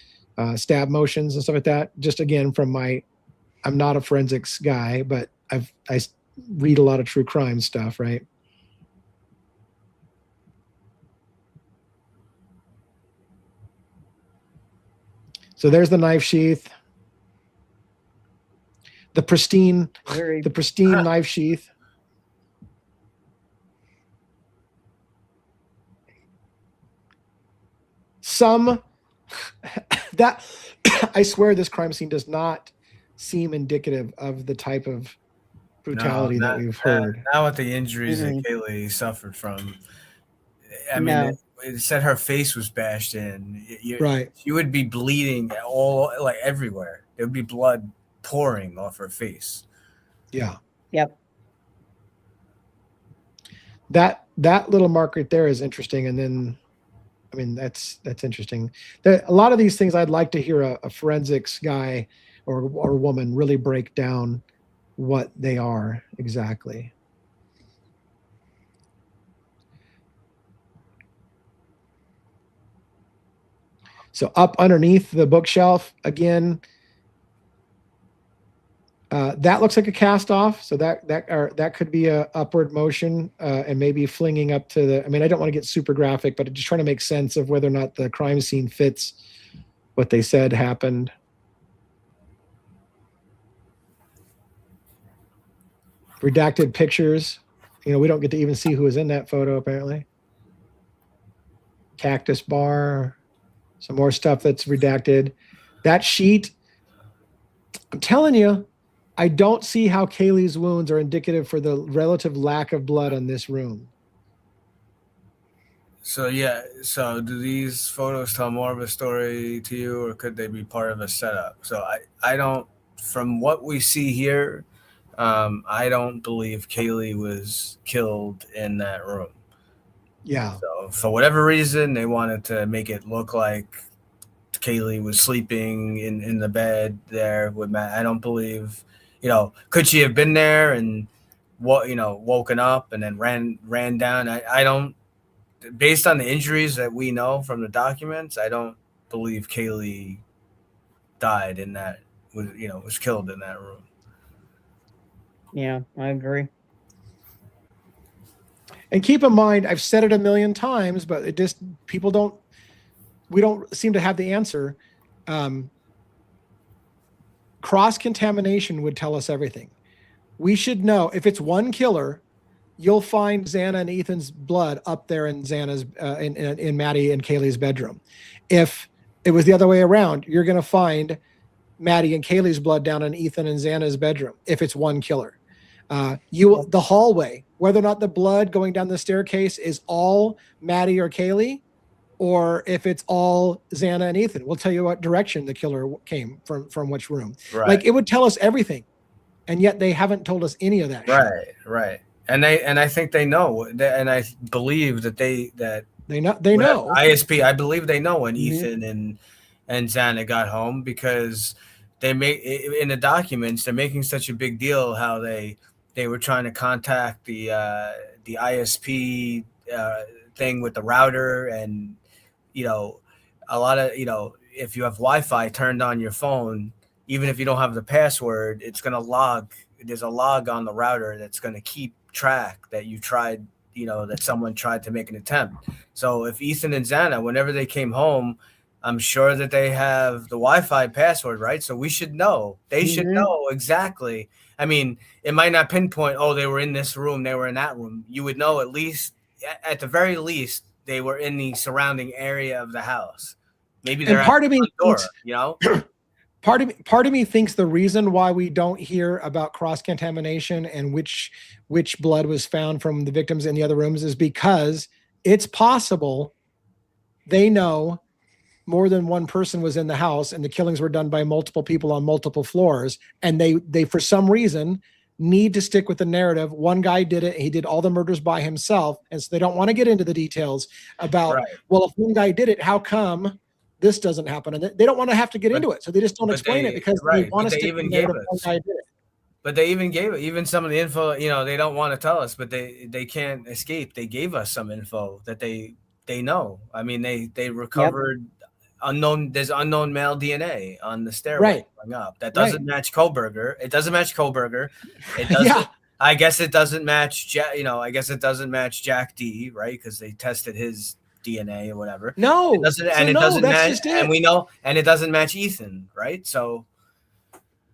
[SPEAKER 2] stab motions and stuff like that. Just again, I'm not a forensics guy, but I read a lot of true crime stuff, right? So there's the knife sheath, the pristine knife sheath. That I swear this crime scene does not seem indicative of the type of brutality that we've heard.
[SPEAKER 5] Not with the injuries that Kaylee suffered from. I mean, it said her face was bashed in.
[SPEAKER 2] Right.
[SPEAKER 5] She would be bleeding everywhere. There would be blood pouring off her face.
[SPEAKER 2] Yeah.
[SPEAKER 4] Yep.
[SPEAKER 2] That little mark right there is interesting. And then, I mean, that's interesting. A lot of these things I'd like to hear a forensics guy or woman really break down what they are exactly. So up underneath the bookshelf, again, that looks like a cast off. So that could be a upward motion and maybe flinging up to the, I mean, I don't want to get super graphic, but just trying to make sense of whether or not the crime scene fits what they said happened. Redacted pictures. We don't get to even see who was in that photo, apparently. Cactus bar. Some more stuff that's redacted. That sheet, I'm telling you, I don't see how Kaylee's wounds are indicative for the relative lack of blood on this room.
[SPEAKER 5] So, yeah. So do these photos tell more of a story to you, or could they be part of a setup? So I don't, from what we see here, I don't believe Kaylee was killed in that room.
[SPEAKER 2] Yeah.
[SPEAKER 5] So for whatever reason, they wanted to make it look like Kaylee was sleeping in the bed there with Matt. I don't believe, could she have been there and woken up and then ran down? I don't, based on the injuries that we know from the documents, I don't believe Kaylee died in that, was killed in that room.
[SPEAKER 4] Yeah, I agree.
[SPEAKER 2] And keep in mind, I've said it a million times, but it just, we don't seem to have the answer. Cross-contamination would tell us everything. We should know if it's one killer, you'll find Zana and Ethan's blood up there in Zana's, in Maddie and Kaylee's bedroom. If it was the other way around, you're going to find Maddie and Kaylee's blood down in Ethan and Zana's bedroom. If it's one killer, the hallway, whether or not the blood going down the staircase is all Maddie or Kaylee, or if it's all Zana and Ethan, we'll tell you what direction the killer came from which room.
[SPEAKER 5] Right.
[SPEAKER 2] Like, it would tell us everything. And yet they haven't told us any of that.
[SPEAKER 5] Right. And I think they know, and I believe that they
[SPEAKER 2] know.
[SPEAKER 5] ISP. I believe they know when
[SPEAKER 2] Mhm.
[SPEAKER 5] Ethan and Zana got home, because they make in the documents, they're making such a big deal how they were trying to contact the ISP thing with the router, and a lot of if you have Wi-Fi turned on your phone, even if you don't have the password, it's going to log. There's a log on the router that's going to keep track that you tried, that someone tried to make an attempt. So if Ethan and Zana, whenever they came home, I'm sure that they have the Wi-Fi password, right? So we should know. They should know exactly. I mean, it might not pinpoint, oh, they were in this room, they were in that room. You would know at the very least, they were in the surrounding area of the house. Maybe they're
[SPEAKER 2] part of me
[SPEAKER 5] thinks,
[SPEAKER 2] part of me thinks the reason why we don't hear about cross-contamination and which blood was found from the victims in the other rooms is because it's possible they know more than one person was in the house and the killings were done by multiple people on multiple floors, and they for some reason need to stick with the narrative. One guy did it, he did all the murders by himself, and so they don't want to get into the details about well, if one guy did it, how come this doesn't happen? And they don't want to have to get into it, so they just don't explain it because they want to stick with the narrative. One guy did it.
[SPEAKER 5] But they even gave it, even some of the info, they don't want to tell us, but they can't escape. They gave us some info that they know. I mean, they recovered there's unknown male DNA on the stairway going up. That doesn't match Koberger. It doesn't match Koberger. It doesn't. I guess it doesn't match I guess it doesn't match Jack D, right? Because they tested his DNA or whatever.
[SPEAKER 2] No,
[SPEAKER 5] it doesn't, and it doesn't match, and we know, and it doesn't match Ethan, right? So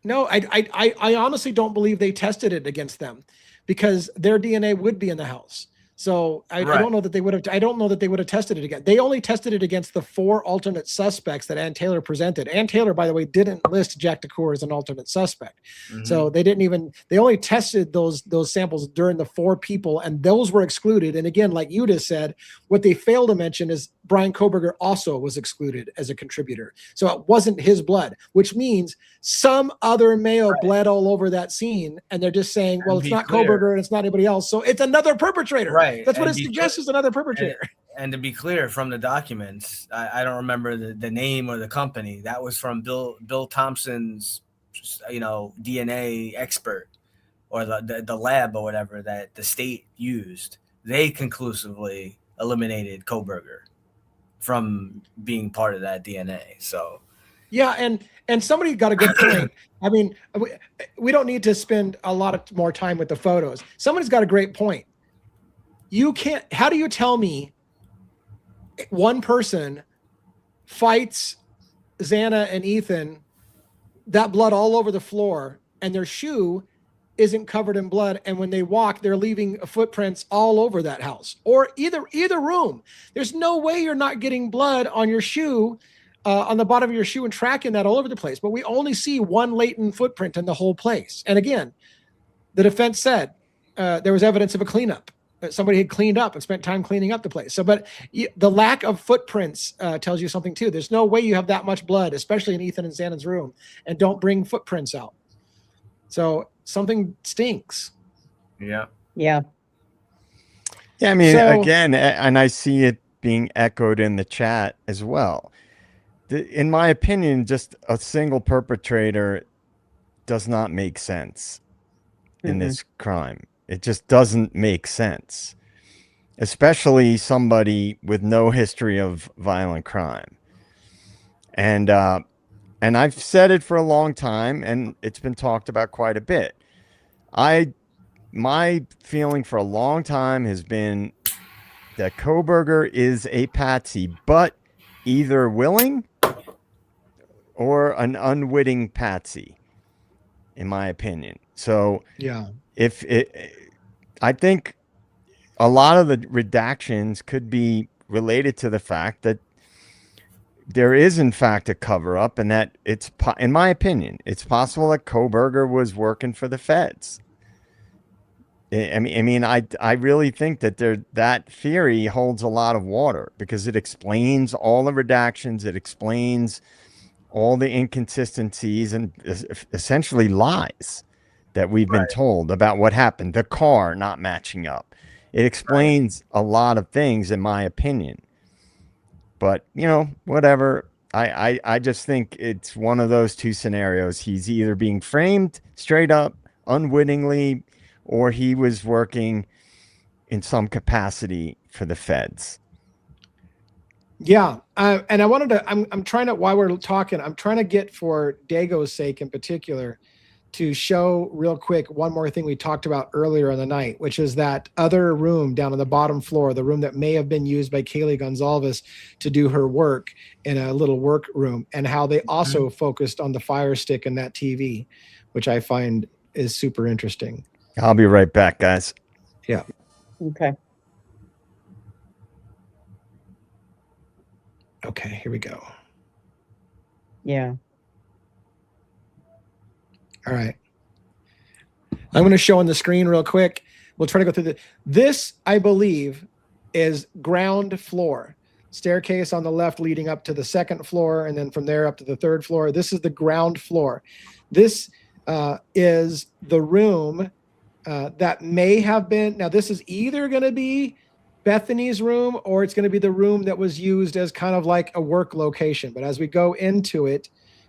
[SPEAKER 2] no, I honestly don't believe they tested it against them, because their DNA would be in the house. So I don't know that they would have. I don't know that they would have tested it again. They only tested it against the 4 alternate suspects that Ann Taylor presented. Ann Taylor, by the way, didn't list Jack DeCour as an alternate suspect. So they didn't even. They only tested those samples during the 4 people, and those were excluded. And again, like you just said, what they failed to mention is Brian Koberger also was excluded as a contributor. So it wasn't his blood, which means some other male bled all over that scene, and they're just saying, well, it's not Koberger and it's not anybody else, so it's another perpetrator. Right. That's what it suggests, is another perpetrator.
[SPEAKER 5] And to be clear, from the documents, I don't remember the name or the company. That was from Bill Thompson's, DNA expert, or the lab or whatever that the state used. They conclusively eliminated Koberger from being part of that DNA. So
[SPEAKER 2] yeah, and somebody got a good point. I mean, we don't need to spend a lot of more time with the photos. Somebody's got a great point. You can't. How do you tell me one person fights Zana and Ethan, that blood all over the floor, and their shoe isn't covered in blood, and when they walk, they're leaving footprints all over that house or either room? There's no way you're not getting blood on your shoe, on the bottom of your shoe, and tracking that all over the place. But we only see one latent footprint in the whole place. And again, the defense said there was evidence of a cleanup. Somebody had cleaned up and spent time cleaning up the place. So, but the lack of footprints tells you something too. There's no way you have that much blood, especially in Ethan and Xanon's room, and don't bring footprints out. So something stinks.
[SPEAKER 5] Yeah.
[SPEAKER 4] Yeah.
[SPEAKER 6] Yeah. I mean, again, and I see it being echoed in the chat as well. In my opinion, just a single perpetrator does not make sense in this crime. It just doesn't make sense, especially somebody with no history of violent crime. And I've said it for a long time, and it's been talked about quite a bit. My feeling for a long time has been that Koberger is a patsy, but either willing or an unwitting patsy, in my opinion. So
[SPEAKER 2] yeah.
[SPEAKER 6] I think a lot of the redactions could be related to the fact that there is, in fact, a cover-up, and that it's, in my opinion, it's possible that Koberger was working for the feds. I really think that that theory holds a lot of water, because it explains all the redactions, it explains all the inconsistencies, and essentially lies that we've been told about what happened. The car not matching up. It explains a lot of things, in my opinion. But, you know, whatever. I just think it's one of those two scenarios. He's either being framed straight up, unwittingly, or he was working in some capacity for the feds.
[SPEAKER 2] Yeah. And I wanted to, I'm trying to, while we're talking, I'm trying to get, for Dago's sake in particular, to show real quick one more thing we talked about earlier in the night, which is that other room down on the bottom floor, the room that may have been used by Kaylee Gonzalez to do her work in a little work room, and how they also focused on the Fire Stick and that TV, which I find is super interesting.
[SPEAKER 6] I'll be right back, guys.
[SPEAKER 2] Yeah.
[SPEAKER 4] Okay.
[SPEAKER 2] Okay, here we go.
[SPEAKER 4] Yeah.
[SPEAKER 2] All right. I'm going to show on the screen real quick. We'll try to go through this, I believe, is ground floor. Staircase on the left leading up to the second floor, and then from there up to the third floor. This is the ground floor. This is the room that may have been, now this is either going to be Bethany's room, or it's going to be the room that was used as kind of like a work location. But as we go into it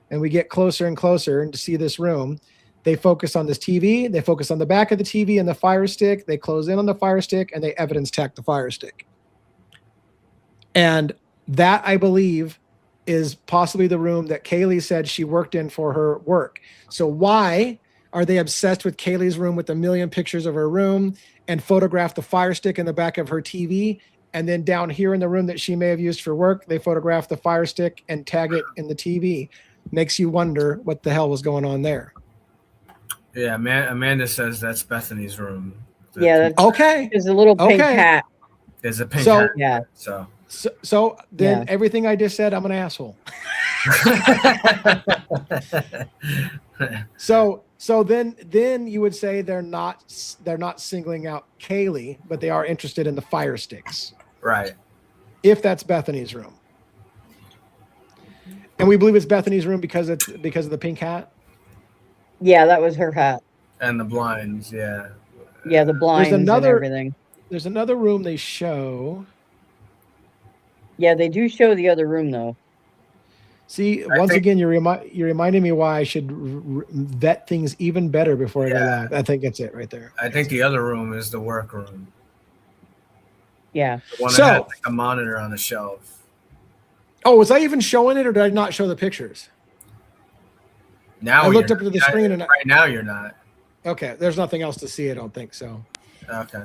[SPEAKER 2] and we get closer and closer and to see this room, they focus on this TV, they focus on the back of the TV and the Fire Stick, they close in on the Fire Stick, and they evidence tech the Fire Stick. And that, I believe, is possibly the room that Kaylee said she worked in for her work. So why are they obsessed with Kaylee's room with a million pictures of her room and photograph the Fire Stick in the back of her TV? And then down here in the room that she may have used for work, they photograph the Fire Stick and tag it in the TV. Makes you wonder what the hell was going on there.
[SPEAKER 5] Yeah, Amanda says that's Bethany's room.
[SPEAKER 4] Yeah, that's
[SPEAKER 2] Okay.
[SPEAKER 4] There's a little pink
[SPEAKER 2] Okay.
[SPEAKER 4] cat.
[SPEAKER 5] There's a pink
[SPEAKER 2] So-
[SPEAKER 5] hat.
[SPEAKER 4] Yeah.
[SPEAKER 2] So then
[SPEAKER 4] Yeah.
[SPEAKER 2] everything I just said, I'm an asshole. So then you would say they're not singling out Kaylee, but they are interested in the Fire Sticks,
[SPEAKER 5] Right.
[SPEAKER 2] if that's Bethany's room. And we believe it's Bethany's room because of the pink hat.
[SPEAKER 4] Yeah, that was her hat.
[SPEAKER 5] And the blinds, yeah.
[SPEAKER 4] Yeah, the blinds and everything.
[SPEAKER 2] There's another room they show.
[SPEAKER 4] Yeah, they do show the other room though.
[SPEAKER 2] See, once again, you're reminding me why I should vet things even better before I go live. I think that's it right there.
[SPEAKER 5] I think the other room is the work room.
[SPEAKER 4] Yeah.
[SPEAKER 5] The one that had like a monitor on the shelf.
[SPEAKER 2] Oh, was I even showing it, or did I not show the pictures?
[SPEAKER 5] Now
[SPEAKER 2] I looked up to the screen and
[SPEAKER 5] right now you're not.
[SPEAKER 2] Okay, there's nothing else to see. I don't think so.
[SPEAKER 5] Okay.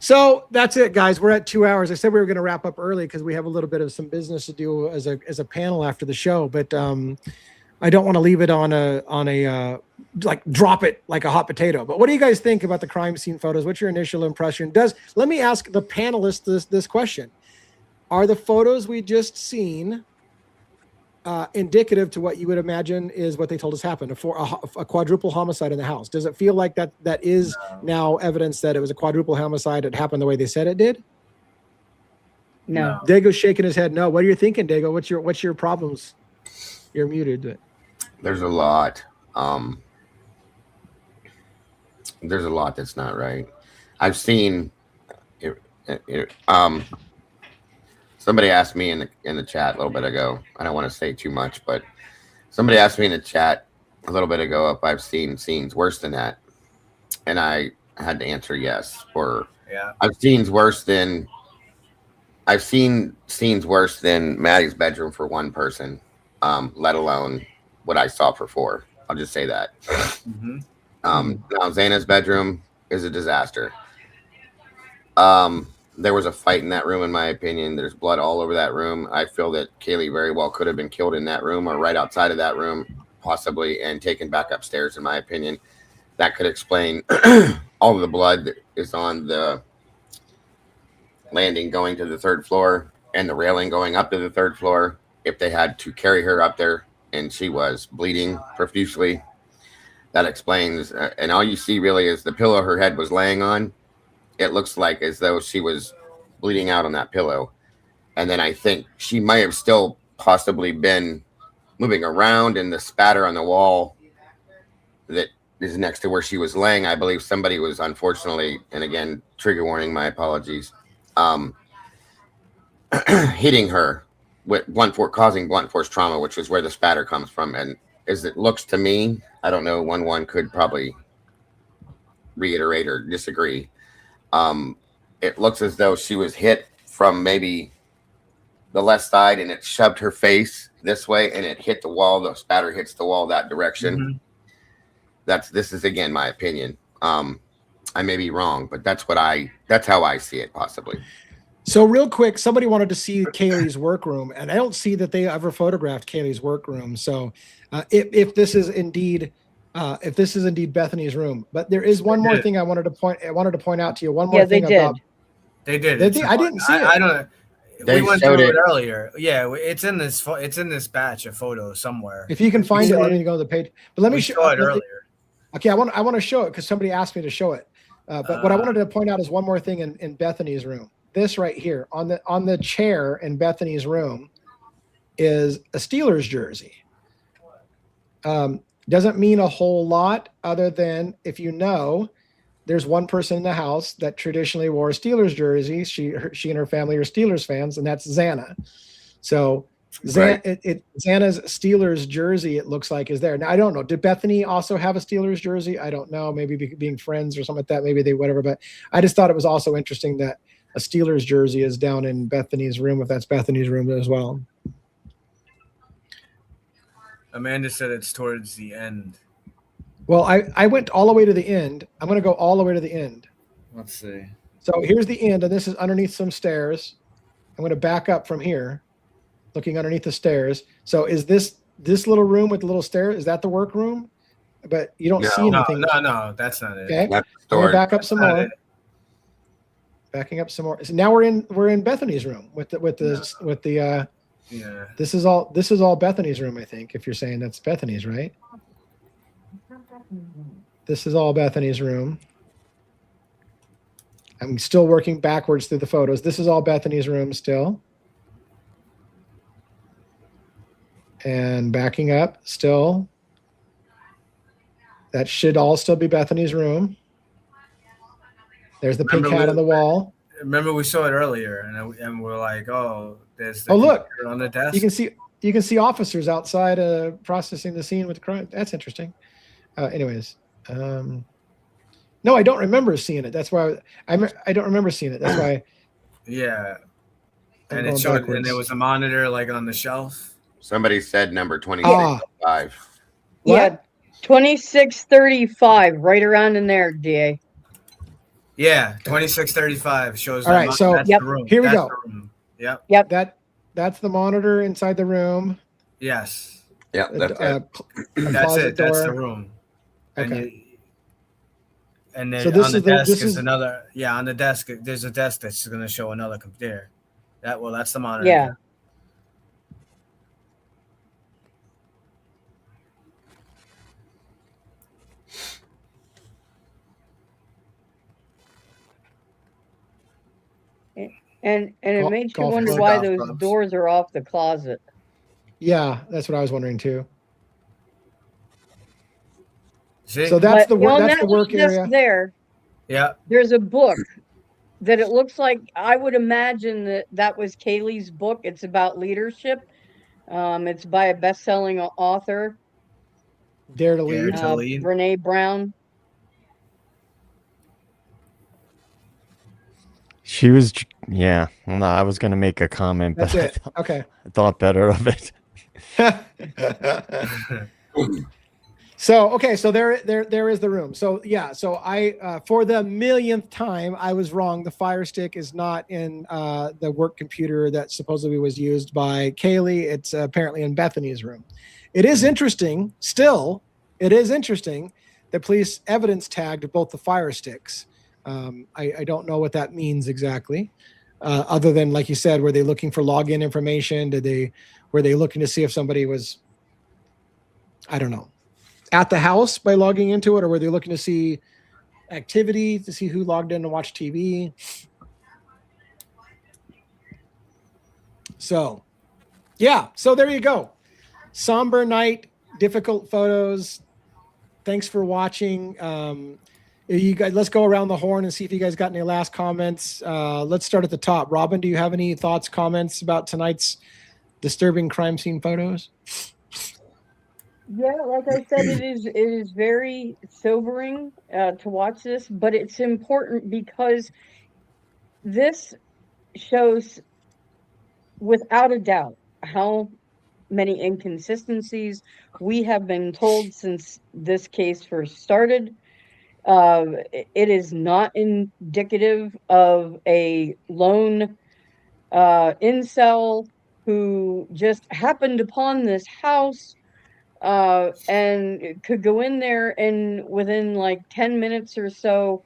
[SPEAKER 2] So that's it, guys. We're at 2 hours. I said we were going to wrap up early because we have a little bit of some business to do as a panel after the show. But I don't want to leave it on a like drop it like a hot potato. But what do you guys think about the crime scene photos? What's your initial impression? Let me ask the panelists this question: are the photos we just seen indicative to what you would imagine is what they told us happened, a quadruple homicide in the house? Does it feel like that is now evidence that it was a quadruple homicide? It happened the way they said it did?
[SPEAKER 4] No.
[SPEAKER 2] Dago's shaking his head. No. What are you thinking, Dago? What's your problems? You're muted.
[SPEAKER 3] There's a lot. There's a lot that's not right. I've seen somebody asked me in the chat a little bit ago. I don't want to say too much, but somebody asked me in the chat a little bit ago if I've seen scenes worse than that, and I had to answer yes. Or I've seen scenes worse than Maddie's bedroom for one person, let alone what I saw for four. I'll just say that. Now Zana's bedroom is a disaster. There was a fight in that room, in my opinion. There's blood all over that room. I feel that Kaylee very well could have been killed in that room or right outside of that room, possibly, and taken back upstairs, in my opinion. That could explain all of the blood that is on the landing going to the third floor and the railing going up to the third floor. If they had to carry her up there and she was bleeding profusely, that explains. And all you see really is the pillow her head was laying on. It looks like as though she was bleeding out on that pillow. And then I think she might have still possibly been moving around, and the spatter on the wall that is next to where she was laying. I believe somebody was unfortunately, and again, trigger warning, my apologies, hitting her with causing blunt force trauma, which is where the spatter comes from. And as it looks to me, I don't know, one could probably reiterate or disagree. It looks as though she was hit from maybe the left side and it shoved her face this way and it hit the wall. The spatter hits the wall that direction. This is again my opinion. I may be wrong, but that's how I see it possibly.
[SPEAKER 2] So real quick, somebody wanted to see Kaylee's workroom, and I don't see that they ever photographed Kaylee's workroom. So if this is indeed Bethany's room, but there is one more thing I wanted to point out to you. One more thing about
[SPEAKER 5] they did.
[SPEAKER 2] I didn't see it.
[SPEAKER 5] I don't know.
[SPEAKER 3] They
[SPEAKER 5] we went
[SPEAKER 3] showed
[SPEAKER 5] through it
[SPEAKER 3] it
[SPEAKER 5] earlier. Yeah, it's in this batch of photos somewhere.
[SPEAKER 2] If you can find it, let me go to the page. But let me show
[SPEAKER 5] it earlier.
[SPEAKER 2] Okay, I want to show it because somebody asked me to show it. But what I wanted to point out is one more thing in Bethany's room. This right here on the chair in Bethany's room is a Steelers jersey. Doesn't mean a whole lot other than if you know, there's one person in the house that traditionally wore a Steelers jersey. She and her family are Steelers fans, and that's Zana. So Zana's Steelers jersey, it looks like, is there. Now, I don't know. Did Bethany also have a Steelers jersey? I don't know. Maybe being friends or something like that. Maybe they whatever. But I just thought it was also interesting that a Steelers jersey is down in Bethany's room, if that's Bethany's room as well.
[SPEAKER 5] Amanda said it's towards the end.
[SPEAKER 2] Well, I went all the way to the end. I'm going to go all the way to the end.
[SPEAKER 5] Let's see.
[SPEAKER 2] So here's the end, and this is underneath some stairs. I'm going to back up from here, looking underneath the stairs. So is this little room with the little stairs, is that the workroom? But you don't see anything.
[SPEAKER 5] No, that's not it.
[SPEAKER 2] Okay,
[SPEAKER 3] That's
[SPEAKER 2] I'm gonna back up some more.
[SPEAKER 5] it.
[SPEAKER 2] Backing up some more. So now we're in Bethany's room with the
[SPEAKER 5] Yeah.
[SPEAKER 2] This is all Bethany's room, I think, if you're saying that's Bethany's, right? This is all Bethany's room. I'm still working backwards through the photos. This is all Bethany's room still. And backing up still. That should all still be Bethany's room. There's the pink hat on the wall.
[SPEAKER 5] Remember we saw it earlier, and we're like, oh, there's the
[SPEAKER 2] look
[SPEAKER 5] on the desk.
[SPEAKER 2] You can see officers outside processing the scene with the crime. That's interesting. Anyways, no, I don't remember seeing it. That's why I don't remember seeing it. That's why.
[SPEAKER 5] Yeah,
[SPEAKER 2] I'm
[SPEAKER 5] and
[SPEAKER 2] going
[SPEAKER 5] it showed,
[SPEAKER 2] backwards.
[SPEAKER 5] and there was a monitor like on the shelf.
[SPEAKER 3] Somebody said number 2605.
[SPEAKER 4] Yeah, 2635, right around in there, DA.
[SPEAKER 5] Yeah, 2635 shows.
[SPEAKER 2] All right, so
[SPEAKER 5] that's the room.
[SPEAKER 2] here we
[SPEAKER 5] That's
[SPEAKER 2] go.
[SPEAKER 5] the room. Yep.
[SPEAKER 2] That's the monitor inside the room.
[SPEAKER 5] Yes.
[SPEAKER 3] Yeah, that's it.
[SPEAKER 5] That's
[SPEAKER 2] closet
[SPEAKER 5] it. That's the
[SPEAKER 2] door.
[SPEAKER 5] room.
[SPEAKER 2] Okay.
[SPEAKER 5] And then
[SPEAKER 2] So this
[SPEAKER 5] on the
[SPEAKER 2] is
[SPEAKER 5] desk
[SPEAKER 2] this
[SPEAKER 5] is
[SPEAKER 2] is
[SPEAKER 5] another. Yeah, on the desk there's a desk that's going to show another computer. That's the monitor.
[SPEAKER 4] Yeah. And it makes you
[SPEAKER 2] golf
[SPEAKER 4] wonder
[SPEAKER 2] club.
[SPEAKER 4] why
[SPEAKER 5] Golf
[SPEAKER 4] those
[SPEAKER 5] clubs.
[SPEAKER 4] doors are off the closet.
[SPEAKER 2] Yeah, that's what I was wondering too.
[SPEAKER 5] See?
[SPEAKER 2] So that's
[SPEAKER 4] But,
[SPEAKER 2] the work.
[SPEAKER 4] on
[SPEAKER 2] That's the
[SPEAKER 4] that
[SPEAKER 2] work
[SPEAKER 4] desk
[SPEAKER 2] area.
[SPEAKER 4] there,
[SPEAKER 5] yeah.
[SPEAKER 4] there's a book that it looks like, I would imagine that was Kaylee's book. It's about leadership. It's by a best-selling author,
[SPEAKER 2] Dare to lead.
[SPEAKER 5] To lead.
[SPEAKER 4] Brene Brown.
[SPEAKER 6] She was, yeah. No, I was gonna make a comment,
[SPEAKER 2] That's
[SPEAKER 6] but
[SPEAKER 2] it. Okay.
[SPEAKER 6] I thought better of it.
[SPEAKER 2] So there is the room. So yeah, so I for the millionth time I was wrong. The Fire Stick is not in the work computer that supposedly was used by Kaylee. It's apparently in Bethany's room. It is interesting. Still, it is interesting that police evidence tagged both the Fire Sticks. I don't know what that means exactly. Other than, like you said, were they looking for login information? Were they looking to see if somebody was, I don't know, at the house by logging into it, or were they looking to see activity, to see who logged in to watch TV? So, yeah. So there you go. Somber night, difficult photos. Thanks for watching. You guys, let's go around the horn and see if you guys got any last comments. Let's start at the top. Robin, do you have any thoughts, comments about tonight's disturbing crime scene photos?
[SPEAKER 4] Yeah, like I said, it is very sobering to watch this, but it's important because this shows without a doubt how many inconsistencies we have been told since this case first started. It is not indicative of a lone incel who just happened upon this house and could go in there and within like 10 minutes or so,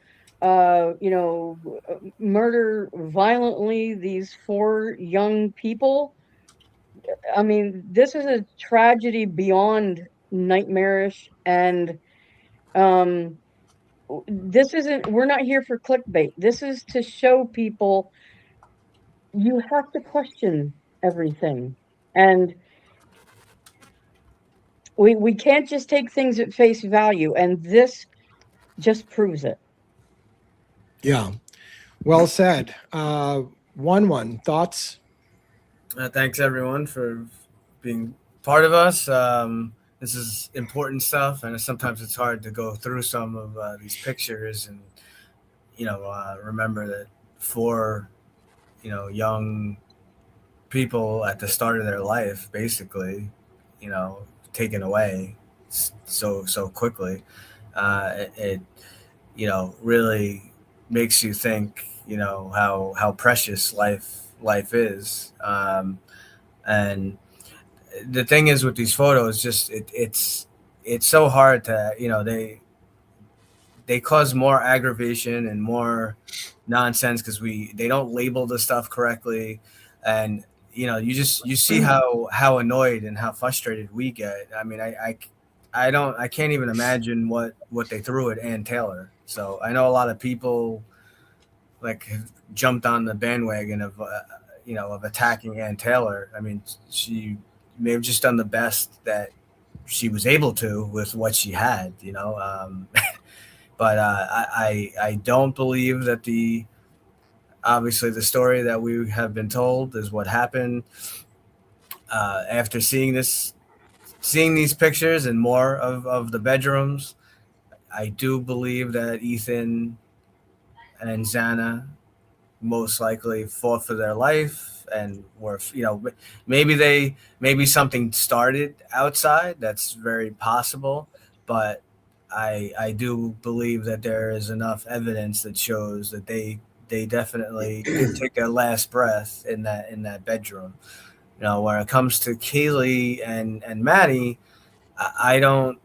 [SPEAKER 4] murder violently these 4 young people. I mean, this is a tragedy beyond nightmarish, and this isn't, we're not here for clickbait. This is to show people you have to question everything, and we can't just take things at face value, and this just proves it.
[SPEAKER 2] Yeah, well said. One thoughts.
[SPEAKER 5] Thanks everyone for being part of us. This is important stuff, and sometimes it's hard to go through some of these pictures and remember that 4 young people at the start of their life, basically, taken away so quickly. It really makes you think, how precious life is. And the thing is with these photos, just it's so hard to, they cause more aggravation and more nonsense because they don't label the stuff correctly, and you see how annoyed and how frustrated we get. I mean, I can't even imagine what they threw at Ann Taylor. So I know a lot of people like jumped on the bandwagon of attacking Ann Taylor. I mean, she may have just done the best that she was able to with what she had, but I don't believe that obviously the story that we have been told is what happened. After seeing these pictures and more of the bedrooms, I do believe that Ethan and Zana most likely fought for their life and were, maybe something started outside. That's very possible, but I do believe that there is enough evidence that shows that they definitely did take their last breath in that bedroom. When it comes to Kaylee and Maddie, I don't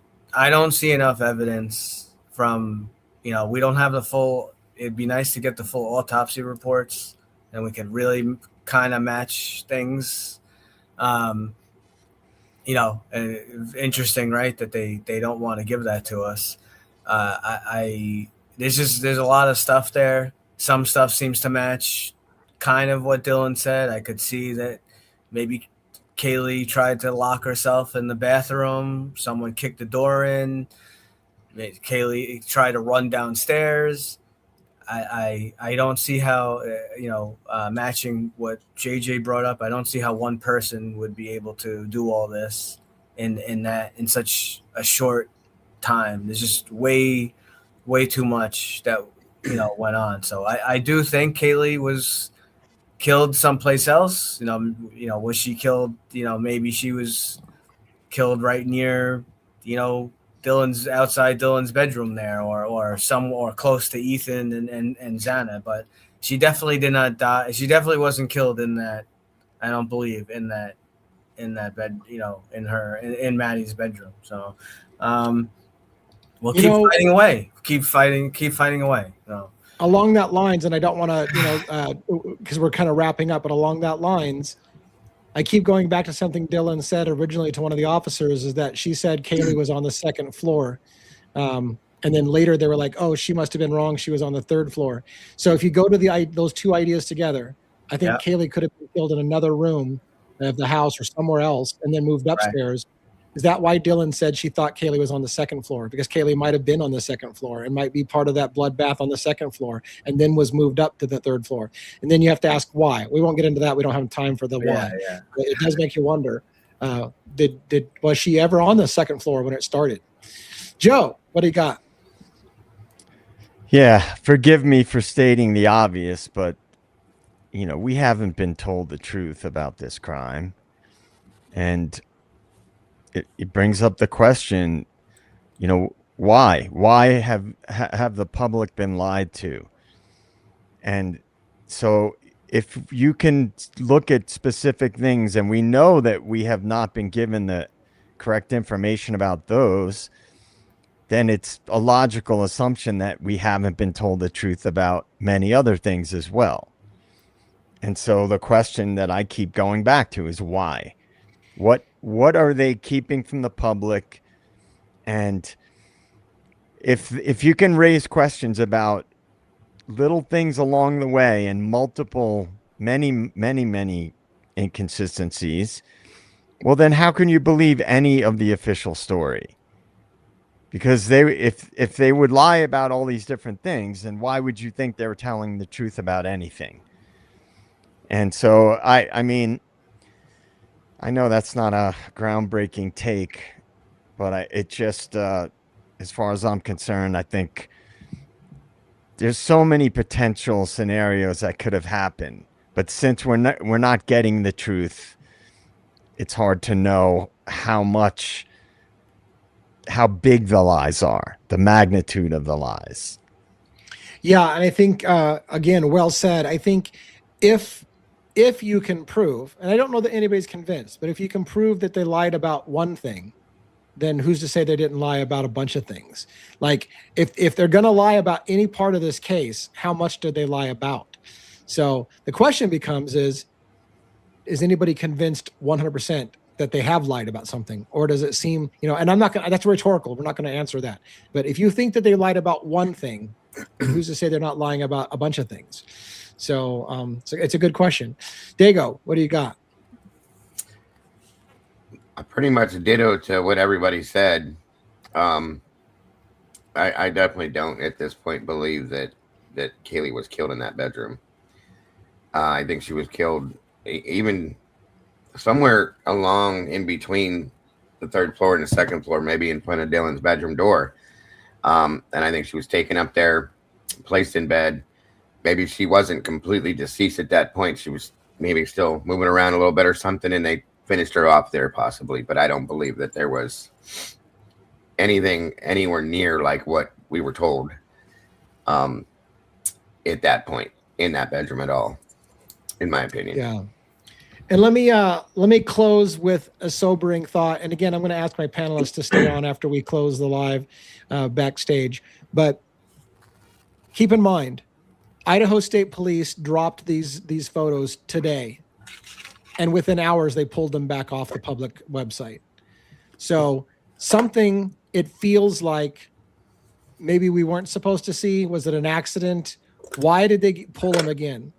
[SPEAKER 5] see enough evidence from, we don't have the full. It'd be nice to get the full autopsy reports, and we could really kind of match things. Interesting, right? That they don't want to give that to us. There's a lot of stuff there. Some stuff seems to match kind of what Dylan said. I could see that maybe Kaylee tried to lock herself in the bathroom. Someone kicked the door in. Kaylee tried to run downstairs. I don't see how, matching what JJ brought up, I don't see how one person would be able to do all this in such a short time. There's just way too much that, went on. So I do think Kaylee was killed someplace else. Was she killed, maybe she was killed right near, outside Dylan's bedroom there, or close to Ethan and Zana, but she definitely did not die. She definitely wasn't killed in that. I don't believe in that bed, in Maddie's bedroom. So, we'll keep fighting away. Keep fighting away. So.
[SPEAKER 2] Along that lines, and I don't want to, because we're kind of wrapping up, but along that lines, I keep going back to something Dylan said originally to one of the officers, is that she said Kaylee was on the 2nd floor. And then later they were like, oh, she must have been wrong. She was on the 3rd floor. So if you go to those two ideas together, I think Kaylee could have been killed in another room of the house or somewhere else and then moved upstairs. Is that why Dylan said she thought Kaylee was on the second floor? Because Kaylee might have been on the second floor and might be part of that bloodbath on the second floor and then was moved up to the third floor. And then you have to ask why. We won't get into that. We don't have time for the why.
[SPEAKER 5] Yeah.
[SPEAKER 2] But it does make you wonder, was she ever on the second floor when it started? Joe, what do you got?
[SPEAKER 6] Yeah, forgive me for stating the obvious, but we haven't been told the truth about this crime. And it brings up the question, why? Why have the public been lied to? And so if you can look at specific things, and we know that we have not been given the correct information about those, then it's a logical assumption that we haven't been told the truth about many other things as well. And so the question that I keep going back to is why? What are they keeping from the public? And if you can raise questions about little things along the way and many inconsistencies, well, then how can you believe any of the official story? Because if they would lie about all these different things, then why would you think they were telling the truth about anything? And so I mean, I know that's not a groundbreaking take, but it just, as far as I'm concerned, I think there's so many potential scenarios that could have happened. But since we're not getting the truth, it's hard to know how big the lies are, the magnitude of the lies.
[SPEAKER 2] Yeah, and I think, again, well said. I think if you can prove, and I don't know that anybody's convinced, but if you can prove that they lied about one thing, then who's to say they didn't lie about a bunch of things? Like, if they're going to lie about any part of this case, how much did they lie about? So the question becomes is anybody convinced 100% that they have lied about something? Or does it seem, and I'm not going to, that's rhetorical. We're not going to answer that. But if you think that they lied about one thing, who's to say they're not lying about a bunch of things? So it's a good question. Dago, what do you got?
[SPEAKER 3] I pretty much ditto to what everybody said. I definitely don't at this point believe that Kaylee was killed in that bedroom. I think she was killed even somewhere along in between the third floor and the second floor, maybe in front of Dylan's bedroom door. And I think she was taken up there, placed in bed. Maybe she wasn't completely deceased at that point. She was maybe still moving around a little bit or something, and they finished her off there possibly. But I don't believe that there was anything anywhere near like what we were told at that point in that bedroom at all, in my opinion.
[SPEAKER 2] Yeah. And let me close with a sobering thought. And again, I'm going to ask my panelists to stay on after we close the live backstage. But keep in mind, Idaho State Police dropped these photos today, and within hours they pulled them back off the public website. So something, it feels like maybe we weren't supposed to see. Was it an accident? Why did they pull them again?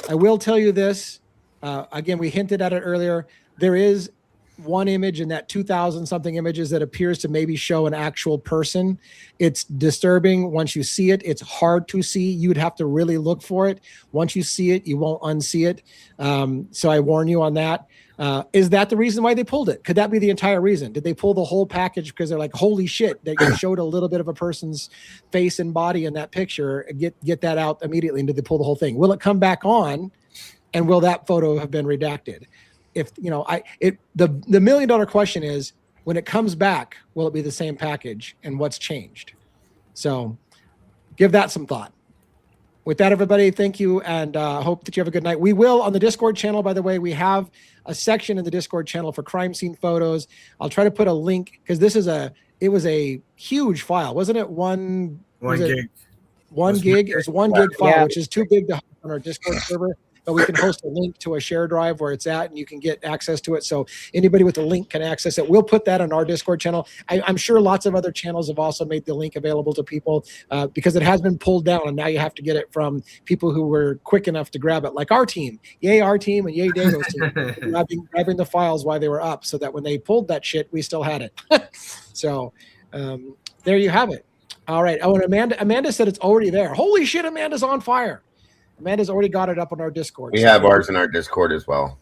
[SPEAKER 2] I will tell you this. Again, we hinted at it earlier. There is one image in that 2,000 something images that appears to maybe show an actual person. It's disturbing. Once you see it, it's hard to see. You'd have to really look for it. Once you see it, you won't unsee it. So I warn you on that. Is that the reason why they pulled it? Could that be the entire reason? Did they pull the whole package because they're like, holy shit, they showed a little bit of a person's face and body in that picture, get that out immediately? And did they pull the whole thing? Will it come back on? And will that photo have been redacted? If the $1 million question is, when it comes back, will it be the same package, and what's changed? So give that some thought. With that, everybody, thank you, and hope that you have a good night. We will, on the Discord channel, by the way, we have a section in the Discord channel for crime scene photos. I'll try to put a link, because it was a huge file, wasn't it? One gig. 1 gig. It was 1 gig file, which is too big to host on our Discord server. but we can host a link to a share drive where it's at, and you can get access to it. So anybody with a link can access it. We'll put that on our Discord channel. I'm sure lots of other channels have also made the link available to people because it has been pulled down, and now you have to get it from people who were quick enough to grab it, like our team. Yay, our team, and yay, Dago's team, grabbing the files while they were up, so that when they pulled that shit, we still had it. So there you have it. All right. Oh, and Amanda said it's already there. Holy shit, Amanda's on fire. Amanda's already got it up on our Discord.
[SPEAKER 3] We have ours in our Discord as well.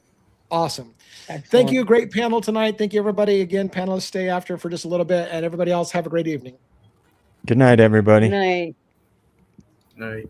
[SPEAKER 2] Awesome.
[SPEAKER 4] Excellent.
[SPEAKER 2] Thank you. Great panel tonight. Thank you, everybody. Again, panelists, stay after for just a little bit, and everybody else have a great evening.
[SPEAKER 6] Good night, everybody.
[SPEAKER 4] Good night.
[SPEAKER 5] All right.